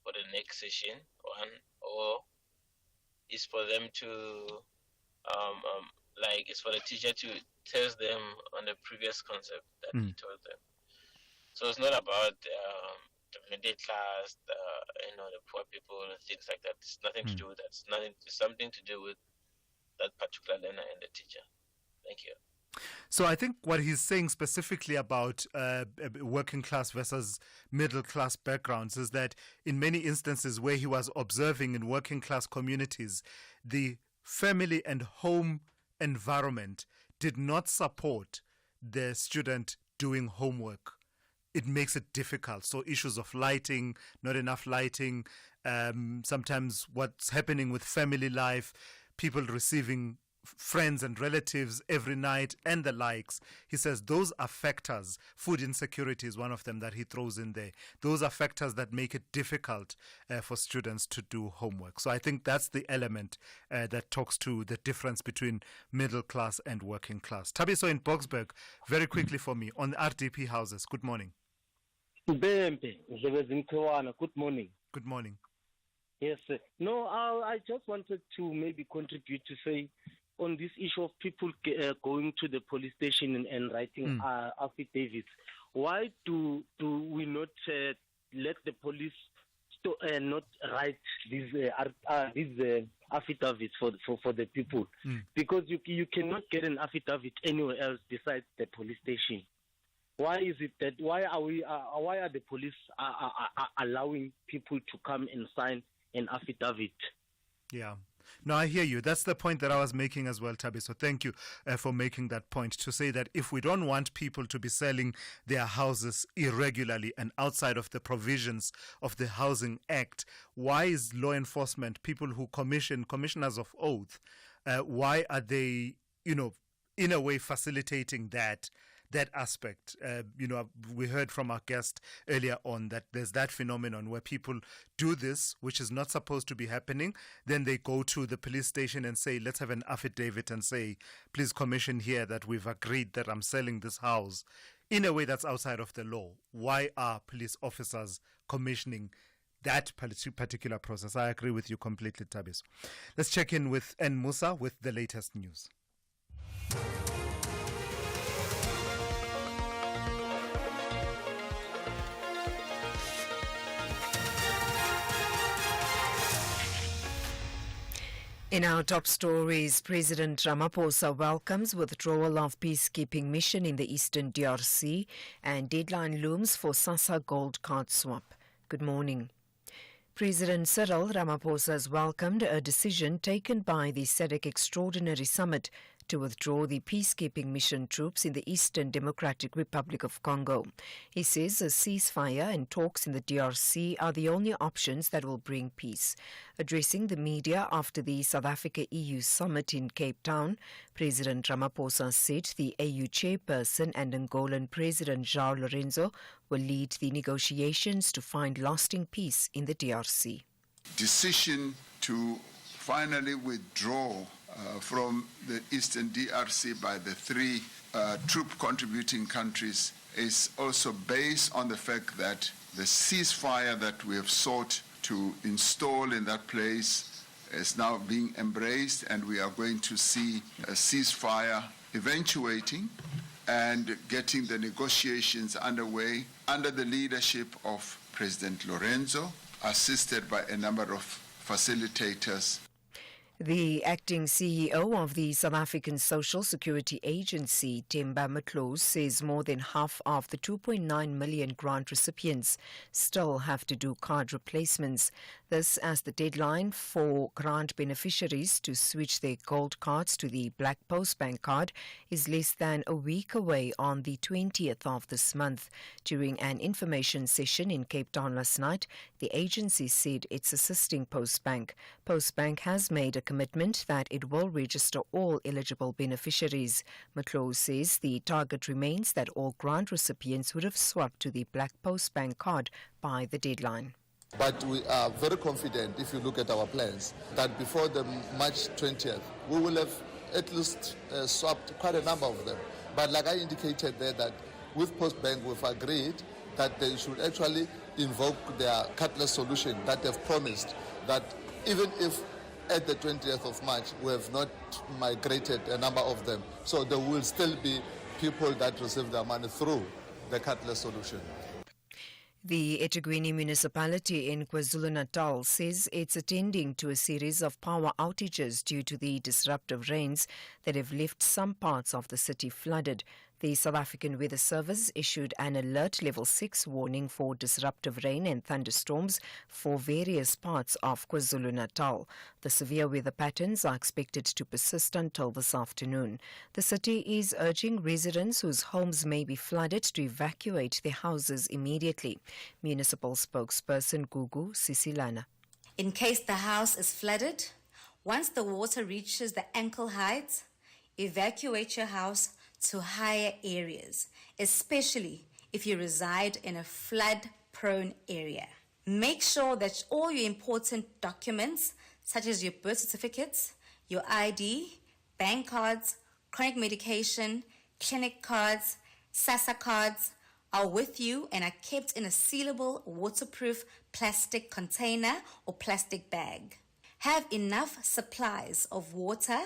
for the next session, or it's for them to, it's for the teacher to test them on the previous concept that he taught them. So it's not about the middle class, the poor people, and things like that. It's nothing to do with that. It's something to do with that particular learner and the teacher. Thank you. So I think what he's saying specifically about working class versus middle class backgrounds is that in many instances where he was observing in working class communities, the family and home environment did not support the student doing homework. It makes it difficult. So issues of lighting, not enough lighting, sometimes what's happening with family life, people receiving friends and relatives every night and the likes. He says those are factors. Food insecurity is one of them that he throws in there. Those are factors that make it difficult for students to do homework. So I think that's the element that talks to the difference between middle class and working class. Tabiso in Boksburg, very quickly for me, on the RDP houses. Good morning. Good morning. Good morning. Yes, sir. No, I just wanted to maybe contribute to say on this issue of people going to the police station and writing affidavits. Why do we not let the police not write these affidavits for the people? Because you cannot get an affidavit anywhere else besides the police station. Why is it that why are the police allowing people to come and sign an affidavit? Yeah. No, I hear you. That's the point that I was making as well, Tabi. So thank you for making that point, to say that if we don't want people to be selling their houses irregularly and outside of the provisions of the Housing Act, why is law enforcement, people who commissioners of oath, why are they, in a way facilitating that aspect? We heard from our guest earlier on that there's that phenomenon where people do this, which is not supposed to be happening. Then they go to the police station and say, let's have an affidavit and say, please commission here that we've agreed that I'm selling this house. In a way that's outside of the law. Why are police officers commissioning that particular process? I agree with you completely, Tabis. Let's check in with N. Musa with the latest news. In our top stories, President Ramaphosa welcomes withdrawal of peacekeeping mission in the eastern DRC, and deadline looms for SASSA gold card swap. Good morning. President Cyril Ramaphosa has welcomed a decision taken by the SADC Extraordinary Summit to withdraw the peacekeeping mission troops in the Eastern Democratic Republic of Congo. He says a ceasefire and talks in the DRC are the only options that will bring peace. Addressing the media after the South Africa-EU summit in Cape Town, President Ramaphosa said the AU chairperson and Angolan President João Lourenço will lead the negotiations to find lasting peace in the DRC. Decision to finally withdraw from the Eastern DRC by the three troop contributing countries is also based on the fact that the ceasefire that we have sought to install in that place is now being embraced, and we are going to see a ceasefire eventuating and getting the negotiations underway under the leadership of President Lourenço, assisted by a number of facilitators. The acting CEO of the South African Social Security Agency, Themba Matloos, says more than half of the 2.9 million grant recipients still have to do card replacements. This as the deadline for grant beneficiaries to switch their gold cards to the Black Post Bank card is less than a week away on the 20th of this month. During an information session in Cape Town last night, the agency said it's assisting Postbank. Postbank has made a commitment that it will register all eligible beneficiaries. Matloos says the target remains that all grant recipients would have swapped to the Black Post Bank card by the deadline. But we are very confident, if you look at our plans, that before the March 20th, we will have at least swapped quite a number of them. But like I indicated there, that with Postbank, we've agreed that they should actually invoke their cardless solution that they've promised, that even if at the 20th of March we have not migrated a number of them, so there will still be people that receive their money through the cardless solution. The eThekwini municipality in KwaZulu-Natal says it's attending to a series of power outages due to the disruptive rains that have left some parts of the city flooded. The South African Weather Service issued an alert level 6 warning for disruptive rain and thunderstorms for various parts of KwaZulu-Natal. The severe weather patterns are expected to persist until this afternoon. The city is urging residents whose homes may be flooded to evacuate their houses immediately. Municipal spokesperson Gugu Sisilana. In case the house is flooded, Once the water reaches the ankle height, evacuate your house to higher areas, especially if you reside in a flood-prone area. Make sure that all your important documents, such as your birth certificates, your ID, bank cards, chronic medication, clinic cards, SASSA cards, are with you and are kept in a sealable, waterproof plastic container or plastic bag. Have enough supplies of water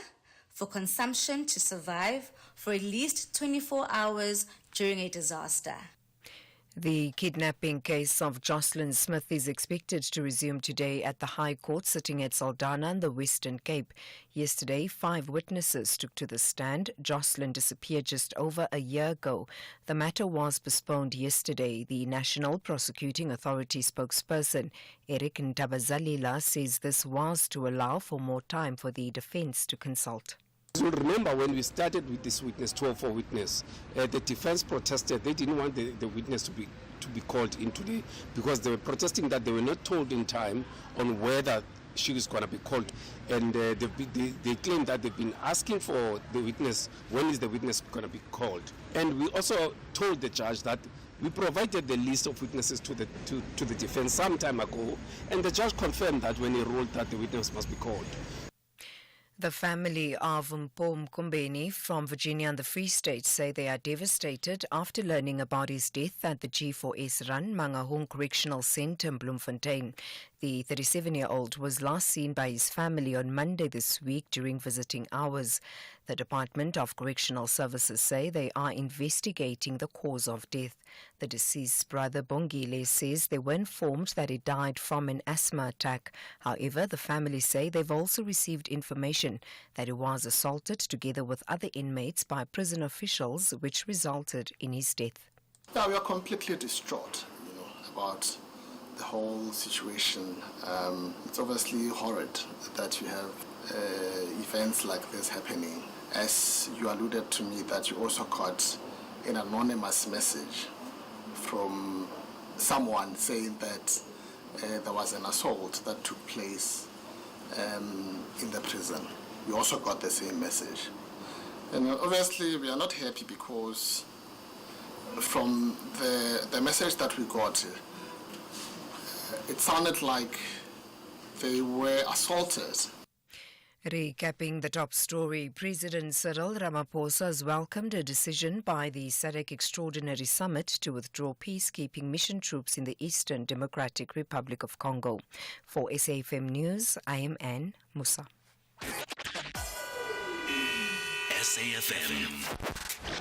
for consumption to survive for at least 24 hours during a disaster. The kidnapping case of Jocelyn Smith is expected to resume today at the High Court sitting at Saldanha in the Western Cape. Yesterday, 5 witnesses took to the stand. Jocelyn disappeared just over a year ago. The matter was postponed yesterday. The National Prosecuting Authority spokesperson, Eric Ntabazalila, says this was to allow for more time for the defence to consult. You'll remember when we started with this witness, 12-4 witness, the defense protested. They didn't want the witness to be called in today because they were protesting that they were not told in time on whether she was going to be called. And they claim that they've been asking for the witness, when is the witness going to be called? And we also told the judge that we provided the list of witnesses to the defense some time ago, and the judge confirmed that when he ruled that the witness must be called. The family of Mpho Mkumbeni from Virginia and the Free State say they are devastated after learning about his death at the G4S run Mangaung Correctional Centre in Bloemfontein. The 37-year-old was last seen by his family on Monday this week during visiting hours. The Department of Correctional Services say they are investigating the cause of death. The deceased's brother Bongile says they were informed that he died from an asthma attack. However, the family say they've also received information that he was assaulted together with other inmates by prison officials, which resulted in his death. Yeah, we are completely distraught, about the whole situation. It's obviously horrid that you have events like this happening. As you alluded to me, that you also got an anonymous message from someone saying that there was an assault that took place in the prison. We also got the same message. And obviously we are not happy because from the message that we got, it sounded like they were assaulted. Recapping the top story, President Cyril Ramaphosa has welcomed a decision by the SADC Extraordinary Summit to withdraw peacekeeping mission troops in the Eastern Democratic Republic of Congo. For SAFM News, I am Anne Musa. SAFM,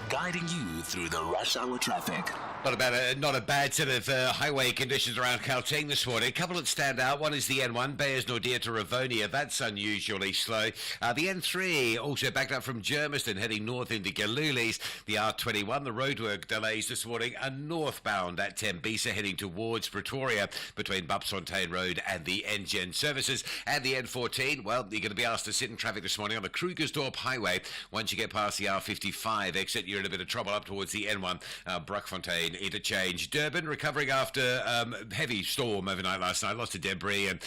guiding you through the rush hour traffic. Not a bad set of highway conditions around Gauteng this morning. A couple that stand out. One is the N1, Beyers-Naudé to Rivonia. That's unusually slow. The N3 also backed up from Germiston, heading north into Galulis. The R21, the roadwork delays this morning, are northbound at Tembisa, heading towards Pretoria between Bupsfontein Road and the Engen services. And the N14, well, you're going to be asked to sit in traffic this morning on the Krugersdorp Highway. Once you get past the R55 exit, you're in a bit of trouble up towards the N1, Bruckfontein interchange. Durban recovering after heavy storm overnight last night. Lots of debris and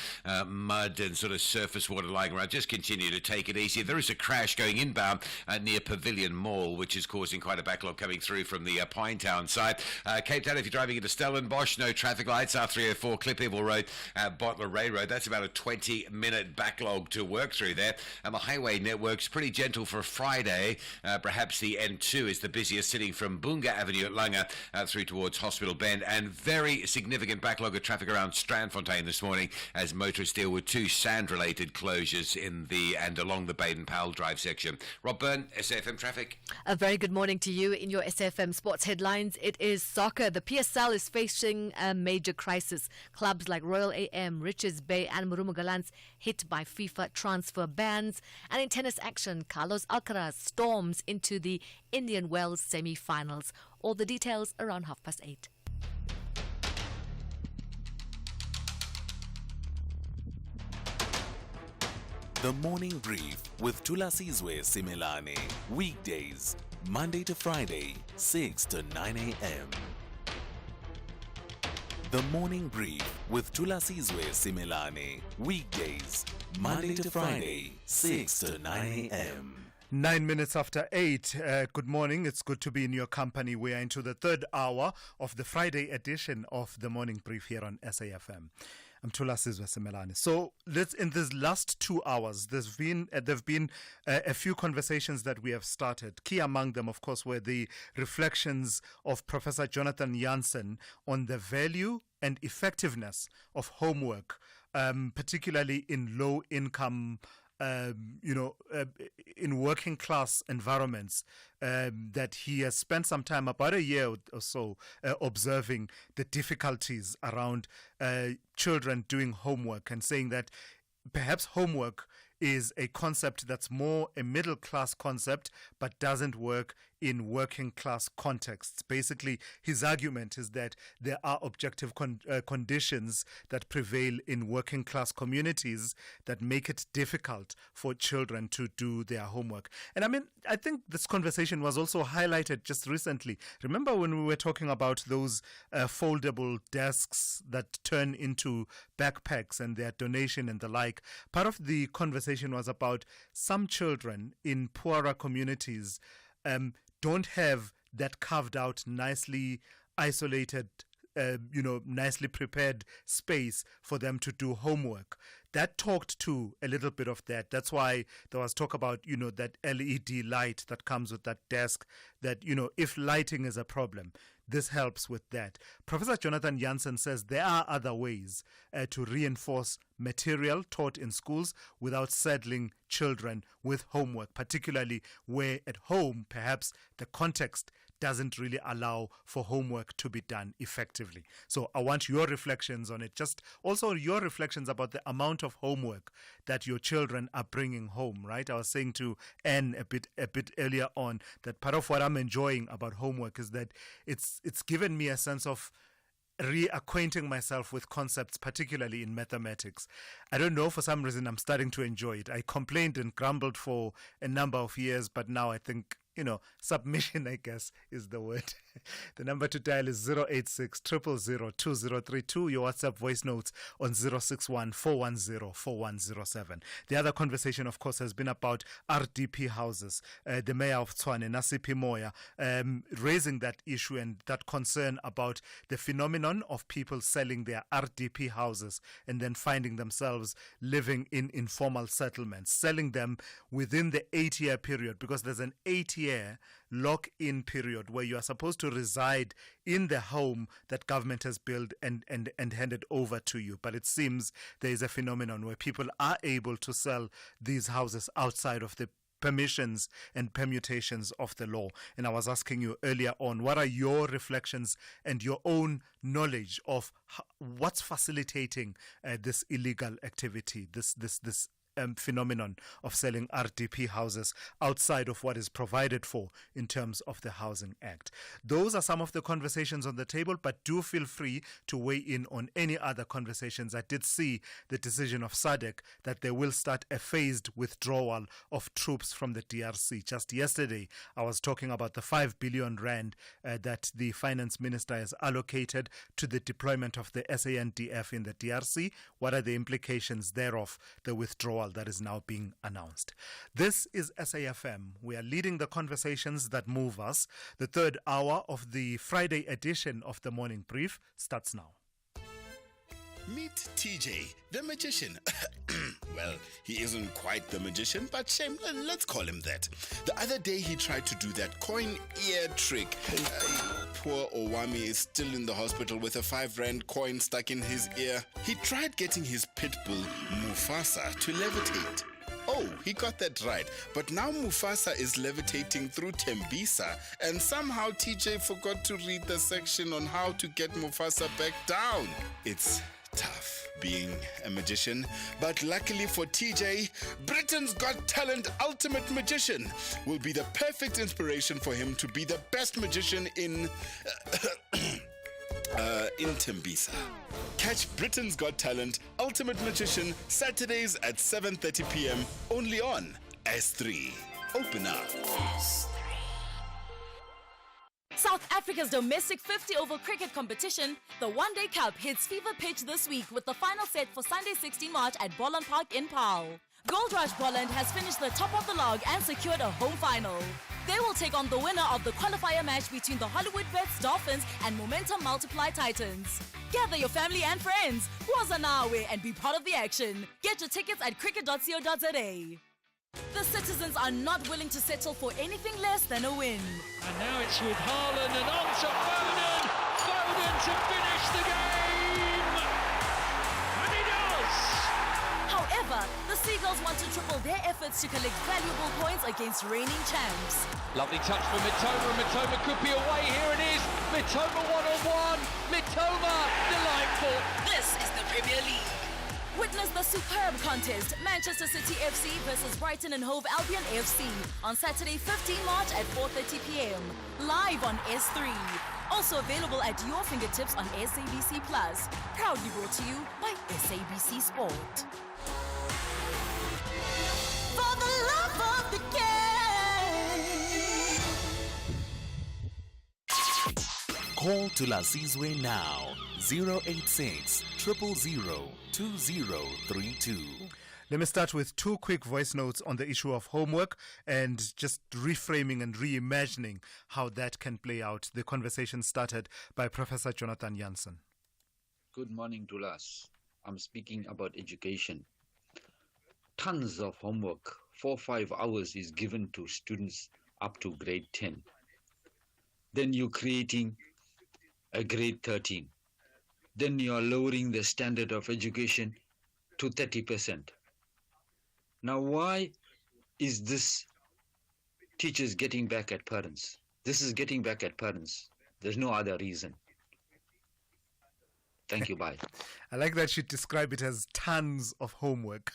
mud and sort of surface water lying around. Just continue to take it easy. There is a crash going inbound near Pavilion Mall, which is causing quite a backlog coming through from the Pinetown side. Cape Town, if you're driving into Stellenbosch, no traffic lights. R304 Cliphaven Road, Bottler Ray Road. That's about a 20-minute backlog to work through there. And the highway network's pretty gentle for a Friday. Perhaps the N2 is the busiest, sitting from Bunga Avenue at Langa through towards Hospital Bend, and very significant backlog of traffic around Strandfontein this morning as motorists deal with 2 sand-related closures in the and along the Baden-Powell Drive section. Rob Byrne, SAFM Traffic. A very good morning to you. In your SAFM Sports headlines, it is soccer. The PSL is facing a major crisis. Clubs like Royal AM, Richards Bay and Murumo Gallants hit by FIFA transfer bans. And in tennis action, Carlos Alcaraz storms into the Indian Wells semi-finals. All the details around 8:30. The Morning Brief with Thulasizwe Simelane. Weekdays, Monday to Friday, 6 to 9 a.m. The Morning Brief with Thulasizwe Simelane. Weekdays, Monday to Friday, 6 to 9 a.m. 9 minutes after 8. Good morning. It's good to be in your company. We are into the third hour of the Friday edition of the Morning Brief here on SAFM. I'm Thulasizwe Simelane. So in these last 2 hours, there've been a few conversations that we have started. Key among them, of course, were the reflections of Professor Jonathan Jansen on the value and effectiveness of homework, particularly in low-income in working class environments, that he has spent some time, about a year or so, observing the difficulties around children doing homework, and saying that perhaps homework is a concept that's more a middle class concept but doesn't work in working class contexts. Basically, his argument is that there are objective conditions that prevail in working class communities that make it difficult for children to do their homework. And I think this conversation was also highlighted just recently. Remember when we were talking about those foldable desks that turn into backpacks and their donation and the like? Part of the conversation was about some children in poorer communities don't have that carved out, nicely isolated, nicely prepared space for them to do homework. That talked to a little bit of that. That's why there was talk about, that LED light that comes with that desk, that, if lighting is a problem, this helps with that. Professor Jonathan Jansen says there are other ways to reinforce material taught in schools without saddling children with homework, particularly where at home perhaps the context doesn't really allow for homework to be done effectively. So I want your reflections on it. Just also your reflections about the amount of homework that your children are bringing home, right? I was saying to Anne a bit earlier on that part of what I'm enjoying about homework is that it's given me a sense of reacquainting myself with concepts, particularly in mathematics. I don't know, for some reason I'm starting to enjoy it. I complained and grumbled for a number of years, but now I think, submission, I guess, is the word. The number to dial is 086 000 2032. Your WhatsApp voice notes on 061 410 4107. The other conversation, of course, has been about RDP houses. The mayor of Tshwane, Nasipi Moya, raising that issue and that concern about the phenomenon of people selling their RDP houses and then finding themselves living in informal settlements, selling them within the 8-year period, because there's an 8-year lock-in period where you are supposed to reside in the home that government has built and handed over to you. But it seems there is a phenomenon where people are able to sell these houses outside of the permissions and permutations of the law. And I was asking you earlier on, what are your reflections and your own knowledge of what's facilitating this illegal activity, this phenomenon of selling RDP houses outside of what is provided for in terms of the Housing Act. Those are some of the conversations on the table, but do feel free to weigh in on any other conversations. I did see the decision of SADC that they will start a phased withdrawal of troops from the DRC. Just yesterday, I was talking about the 5 billion rand that the finance minister has allocated to the deployment of the SANDF in the DRC. What are the implications thereof, the withdrawal that is now being announced? This is SAFM. We are leading the conversations that move us. The third hour of the Friday edition of the Morning Brief starts now. Meet TJ, the magician. Well, he isn't quite the magician, but shame, let's call him that. The other day he tried to do that coin ear trick. Poor Owami is still in the hospital with a 5 rand coin stuck in his ear. He tried getting his pit bull, Mufasa, to levitate. Oh, he got that right. But now Mufasa is levitating through Tembisa, and somehow TJ forgot to read the section on how to get Mufasa back down. It's tough being a magician, but luckily for TJ, Britain's Got Talent Ultimate Magician will be the perfect inspiration for him to be the best magician in Tembisa. Catch Britain's Got Talent Ultimate Magician Saturdays at 7:30 p.m. only on S3. Open up. South Africa Africa's domestic 50-over cricket competition, the One Day Cup hits fever pitch this week with the final set for Sunday 16 March at Bolland Park in Paarl. Gold Rush Bolland has finished the top of the log and secured a home final. They will take on the winner of the qualifier match between the Hollywood Bets Dolphins and Momentum Multiply Titans. Gather your family and friends, Wazanawe, and be part of the action. Get your tickets at cricket.co.za. The citizens are not willing to settle for anything less than a win. And now it's with Haaland and on to Foden. Foden to finish the game. And he does. However, the Seagulls want to triple their efforts to collect valuable points against reigning champs. Lovely touch for Mitoma. Mitoma could be away. Here it is. Mitoma one-on-one. Mitoma, delightful. This is the Premier League. Witness the superb contest, Manchester City FC versus Brighton and Hove Albion FC on Saturday 15 March at 4:30 p.m. live on S3. Also available at your fingertips on SABC Plus. Proudly brought to you by SABC Sport. For the love of the game. Call Thulasizwe now. 086 000 2032. Let me start with two quick voice notes on the issue of homework and just reframing and reimagining how that can play out. The conversation started by Professor Jonathan Jansen. Good morning, Thulas. I'm speaking about education. Tons of homework, 4-5 hours is given to students up to grade 10. Then you're creating a grade 13. Then you are lowering the standard of education to 30%. Now, why is this teachers getting back at parents? This is getting back at parents. There's no other reason. Thank you, bye. I like that you describe it as tons of homework.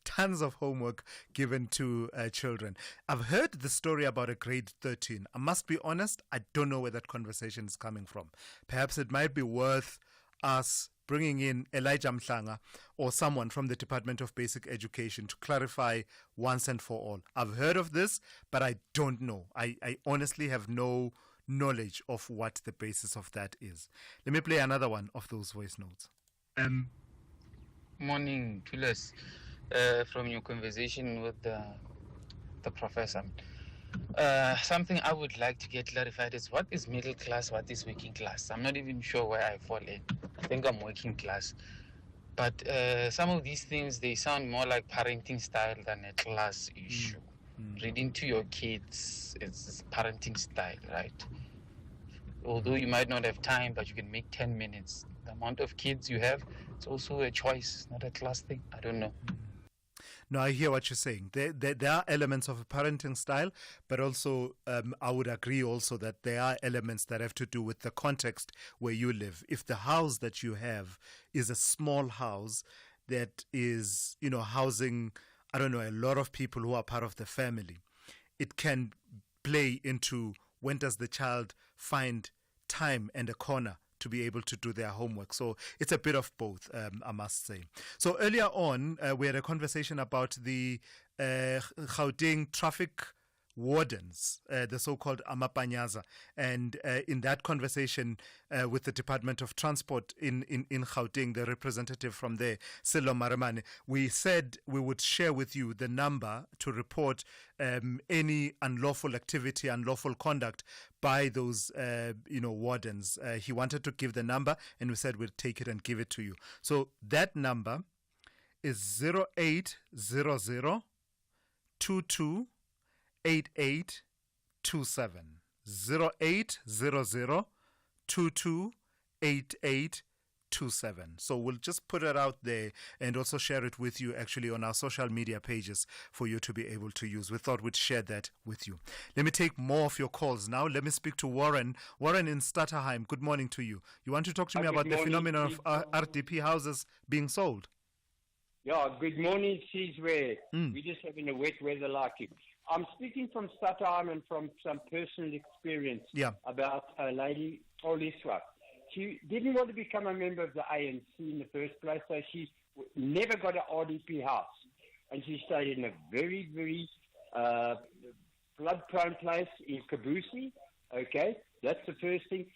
Tons of homework given to children. I've heard the story about a grade 13. I must be honest, I don't know where that conversation is coming from. Perhaps it might be worth us bringing in Elijah Mhlanga or someone from the Department of Basic Education to clarify once and for all. I've heard of this, but I don't know. I honestly have no knowledge of what the basis of that is. Let me play another one of those voice notes. Morning, Thulas. From your conversation with the professor. Something I would like to get clarified is what is middle class, what is working class? I'm not even sure where I fall in. I think I'm working class. But some of these things, they sound more like parenting style than a class issue. Reading to your kids, it's parenting style, right? Although you might not have time, but you can make 10 minutes. The amount of kids you have, it's also a choice, not a class thing. I don't know. No, I hear what you're saying. There are elements of a parenting style, but also I would agree also that there are elements that have to do with the context where you live. If the house that you have is a small house that is, housing, I don't know, a lot of people who are part of the family, it can play into when does the child find time and a corner to be able to do their homework. So it's a bit of both, I must say. So earlier on, we had a conversation about the Gauteng traffic wardens, the so-called Amapanyaza. And in that conversation with the Department of Transport in Gauteng, the representative from there, Silo Maramane, we said we would share with you the number to report any unlawful activity, unlawful conduct by those, wardens. He wanted to give the number, and we said we'd take it and give it to you. So that number is 0800 22 8827 0800 22 8827. So we'll just put it out there and also share it with you actually on our social media pages for you to be able to use. We thought we'd share that with you. Let me take more of your calls now. Let me speak to Warren. Warren in Stutterheim, good morning to you. You want to talk to me about the phenomenon of RDP houses being sold? Yeah, good morning, Sizwe. We're just having a wet weather like it. I'm speaking from Stutterheim and from some personal experience about a lady, Thulasizwe. She didn't want to become a member of the ANC in the first place, so she never got an RDP house. And she stayed in a very, very flood-prone place in Kabusi, okay? That's the first thing.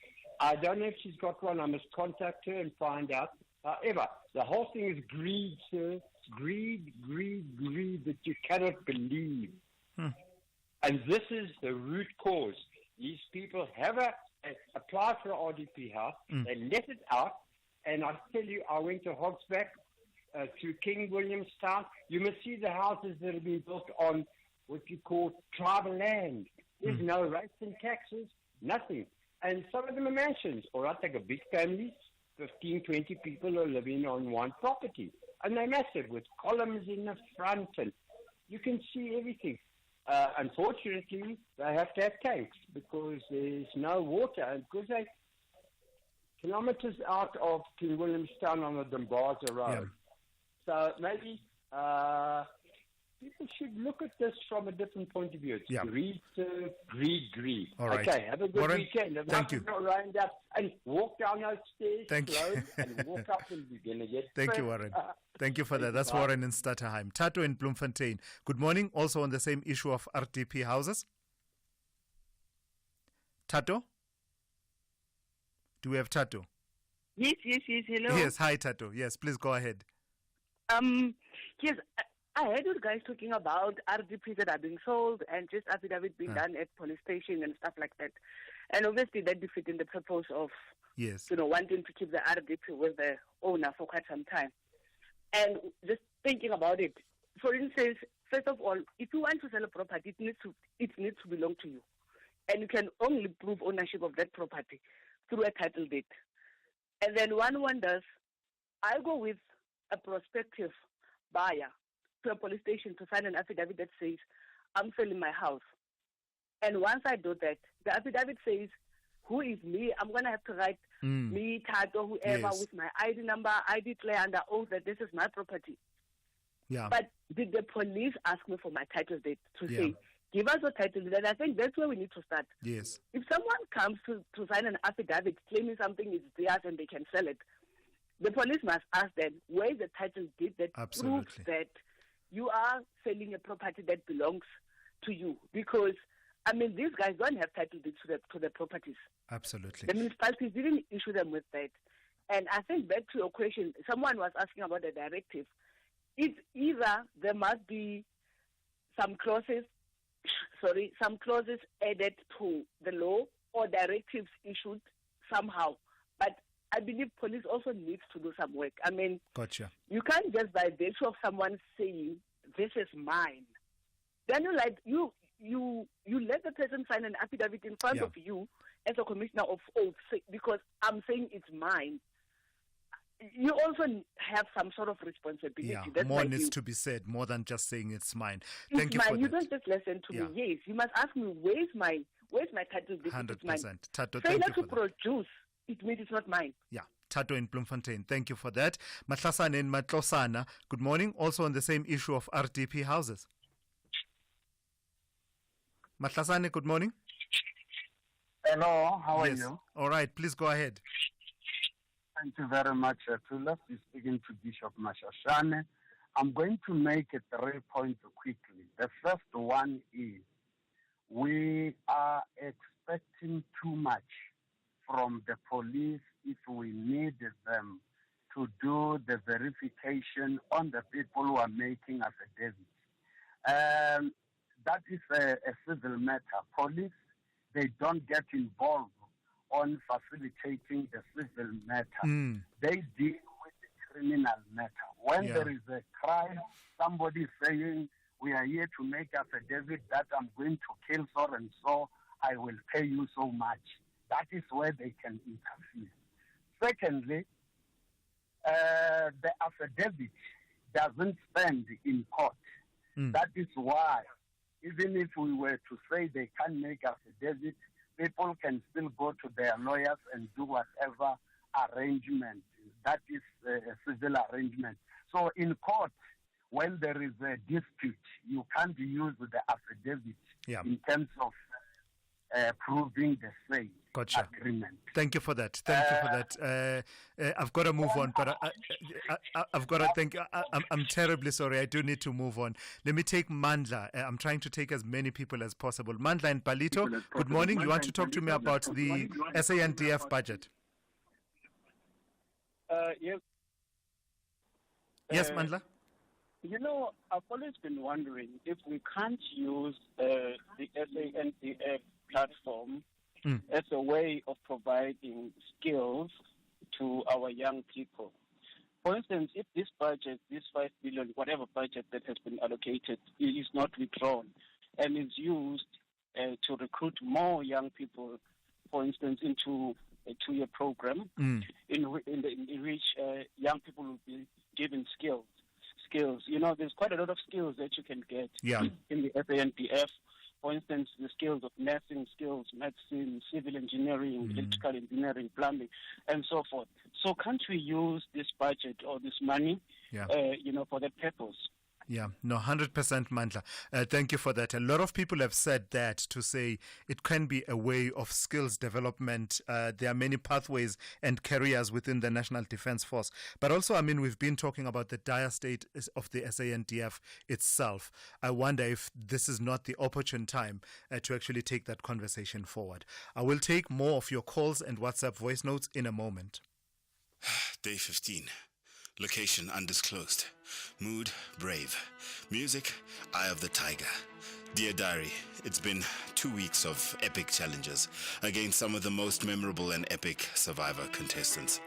I don't know if she's got one. I must contact her and find out. However, the whole thing is greed, sir. Greed that you cannot believe. And this is the root cause. These people have applied for an RDP house. They let it out. And I tell you, I went to Hogsback to King Williamstown. You must see the houses that have been built on what you call tribal land. There's no rates and taxes, nothing. And some of them are mansions. Or I take a big family, 15, 20 people are living on one property. And they're massive with columns in the front and you can see everything. Unfortunately, they have to have tanks because there's no water. And because they're kilometers out of King Williamstown on the Dumbaza Road. So maybe people should look at this from a different point of view. It's greed, greed. All right. Okay, have a good Warren, weekend. thank you. Round up and walk down those stairs Thank slow you. and walk up and you're going to get Thank you, first. Warren. Thank you for that. That's Warren in Stutterheim. Tato in Bloemfontein. Good morning. Also on the same issue of RDP houses. Tato? Do we have Tato? Yes, hello. Yes, hi Tato. Yes, please go ahead. Yes, I heard you guys talking about RDPs that are being sold and just affidavit being done at police station and stuff like that. And obviously that defeating the purpose of wanting to keep the RDP with the owner for quite some time. And just thinking about it, for instance, first of all, if you want to sell a property, it needs to belong to you. And you can only prove ownership of that property through a title deed. And then one wonders, I go with a prospective buyer to a police station to sign an affidavit that says, I'm selling my house. And once I do that, the affidavit says, who is me? I'm going to have to write me, Tato, whoever, with my ID number. I declare under oath that this is my property. Yeah. But did the police ask me for my title deed to say, give us a title deed? And I think that's where we need to start. Yes. If someone comes to sign an affidavit claiming something is theirs and they can sell it, the police must ask them, where is the title deed that proves that you are selling a property that belongs to you? Because, I mean, these guys don't have title deeds to the properties. Absolutely. The municipalities didn't issue them with that. And I think back to your question, someone was asking about the directive. It's either there must be some clauses added to the law or directives issued somehow. But I believe police also needs to do some work. I mean, gotcha. You can't just by virtue of someone saying, this is mine. Then you let the person sign an affidavit in front of you as a commissioner of oath because I'm saying it's mine. You also have some sort of responsibility. Yeah, That's more needs to be said, more than just saying it's mine. Thank it's you mine. for You that. don't just listen to me. Yes, you must ask me, where's my title deed? 100%. Tato, Failure thank you to for that. produce, it means it's not mine. Yeah, Tato in Bloemfontein. Thank you for that. Mahlasane in Matlosana. Good morning. Also on the same issue of RDP houses. Mahlasane, good morning. Hello, how are you? All right, please go ahead. Thank you very much, Thulas. You're speaking to Bishop Mashashane. I'm going to make 3 points quickly. The first one is we are expecting too much from the police if we need them to do the verification on the people who are making affidavits. That is a civil matter. Police, they don't get involved on facilitating the civil matter. They deal with the criminal matter. When there is a crime, somebody saying, we are here to make affidavit that I'm going to kill so and so, I will pay you so much. That is where they can interfere. Secondly, the affidavit doesn't stand in court. That is why, even if we were to say they can't make affidavit, people can still go to their lawyers and do whatever arrangement. That is a civil arrangement. So in court, when there is a dispute, you can't use the affidavit in terms of proving the same. Gotcha. agreement. Thank you for that. Thank you for that. I've got to move on, but I've got to think. I'm terribly sorry. I do need to move on. Let me take Mandla. I'm trying to take as many people as possible. Mandla and Palito, good morning. You want to talk to me about the SANDF budget? Yes. Yes, Mandla? You know, I've always been wondering if we can't use the SANDF platform as a way of providing skills to our young people. For instance, if this budget, this 5 billion, whatever budget that has been allocated, is not withdrawn and is used to recruit more young people, for instance, into a 2-year program in which young people will be given skills. You know, there's quite a lot of skills that you can get in the SANDF. For instance, the skills of nursing skills, medicine, civil engineering, electrical engineering, plumbing, and so forth. So can't we use this budget or this money, for that purpose? Yeah, no, 100% Mandla. Thank you for that. A lot of people have said that to say it can be a way of skills development. There are many pathways and careers within the National Defence Force. But also, I mean, we've been talking about the dire state of the SANDF itself. I wonder if this is not the opportune time to actually take that conversation forward. I will take more of your calls and WhatsApp voice notes in a moment. Day 15. Location undisclosed. Mood brave. Music Eye of the Tiger. Dear Diary, it's been 2 weeks of epic challenges against some of the most memorable and epic Survivor contestants.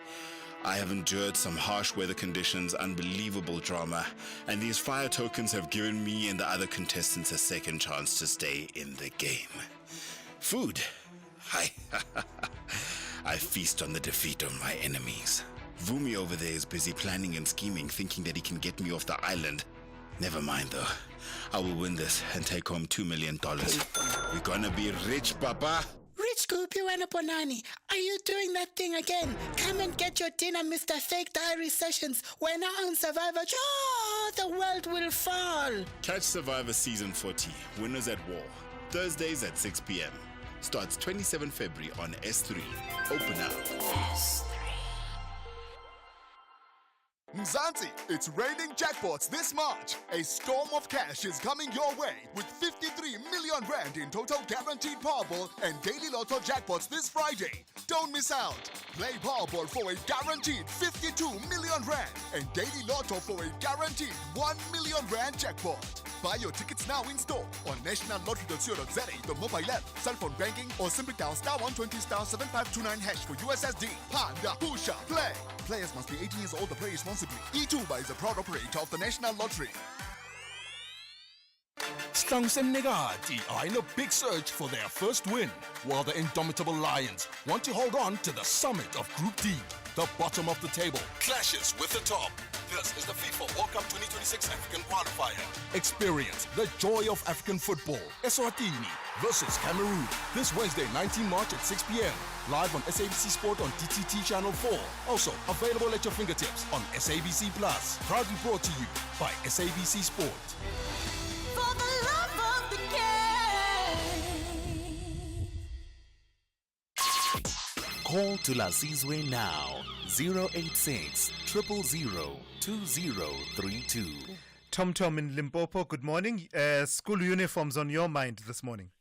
I have endured some harsh weather conditions, unbelievable drama, and these fire tokens have given me and the other contestants a second chance to stay in the game. Food. I feast on the defeat of my enemies. Vumi over there is busy planning and scheming, thinking that he can get me off the island. Never mind though. I will win this and take home $2 million. We're gonna be rich, Papa. Rich Goopy Wanapolani, are you doing that thing again? Come and get your dinner, Mr. Fake Diary Sessions. We're now on Survivor. Oh, the world will fall. Catch Survivor Season 40, Winners at War. Thursdays at 6 p.m. Starts 27 February on S3. Open up. Mzansi, it's raining jackpots this March. A storm of cash is coming your way with 53 million rand in total guaranteed Powerball and Daily Lotto jackpots this Friday. Don't miss out. Play Powerball for a guaranteed 52 million rand and Daily Lotto for a guaranteed 1 million rand jackpot. Buy your tickets now in store on nationallottery.co.za, the mobile app, cell phone banking, or simply dial *120 *7529# for USSD. Panda, Pusha, play. Players must be 18 years old to play responsibly. E2 is a proud operator of the National Lottery. Stunks and Negati are in a big search for their first win, while the indomitable Lions want to hold on to the summit of Group D. The bottom of the table clashes with the top. This is the FIFA World Cup 2026 African qualifier. Experience the joy of African football. Eswatini versus Cameroon. This Wednesday, 19 March at 6 p.m. Live on SABC Sport on DTT Channel 4. Also available at your fingertips on SABC Plus. Proudly brought to you by SABC Sport. For the love of the game. Call Thulasizwe now. 086 000 2032. Tom in Limpopo, good morning. School uniforms on your mind this morning?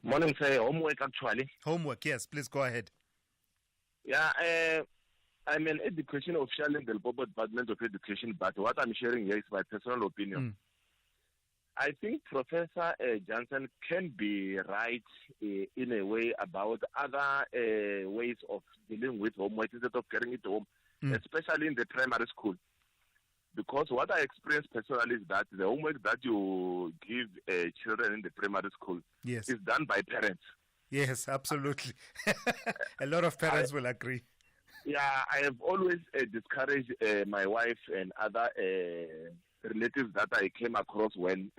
Morning, sir. Homework, actually. Homework, yes. Please go ahead. Yeah, I'm an education official in the Limpopo Department of Education, but what I'm sharing here is my personal opinion. I think Professor Johnson can be right in a way about other ways of dealing with homework instead of carrying it home, especially in the primary school. Because what I experienced personally is that the homework that you give children in the primary school is done by parents. Yes, absolutely. A lot of parents will agree. Yeah, I have always discouraged my wife and other relatives that I came across when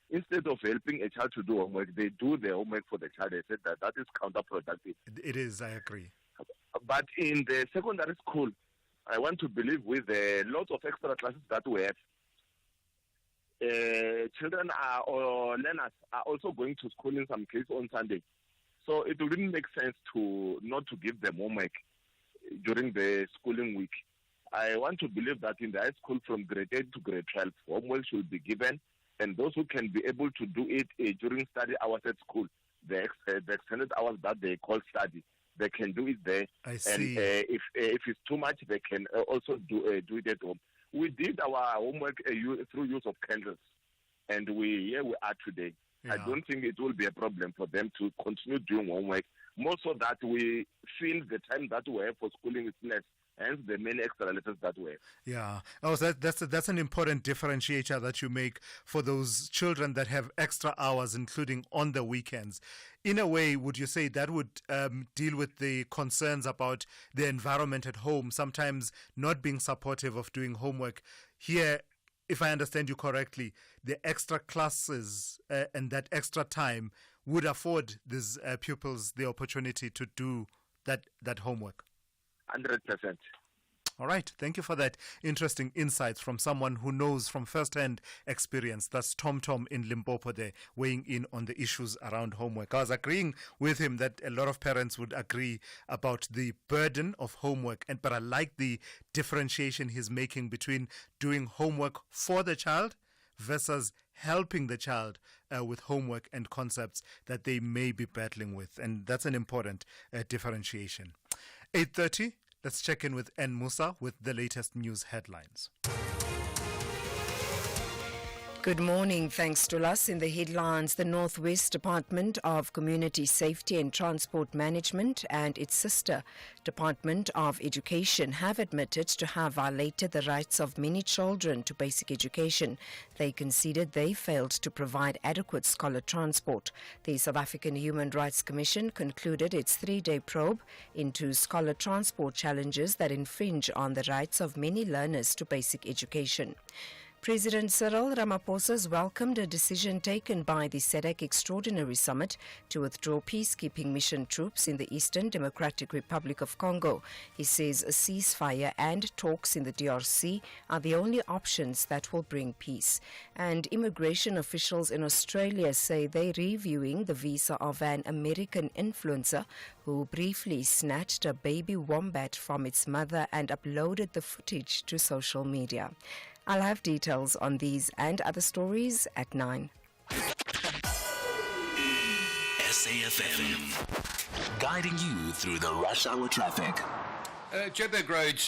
instead of helping a child to do homework, they do the homework for the child. I said that is counterproductive. It is, I agree. But in the secondary school, I want to believe with lots of extra classes that we have, children or learners are also going to school in some case on Sunday. So it wouldn't make sense to not to give them homework during the schooling week. I want to believe that in the high school from grade 8 to grade 12, homework should be given, and those who can be able to do it during study hours at school, the extended hours that they call study, they can do it there. I see. And if it's too much, they can also do it at home. We did our homework through use of candles, and here we are today. Yeah. I don't think it will be a problem for them to continue doing homework, more so that we feel the time that we have for schooling is less, hence the many extra lessons that we have. Yeah. Oh, so that's an important differentiator that you make for those children that have extra hours, including on the weekends. In a way, would you say that would deal with the concerns about the environment at home, sometimes not being supportive of doing homework? Here, if I understand you correctly, the extra classes and that extra time would afford these pupils the opportunity to do that homework. 100%. All right. Thank you for that interesting insights from someone who knows from first-hand experience. That's Tom in Limpopo there, weighing in on the issues around homework. I was agreeing with him that a lot of parents would agree about the burden of homework, but I like the differentiation he's making between doing homework for the child versus helping the child with homework and concepts that they may be battling with. And that's an important differentiation. 8:30. Let's check in with N. Musa with the latest news headlines. Good morning. Thanks to us. In the headlines, the Northwest Department of Community Safety and Transport Management and its sister Department of Education have admitted to have violated the rights of many children to basic education. They conceded they failed to provide adequate scholar transport. The South African Human Rights Commission concluded its 3-day probe into scholar transport challenges that infringe on the rights of many learners to basic education. President Cyril Ramaphosa has welcomed a decision taken by the SADC Extraordinary Summit to withdraw peacekeeping mission troops in the Eastern Democratic Republic of Congo. He says a ceasefire and talks in the DRC are the only options that will bring peace. And immigration officials in Australia say they're reviewing the visa of an American influencer who briefly snatched a baby wombat from its mother and uploaded the footage to social media. I'll have details on these and other stories at 9. SAFM, guiding you through the rush hour traffic. Joburg roads,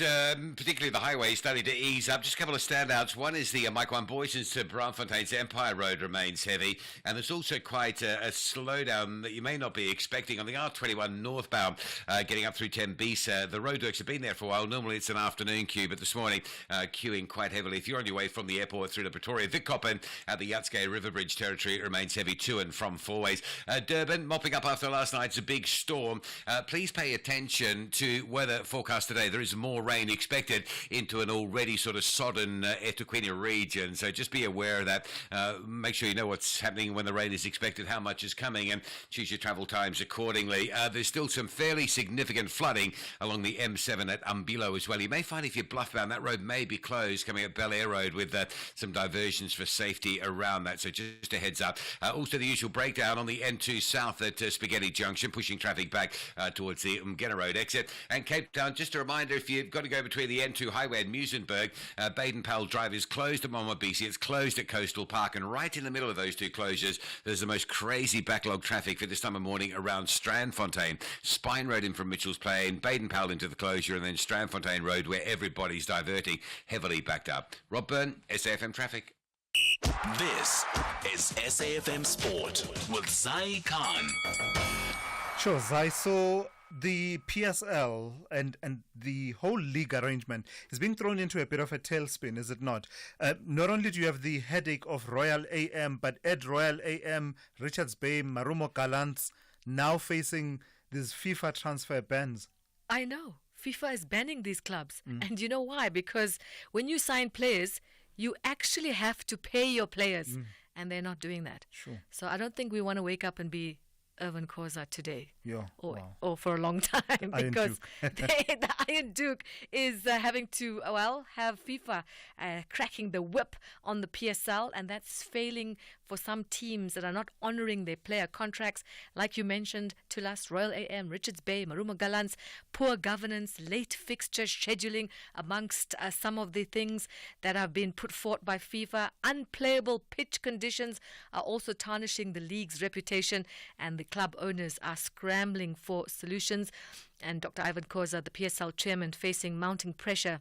particularly the highway, starting to ease up. Just a couple of standouts. One is the Mike One Boysons to Braamfontein's Empire Road remains heavy. And there's also quite a slowdown that you may not be expecting on the R21 northbound, getting up through Tembisa. The roadworks have been there for a while. Normally it's an afternoon queue, but this morning queuing quite heavily. If you're on your way from the airport through to Pretoria, Vic Coppin at the Yatske River Bridge territory, it remains heavy to and from four-ways. Durban, mopping up after last night's a big storm. Please pay attention to weather forecast today. There is more rain expected into an already sort of sodden eThekwini region, so just be aware of that. Make sure you know what's happening when the rain is expected, how much is coming, and choose your travel times accordingly. There's still some fairly significant flooding along the M7 at Umbilo as well. You may find if you're bluffbound, that road may be closed coming up Bel Air Road with some diversions for safety around that, so just a heads up. Also the usual breakdown on the N2 south at Spaghetti Junction, pushing traffic back towards the Umgena Road exit. And Cape Town, just a reminder, if you've got to go between the N2 highway and Muizenberg, Baden-Powell Drive is closed at Momabisi, it's closed at Coastal Park, and right in the middle of those two closures, there's the most crazy backlog traffic for this time of morning around Strandfontein. Spine Road in from Mitchell's Plain, Baden-Powell into the closure, and then Strandfontein Road where everybody's diverting, heavily backed up. Rob Byrne, SAFM Traffic. This is SAFM Sport with Zai Khan. Sure, Zai. So the PSL and the whole league arrangement is being thrown into a bit of a tailspin, is it not? Not only do you have the headache of Royal AM, but Ed Royal AM, Richards Bay, Marumo Gallants now facing these FIFA transfer bans. I know. FIFA is banning these clubs. And you know why? Because when you sign players, you actually have to pay your players. And they're not doing that. Sure. So I don't think we want to wake up and be Irvin Khoza today. or for a long time, because the Iron Duke is having to, have FIFA cracking the whip on the PSL, and that's failing for some teams that are not honouring their player contracts. Like you mentioned, Tulas, Royal AM, Richards Bay, Marumo Gallants, poor governance, late fixture scheduling amongst some of the things that have been put forth by FIFA. Unplayable pitch conditions are also tarnishing the league's reputation, and the club owners are scrambling for solutions. And Dr. Ivan Koza, the PSL chairman, facing mounting pressure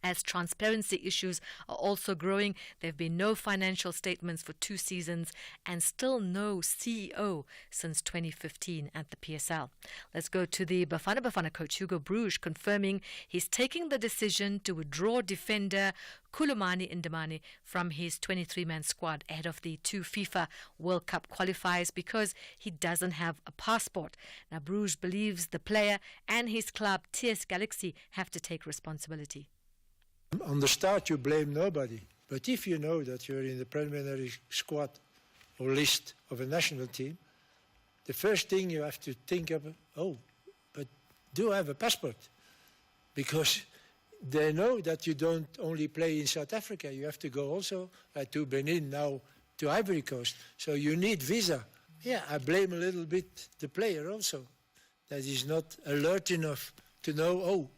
as transparency issues are also growing. There have been no financial statements for 2 seasons and still no CEO since 2015 at the PSL. Let's go to the Bafana coach, Hugo Bruges, confirming he's taking the decision to withdraw defender Kulumani Ndamani from his 23-man squad ahead of the 2 FIFA World Cup qualifiers because he doesn't have a passport. Now, Bruges believes the player and his club, TS Galaxy, have to take responsibility. On the start, you blame nobody. But if you know that you're in the preliminary squad or list of a national team, the first thing you have to think of, but do I have a passport? Because they know that you don't only play in South Africa. You have to go also to Benin, now to Ivory Coast. So you need visa. Yeah, I blame a little bit the player also, that he's not alert enough to know,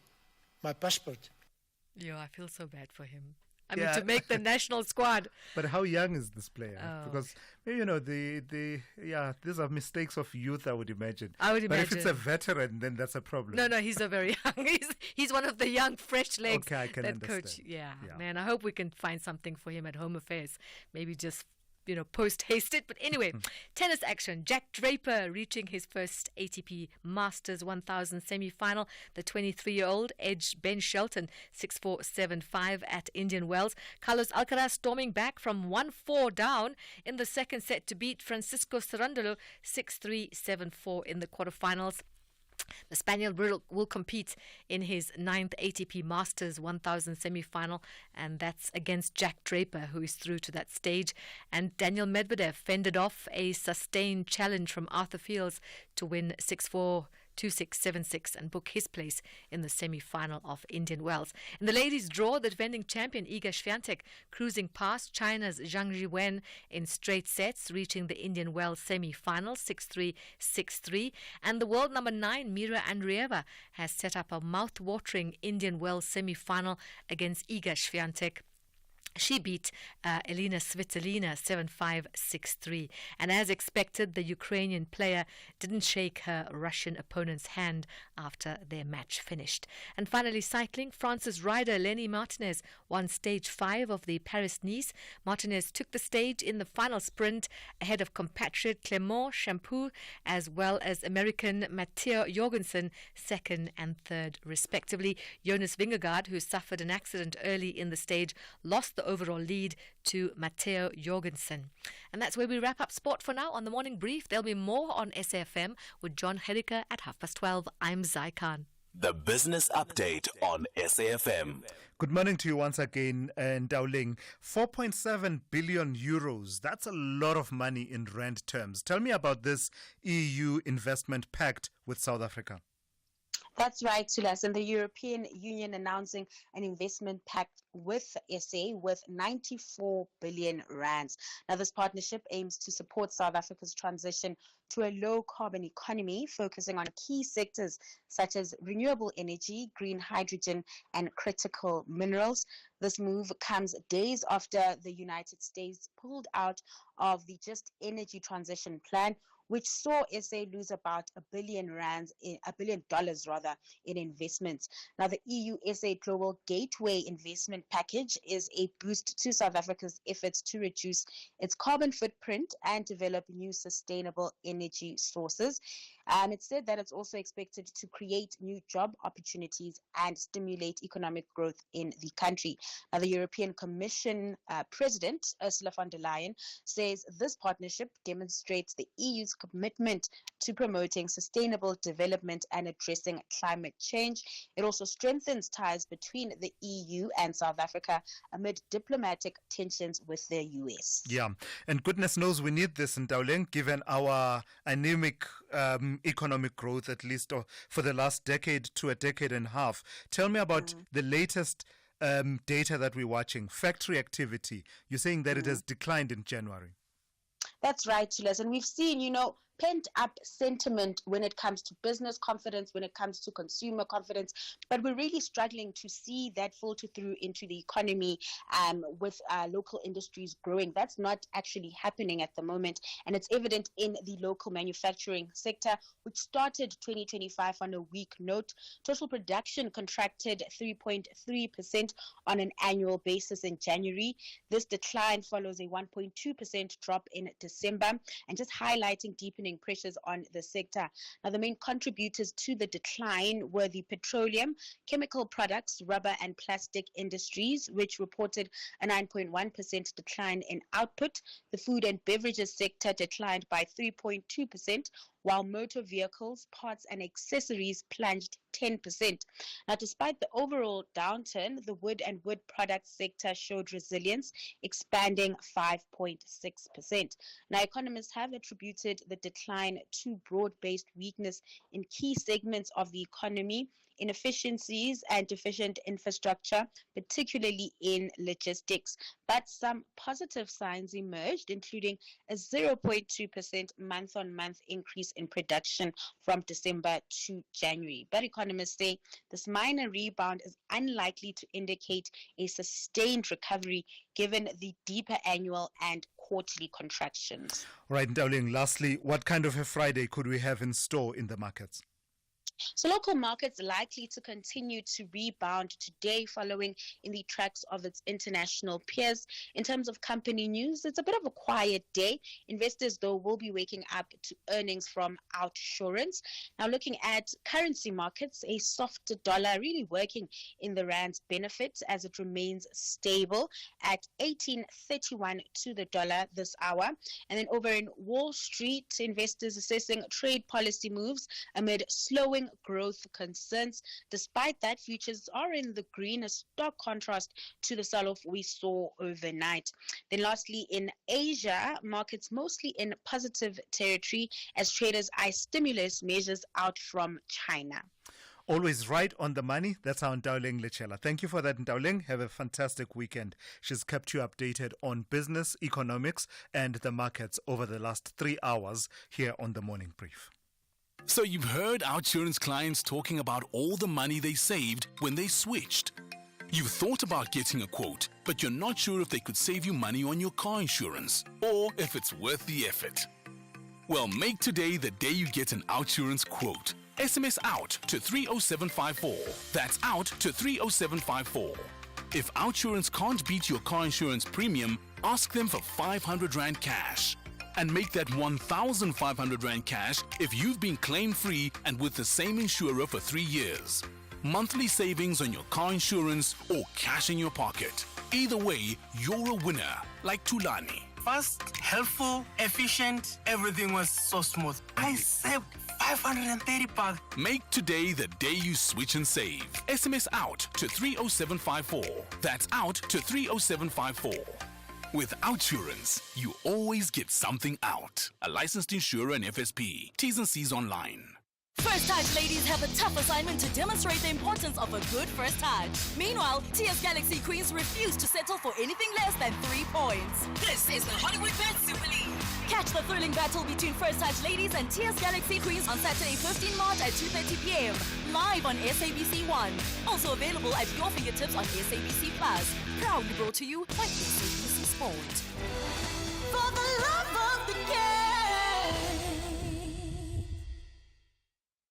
my passport. Yeah, I feel so bad for him. I mean, to make the national squad. But how young is this player? Because, these are mistakes of youth, I would imagine. But if it's a veteran, then that's a problem. No, he's a very young. He's one of the young, fresh legs. Okay, I can understand. Coach, man, I hope we can find something for him at Home Affairs. Maybe just post-haste it. But anyway, tennis action. Jack Draper reaching his first ATP Masters 1000 semi-final. The 23-year-old edged Ben Shelton 6-4, 7-5 at Indian Wells. Carlos Alcaraz storming back from 1-4 down in the second set to beat Francisco Cerundolo 6-3, 7-4 in the quarterfinals. The Spaniard will compete in his 9th ATP Masters 1000 semi-final, and that's against Jack Draper, who is through to that stage. And Daniel Medvedev fended off a sustained challenge from Arthur Fields to win 6-4, 2-6, 7-6 and book his place in the semi-final of Indian Wells. In the ladies' draw, the defending champion Iga Swiatek cruising past China's Zhang Jiwen in straight sets, reaching the Indian Wells semi-final 6-3, 6-3. And the world number 9, Mira Andreeva, has set up a mouth-watering Indian Wells semi-final against Iga Swiatek. She beat Elina Svitolina 7-5, 6-3. And as expected, the Ukrainian player didn't shake her Russian opponent's hand after their match finished. And finally, cycling. France's rider Lenny Martinez won stage 5 of the Paris-Nice. Martinez took the stage in the final sprint ahead of compatriot Clément Champoux, as well as American Matteo Jorgensen, 2nd and 3rd respectively. Jonas Vingegaard, who suffered an accident early in the stage, lost the overall lead to Matteo Jorgensen. And that's where we wrap up sport for now on the Morning Brief. There'll be more on SAFM with John Heriker at 12:30. I'm Zai Khan. The Business Update on SAFM. Good morning to you once again, Ndauling. 4.7 billion euros. That's a lot of money in rand terms. Tell me about this EU investment pact with South Africa. That's right, Thulas. And the European Union announcing an investment pact with SA with 94 billion rands. Now, this partnership aims to support South Africa's transition to a low-carbon economy, focusing on key sectors such as renewable energy, green hydrogen, and critical minerals. This move comes days after the United States pulled out of the Just Energy Transition Plan, which saw SA lose about $1 billion in investments. Now, the EU-SA Global Gateway Investment Package is a boost to South Africa's efforts to reduce its carbon footprint and develop new sustainable energy sources. And it said that it's also expected to create new job opportunities and stimulate economic growth in the country. Now, the European Commission President, Ursula von der Leyen, says this partnership demonstrates the EU's commitment to promoting sustainable development and addressing climate change. It also strengthens ties between the EU and South Africa amid diplomatic tensions with the US. Yeah, and goodness knows we need this in Ndauling, given our anemic economic growth, at least for the last decade to a decade and a half. Tell me about the latest data that we're watching. Factory activity. You're saying that it has declined in January. That's right, Thulas. And we've seen, pent up sentiment when it comes to business confidence, when it comes to consumer confidence, but we're really struggling to see that filter through into the economy with local industries growing. That's not actually happening at the moment, and it's evident in the local manufacturing sector, which started 2025 on a weak note. Total production contracted 3.3% on an annual basis in January. This decline follows a 1.2% drop in December, and just highlighting deepening pressures on the sector. Now, the main contributors to the decline were the petroleum, chemical products, rubber and plastic industries, which reported a 9.1% decline in output. The food and beverages sector declined by 3.2%, while motor vehicles, parts and accessories plunged 10%. Now, despite the overall downturn, the wood and wood products sector showed resilience, expanding 5.6%. Now, economists have attributed the decline to broad-based weakness in key segments of the economy, inefficiencies and deficient infrastructure, particularly in logistics. But some positive signs emerged, including a 0.2% month-on-month increase in production from December to January. But economists say this minor rebound is unlikely to indicate a sustained recovery given the deeper annual and quarterly contractions. Right, Ndauling, lastly, what kind of a Friday could we have in store in the markets? So local markets likely to continue to rebound today following in the tracks of its international peers. In terms of company news, it's a bit of a quiet day. Investors, though, will be waking up to earnings from OUTsurance. Now, looking at currency markets, a softer dollar really working in the rand's benefit as it remains stable at 18.31 to the dollar this hour. And then over in Wall Street, investors assessing trade policy moves amid slowing growth concerns. Despite that, futures are in the green, a stark contrast to the sell-off we saw overnight. Then lastly, in Asia, markets mostly in positive territory as traders eye stimulus measures out from China. Always right on the money. That's our Ndauling Lechela. Thank you for that, Ndauling. Have a fantastic weekend. She's kept you updated on business, economics, and the markets over the last 3 hours here on the Morning Brief. So you've heard OUTsurance clients talking about all the money they saved when they switched. You've thought about getting a quote, but you're not sure if they could save you money on your car insurance or if it's worth the effort. Well, make today the day you get an OUTsurance quote. SMS out to 30754. That's out to 30754. If OUTsurance can't beat your car insurance premium, ask them for 500 Rand cash. And make that 1,500 Rand cash if you've been claim-free and with the same insurer for 3 years. Monthly savings on your car insurance or cash in your pocket. Either way, you're a winner, like Tulani. Fast, helpful, efficient, everything was so smooth. I saved 530 bucks. Make today the day you switch and save. SMS out to 30754. That's out to 30754. With OUTsurance, you always get something out. A licensed insurer and FSP. T's and C's online. First touch ladies have a tough assignment to demonstrate the importance of a good first touch. Meanwhile, TS Galaxy Queens refuse to settle for anything less than 3 points. This is the Hollywood Bet Super League. Catch the thrilling battle between First Touch ladies and TS Galaxy Queens on Saturday, 15 March at 2:30 p.m. live on SABC 1. Also available at your fingertips on SABC Plus. Proudly brought to you by SABC Sport. For the love of the game.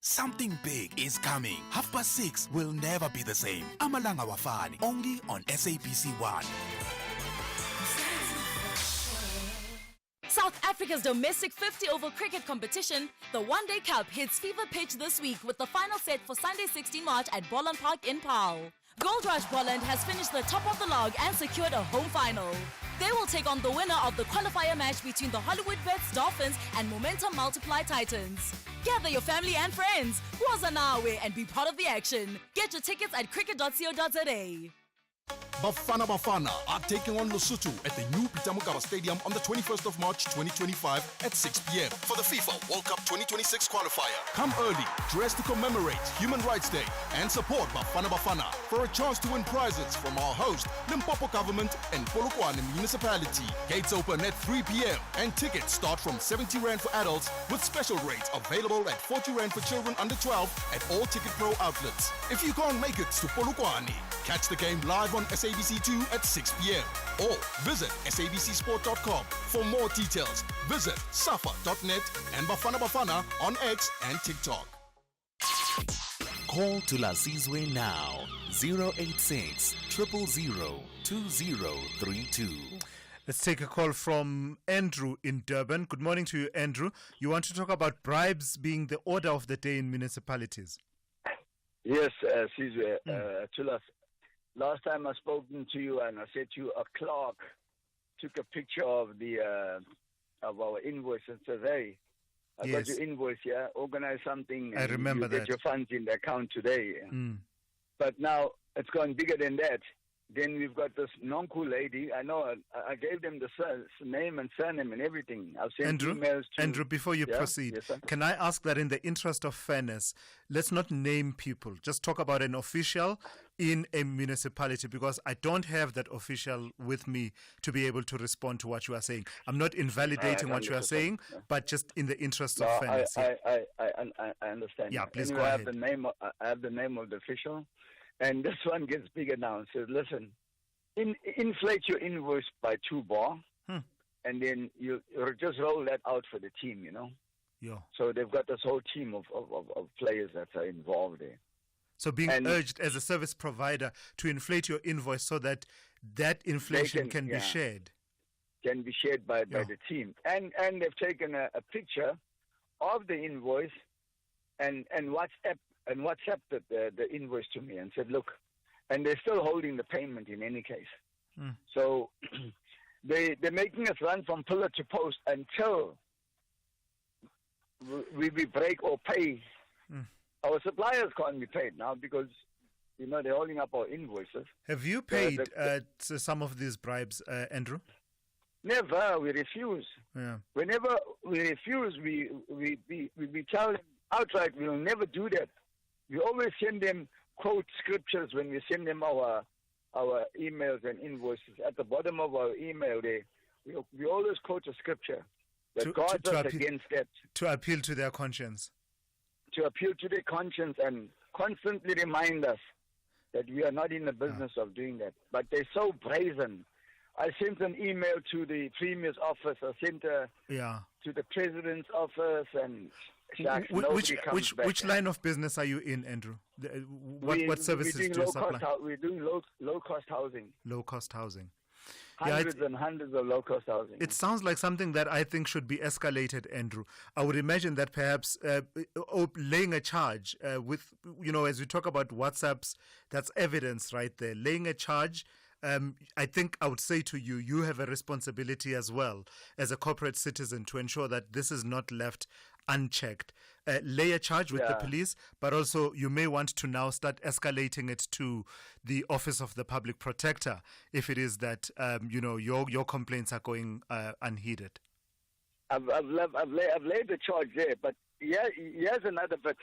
Something big is coming. 6:30 will never be the same. Amalanga Wafani, only on SABC 1. South Africa's domestic 50-over cricket competition, the One Day Cup, hits fever pitch this week with the final set for Sunday 16 March at Bolland Park in Paarl. Gold Rush Bolland has finished the top of the log and secured a home final. They will take on the winner of the qualifier match between the Hollywood Bets Dolphins and Momentum Multiply Titans. Gather your family and friends, waza nawe, and be part of the action. Get your tickets at cricket.co.za. Bafana Bafana are taking on Lesotho at the new Pitamukaba Stadium on the 21st of March 2025 at 6 p.m. for the FIFA World Cup 2026 qualifier. Come early, dress to commemorate Human Rights Day and support Bafana Bafana for a chance to win prizes from our host, Limpopo Government and Polokwane Municipality. Gates open at 3 p.m. and tickets start from 70 Rand for adults with special rates available at 40 Rand for children under 12 at all Ticket Pro outlets. If you can't make it to Polokwane, catch the game live on SABC2 at 6 p.m. or visit sabcsport.com. For more details, visit safa.net and Bafana Bafana on X and TikTok. Call Thulasizwe now. 086 000 2032. Let's take a call from Andrew in Durban. Good morning to you, Andrew. You want to talk about bribes being the order of the day in municipalities? Yes, Sizwe, Thulas. Last time I spoken to you and I said to you, a clerk took a picture of our invoice and said, hey, I got your invoice, yeah, organize something. I remember you get your funds in the account today. But now it's gone bigger than that. Then we've got this non-cool lady. I know I gave them the name and surname and everything. I've sent emails to... Andrew, before you proceed, can I ask that in the interest of fairness, let's not name people. Just talk about an official in a municipality, because I don't have that official with me to be able to respond to what you are saying. I'm not invalidating what you are saying, but just in the interest of fairness. I understand. Yeah, please anyway, go ahead. I have the name of the official. And this one gets bigger now. It says, listen, inflate your invoice by 2 bar, and then you just roll that out for the team, you know? Yeah. So they've got this whole team of players that are involved there. So being urged as a service provider to inflate your invoice so that inflation can be shared. Can be shared by the team. And they've taken a picture of the invoice and WhatsApped the invoice to me and said, look, and they're still holding the payment in any case. So they're making us run from pillar to post until we break or pay. Our suppliers can't be paid now because, you know, they're holding up our invoices. Have you paid some of these bribes, Andrew? Never. We refuse. Yeah. Whenever we refuse, we tell them outright we will never do that. We always send them quote scriptures when we send them our emails and invoices. At the bottom of our email, we always quote a scripture that guards us against that. To appeal to their conscience. To appeal to their conscience and constantly remind us that we are not in the business of doing that. But they're so brazen. I sent an email to the Premier's office. I sent to the President's office, and which line of business are you in, Andrew? What services do you supply? We're doing low-cost housing. Low-cost housing. Hundreds and hundreds of low-cost housing. It sounds like something that I think should be escalated, Andrew. I would imagine that perhaps laying a charge with, you know, as we talk about WhatsApps, that's evidence right there. Laying a charge, I think I would say to you, you have a responsibility as well as a corporate citizen to ensure that this is not left unchecked. Lay a charge with the police, but also you may want to now start escalating it to the Office of the Public Protector if it is that you know, your complaints are going unheeded. I've laid the charge there, but here's another bit.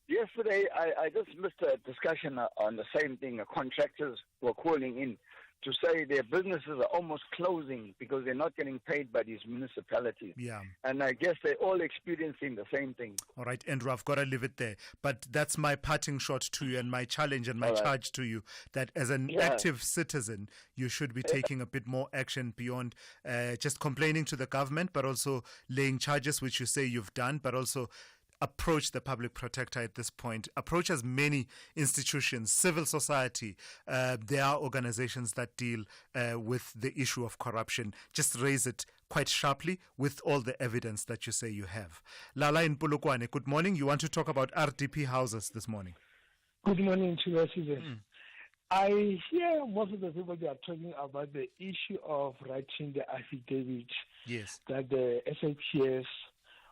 Yesterday, I just missed a discussion on the same thing. Contractors were calling in to say their businesses are almost closing because they're not getting paid by these municipalities. Yeah. And I guess they're all experiencing the same thing. All right, Andrew, I've got to leave it there. But that's my parting shot to you and my challenge and my charge to you, that as an active citizen, you should be taking a bit more action beyond just complaining to the government, but also laying charges, which you say you've done, but also approach the public protector at this point. Approach as many institutions, civil society. There are organizations that deal with the issue of corruption. Just raise it quite sharply with all the evidence that you say you have. Lala in Polokwane, good morning. You want to talk about RDP houses this morning? Good morning to you, Susan. I hear most of the people they are talking about the issue of writing the affidavit. Yes. That the SAPS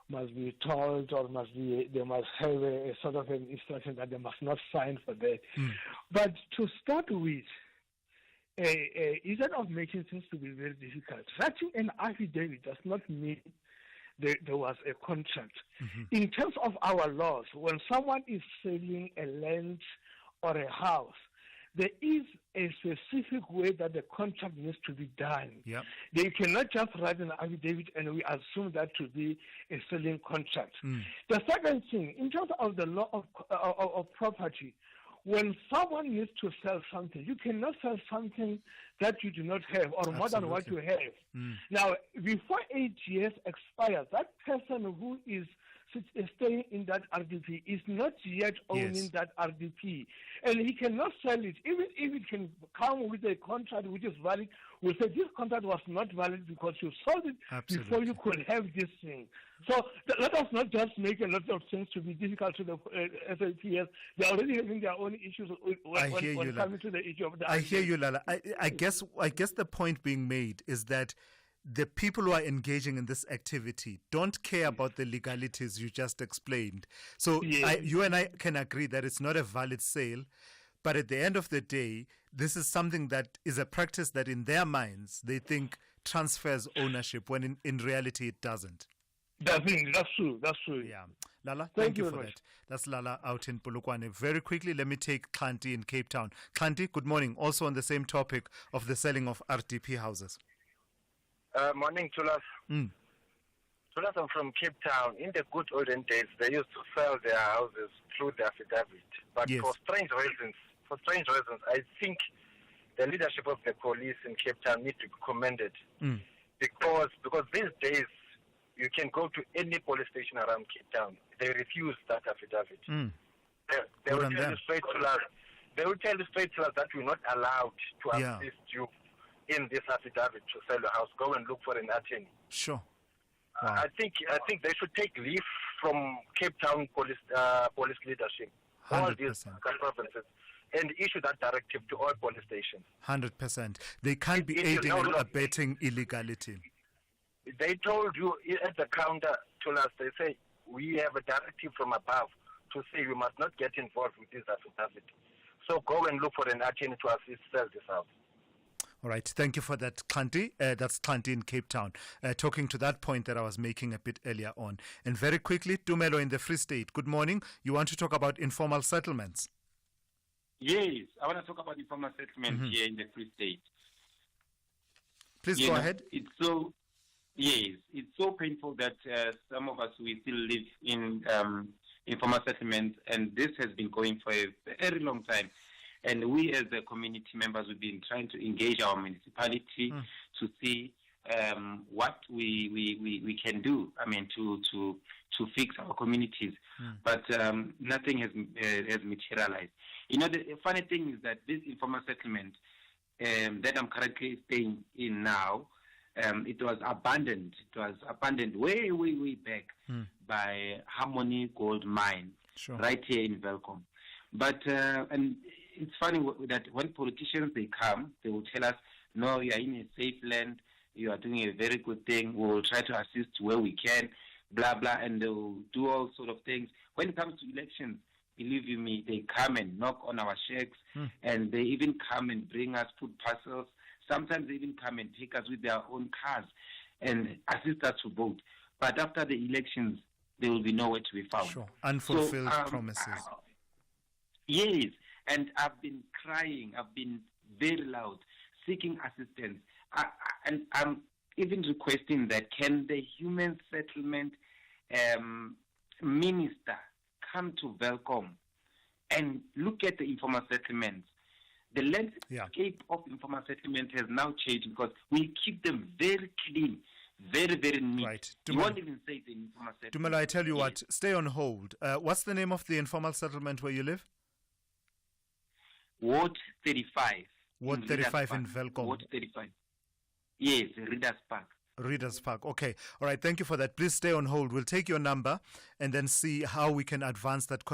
must be told, or they must have a sort of an instruction that they must not sign for that. But to start with, instead of making things to be very difficult, writing an affidavit does not mean there was a contract. In terms of our laws, when someone is selling a land or a house, there is a specific way that the contract needs to be done. Yep. They cannot just write an affidavit and we assume that to be a selling contract. The second thing, in terms of the law of property, when someone needs to sell something, you cannot sell something that you do not have or more than what you have. Now, before 8 years expires, that person who is staying in that RDP is not yet owning that RDP. And he cannot sell it. Even if it can come with a contract which is valid, we say this contract was not valid because you sold it before you could have this thing. So let us not just make a lot of things to be difficult to the SAPS. They're already having their own issues when coming to the issue of the I hear you, Lala. I guess the point being made is that the people who are engaging in this activity don't care about the legalities you just explained. So you and I can agree that it's not a valid sale, but at the end of the day, this is something that is a practice that in their minds they think transfers ownership when in reality it doesn't. That's true. Yeah. Lala, thank you for that. That's Lala out in Polokwane. Very quickly, let me take Klanti in Cape Town. Klanti, good morning. Also on the same topic of the selling of RDP houses. Morning, Tulas. Tulas, I'm from Cape Town. In the good olden days, they used to sell their houses through the affidavit. But for strange reasons, I think the leadership of the police in Cape Town need to be commended. Because these days, you can go to any police station around Cape Town. They refuse that affidavit. They will tell you straight to us. They will tell you straight to us that you're not allowed to assist you in this affidavit to sell your house. Go and look for an attorney. Sure. I think they should take leave from Cape Town police leadership, 100%. all these provinces, and issue that directive to all police stations. 100%. They can't be aiding and abetting illegality. They told you at the counter to us, they say, we have a directive from above to say you must not get involved with this affidavit. So go and look for an attorney to assist sell this house. All right. Thank you for that, Klanti. That's Klanti in Cape Town. Talking to that point that I was making a bit earlier on. And very quickly, Tumelo in the Free State. Good morning. You want to talk about informal settlements? Yes. I want to talk about informal settlements here in the Free State. Please go ahead. It's so painful that some of us, we still live in informal settlements, and this has been going for a very long time. And we as the community members, we've been trying to engage our municipality to see what we can do, to fix our communities. But nothing has materialized. You know, the funny thing is that this informal settlement that I'm currently staying in now, it was abandoned. It was abandoned way, way, way back by Harmony Gold Mine, right here in Welkom. But and it's funny that when politicians they come, they will tell us, "No, you are in a safe land. You are doing a very good thing. We will try to assist where we can." Blah blah, and they will do all sort of things. When it comes to elections, believe you me, they come and knock on our shacks, and they even come and bring us food parcels. Sometimes they even come and take us with their own cars and assist us to vote. But after the elections, there will be nowhere to be found. Sure. Unfulfilled promises. Yes, and I've been crying. I've been very loud, seeking assistance. And I'm even requesting that can the human settlement minister come to Welkom and look at the informal settlements. The landscape of informal settlement has now changed because we keep them very clean, very, very neat. Right. You won't even say the informal settlement. Tumelo, I tell you what, stay on hold. What's the name of the informal settlement where you live? Ward 35. Ward 35 in Welkom. Ward 35. Yes, Readers Park. Readers Park. Okay. All right. Thank you for that. Please stay on hold. We'll take your number and then see how we can advance that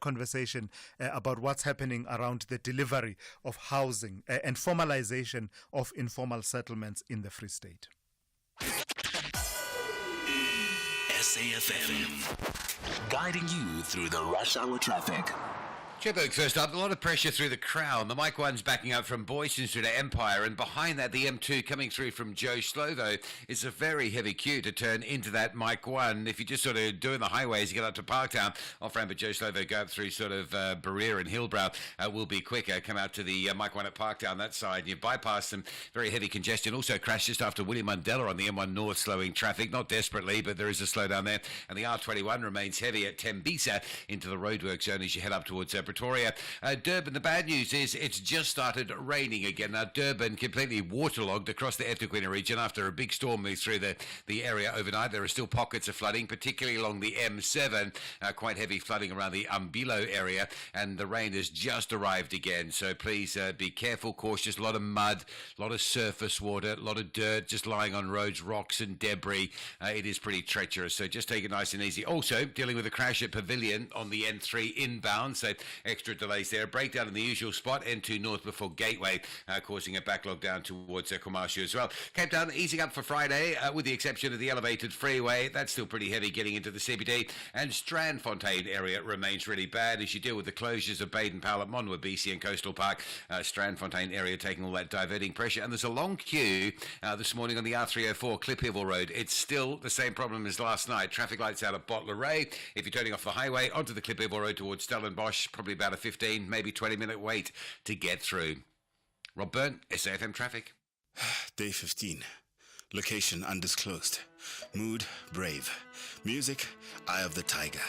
conversation about what's happening around the delivery of housing and formalization of informal settlements in the Free State. SAFM, guiding you through the rush hour traffic. Joburg first up, a lot of pressure through the Crown. The Mike 1's backing up from Boyston through to Empire, and behind that the M2 coming through from Joe Slovo is a very heavy queue to turn into that Mike 1. If you're just sort of doing the highways, you get up to Parktown, off-ramp at Joe Slovo, go up through sort of Berea and Hillbrow will be quicker. Come out to the Mike 1 at Parktown, that side, and you bypass some very heavy congestion. Also crashed just after William Mandela on the M1 North, slowing traffic, not desperately, but there is a slowdown there. And the R21 remains heavy at Tembisa into the roadwork zone as you head up towards Pretoria. Durban, the bad news is it's just started raining again. Now, Durban completely waterlogged across the eThekwini region after a big storm moved through the area overnight. There are still pockets of flooding, particularly along the M7, quite heavy flooding around the Umbilo area, and the rain has just arrived again. So please be careful, cautious. A lot of mud, a lot of surface water, a lot of dirt just lying on roads, rocks and debris. It is pretty treacherous, so just take it nice and easy. Also, dealing with a crash at Pavilion on the N3 inbound, so extra delays there. Breakdown in the usual spot, N2 North before Gateway, causing a backlog down towards Komashu as well. Cape Town easing up for Friday, with the exception of the elevated freeway. That's still pretty heavy getting into the CBD. And Strandfontein area remains really bad as you deal with the closures of Baden Powell at Monwa, BC and Coastal Park. Strandfontein area taking all that diverting pressure. And there's a long queue this morning on the R304 Kliphevel Road. It's still the same problem as last night. Traffic lights out at Bottler Ray. If you're turning off the highway onto the Kliphevel Road towards Stellenbosch, probably about a 15, maybe 20-minute wait to get through. Rob Byrne, SAFM Traffic. Day 15. Location undisclosed. Mood brave. Music Eye of the Tiger.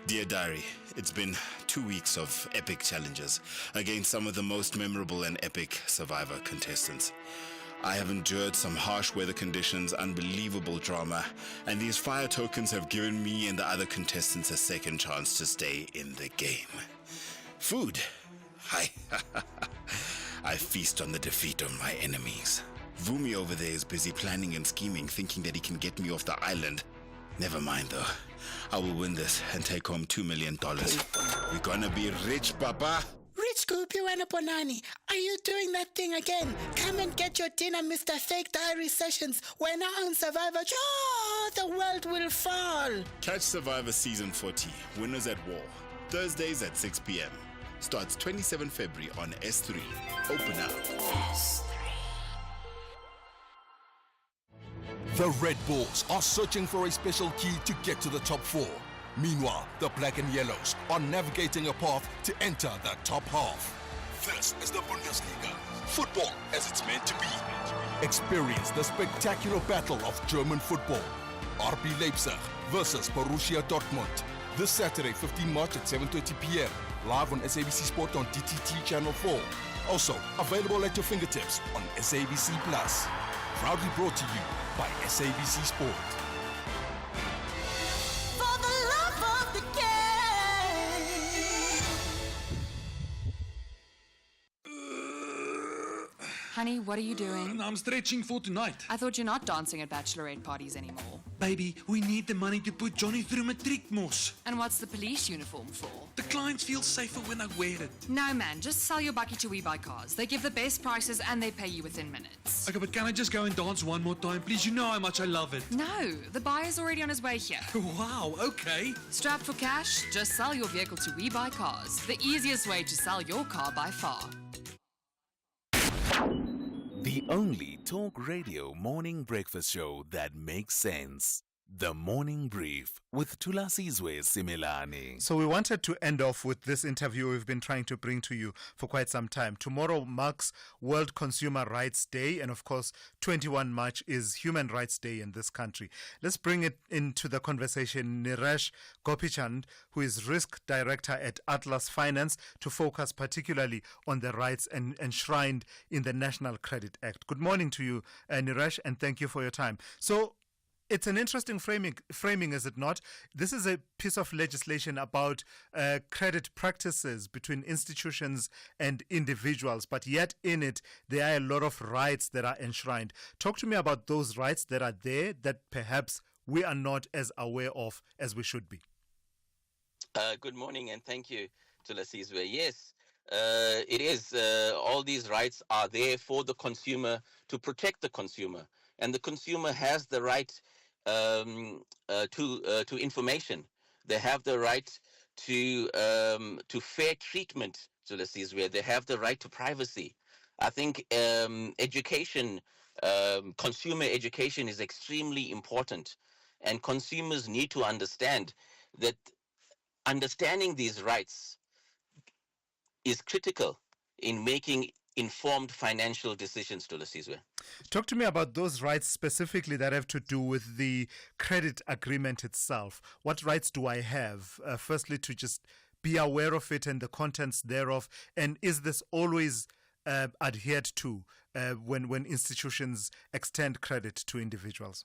Dear Diary, it's been 2 weeks of epic challenges against some of the most memorable and epic Survivor contestants. I have endured some harsh weather conditions, unbelievable drama, and these fire tokens have given me and the other contestants a second chance to stay in the game. Food. I feast on the defeat of my enemies. Vumi over there is busy planning and scheming, thinking that he can get me off the island. Never mind though. I will win this and take home $2 million. We're gonna be rich, Papa. Rich Goopy Wanaponani, are you doing that thing again? Come and get your dinner, Mr. Fake Diary Sessions. We're now on Survivor. Oh, the world will fall. Catch Survivor Season 40, Winners at War. Thursdays at 6 p.m. Starts 27 February on S3. Open up. S3. The Red Bulls are searching for a special key to get to the top four. Meanwhile, the Black and Yellows are navigating a path to enter the top half. This is the Bundesliga. Football as it's meant to be. Experience the spectacular battle of German football. RB Leipzig versus Borussia Dortmund. This Saturday, 15 March at 7:30 p.m. Live on SABC Sport on DTT Channel 4. Also, available at your fingertips on SABC Plus. Proudly brought to you by SABC Sport. For the love of the game. Honey, what are you doing? I'm stretching for tonight. I thought you're not dancing at bachelorette parties anymore. Baby, we need the money to put Johnny through matric mos. And what's the police uniform for? The clients feel safer when I wear it. No, man, just sell your bucky to We Buy Cars. They give the best prices and they pay you within minutes. Okay, but can I just go and dance one more time, please? You know how much I love it. No, the buyer's already on his way here. Wow, okay. Strapped for cash? Just sell your vehicle to We Buy Cars. The easiest way to sell your car by far. The only talk radio morning breakfast show that makes sense. The Morning Brief with Thulasizwe Simelane. So we wanted to end off with this interview we've been trying to bring to you for quite some time. Tomorrow marks World Consumer Rights Day, and of course 21 March is Human Rights Day in this country. Let's bring it into the conversation Niresh Gopichand, who is Risk Director at Atlas Finance, to focus particularly on the rights enshrined in the National Credit Act. Good morning to you, Niresh, and thank you for your time. So it's an interesting framing, is it not? This is a piece of legislation about credit practices between institutions and individuals, but yet in it, there are a lot of rights that are enshrined. Talk to me about those rights that are there that perhaps we are not as aware of as we should be. Good morning, and thank you, Thulasizwe. Yes, it is. All these rights are there for the consumer, to protect the consumer. And the consumer has the right to information. They have the right to fair treatment, Thulasizwe. They have the right to privacy. I think education, consumer education is extremely important, and consumers need to understand that understanding these rights is critical in making informed financial decisions, Thulasizwe. Talk to me about those rights specifically that have to do with the credit agreement itself. What rights do I have? Firstly, to just be aware of it and the contents thereof. And is this always adhered to when institutions extend credit to individuals?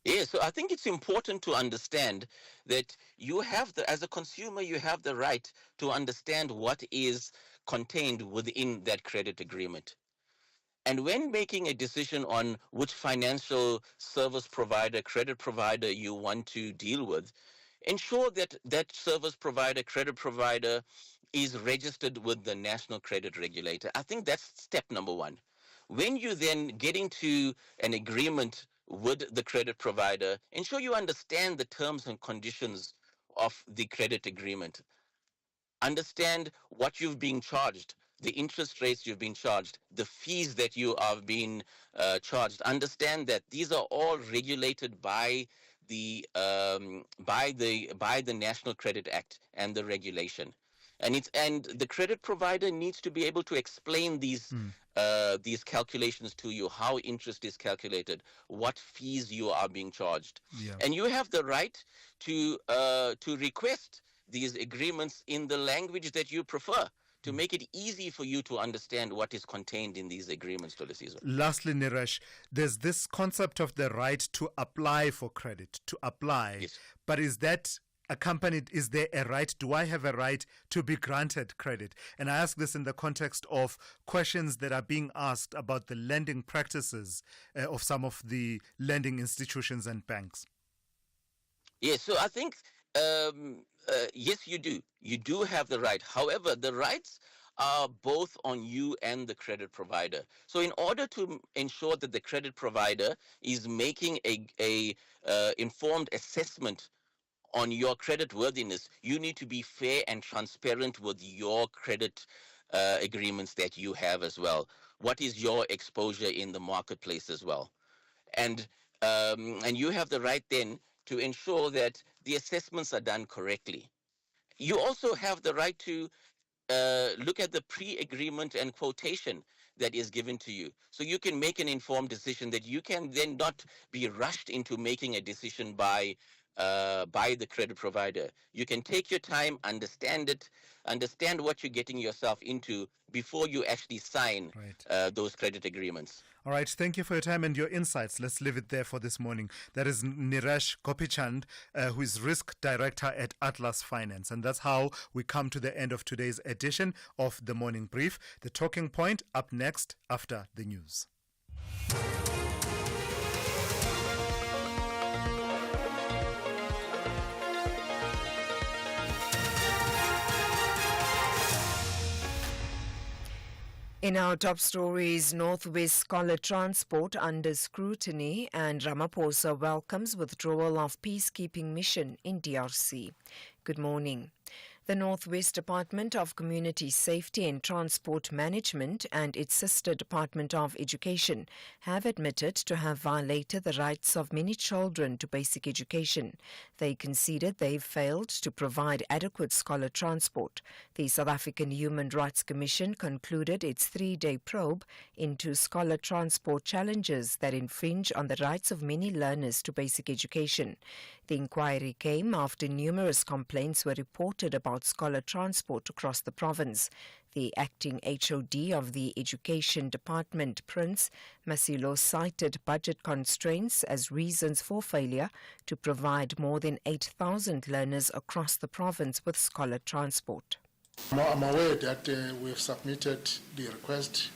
Yeah, so I think it's important to understand that you have as a consumer, you have the right to understand what is contained within that credit agreement. And when making a decision on which financial service provider, credit provider you want to deal with, ensure that that service provider, credit provider is registered with the National Credit Regulator. I think that's step number one. When you then get into an agreement with the credit provider, ensure you understand the terms and conditions of the credit agreement. Understand what you've been charged, the interest rates you've been charged, the fees that you are being charged. Understand that these are all regulated by the National Credit Act and the regulation. And the credit provider needs to be able to explain these calculations to you, how interest is calculated, what fees you are being charged. Yeah. And you have the right to request these agreements in the language that you prefer, to make it easy for you to understand what is contained in these agreements, Thulasizwe. Lastly, Niresh, there's this concept of the right to apply for credit, to apply. Yes. But is that accompanied, is there a right, do I have a right to be granted credit? And I ask this in the context of questions that are being asked about the lending practices of some of the lending institutions and banks. Yes, so I think, yes, you do. You do have the right. However, the rights are both on you and the credit provider. So in order to ensure that the credit provider is making a informed assessment on your credit worthiness, you need to be fair and transparent with your credit agreements that you have as well. What is your exposure in the marketplace as well? And you have the right then to ensure that the assessments are done correctly. You also have the right to look at the pre-agreement and quotation that is given to you. So you can make an informed decision that you can then not be rushed into making a decision by the credit provider. You can take your time, understand it, understand what you're getting yourself into before you actually sign those credit agreements. All right, thank you for your time and your insights. Let's leave it there for this morning. That is Niresh Gopichand, who is Risk Director at Atlas Finance. And that's how we come to the end of today's edition of The Morning Brief. The Talking Point up next after the news. In our top stories, Northwest Scholar Transport under scrutiny and Ramaphosa welcomes withdrawal of peacekeeping mission in DRC. Good morning. The Northwest Department of Community Safety and Transport Management and its sister Department of Education have admitted to have violated the rights of many children to basic education. They conceded they failed to provide adequate scholar transport. The South African Human Rights Commission concluded its 3-day probe into scholar transport challenges that infringe on the rights of many learners to basic education. The inquiry came after numerous complaints were reported about scholar transport across the province. The acting HOD of the Education Department, Prince Masilo, cited budget constraints as reasons for failure to provide more than 8,000 learners across the province with scholar transport. I'm aware that we have submitted the request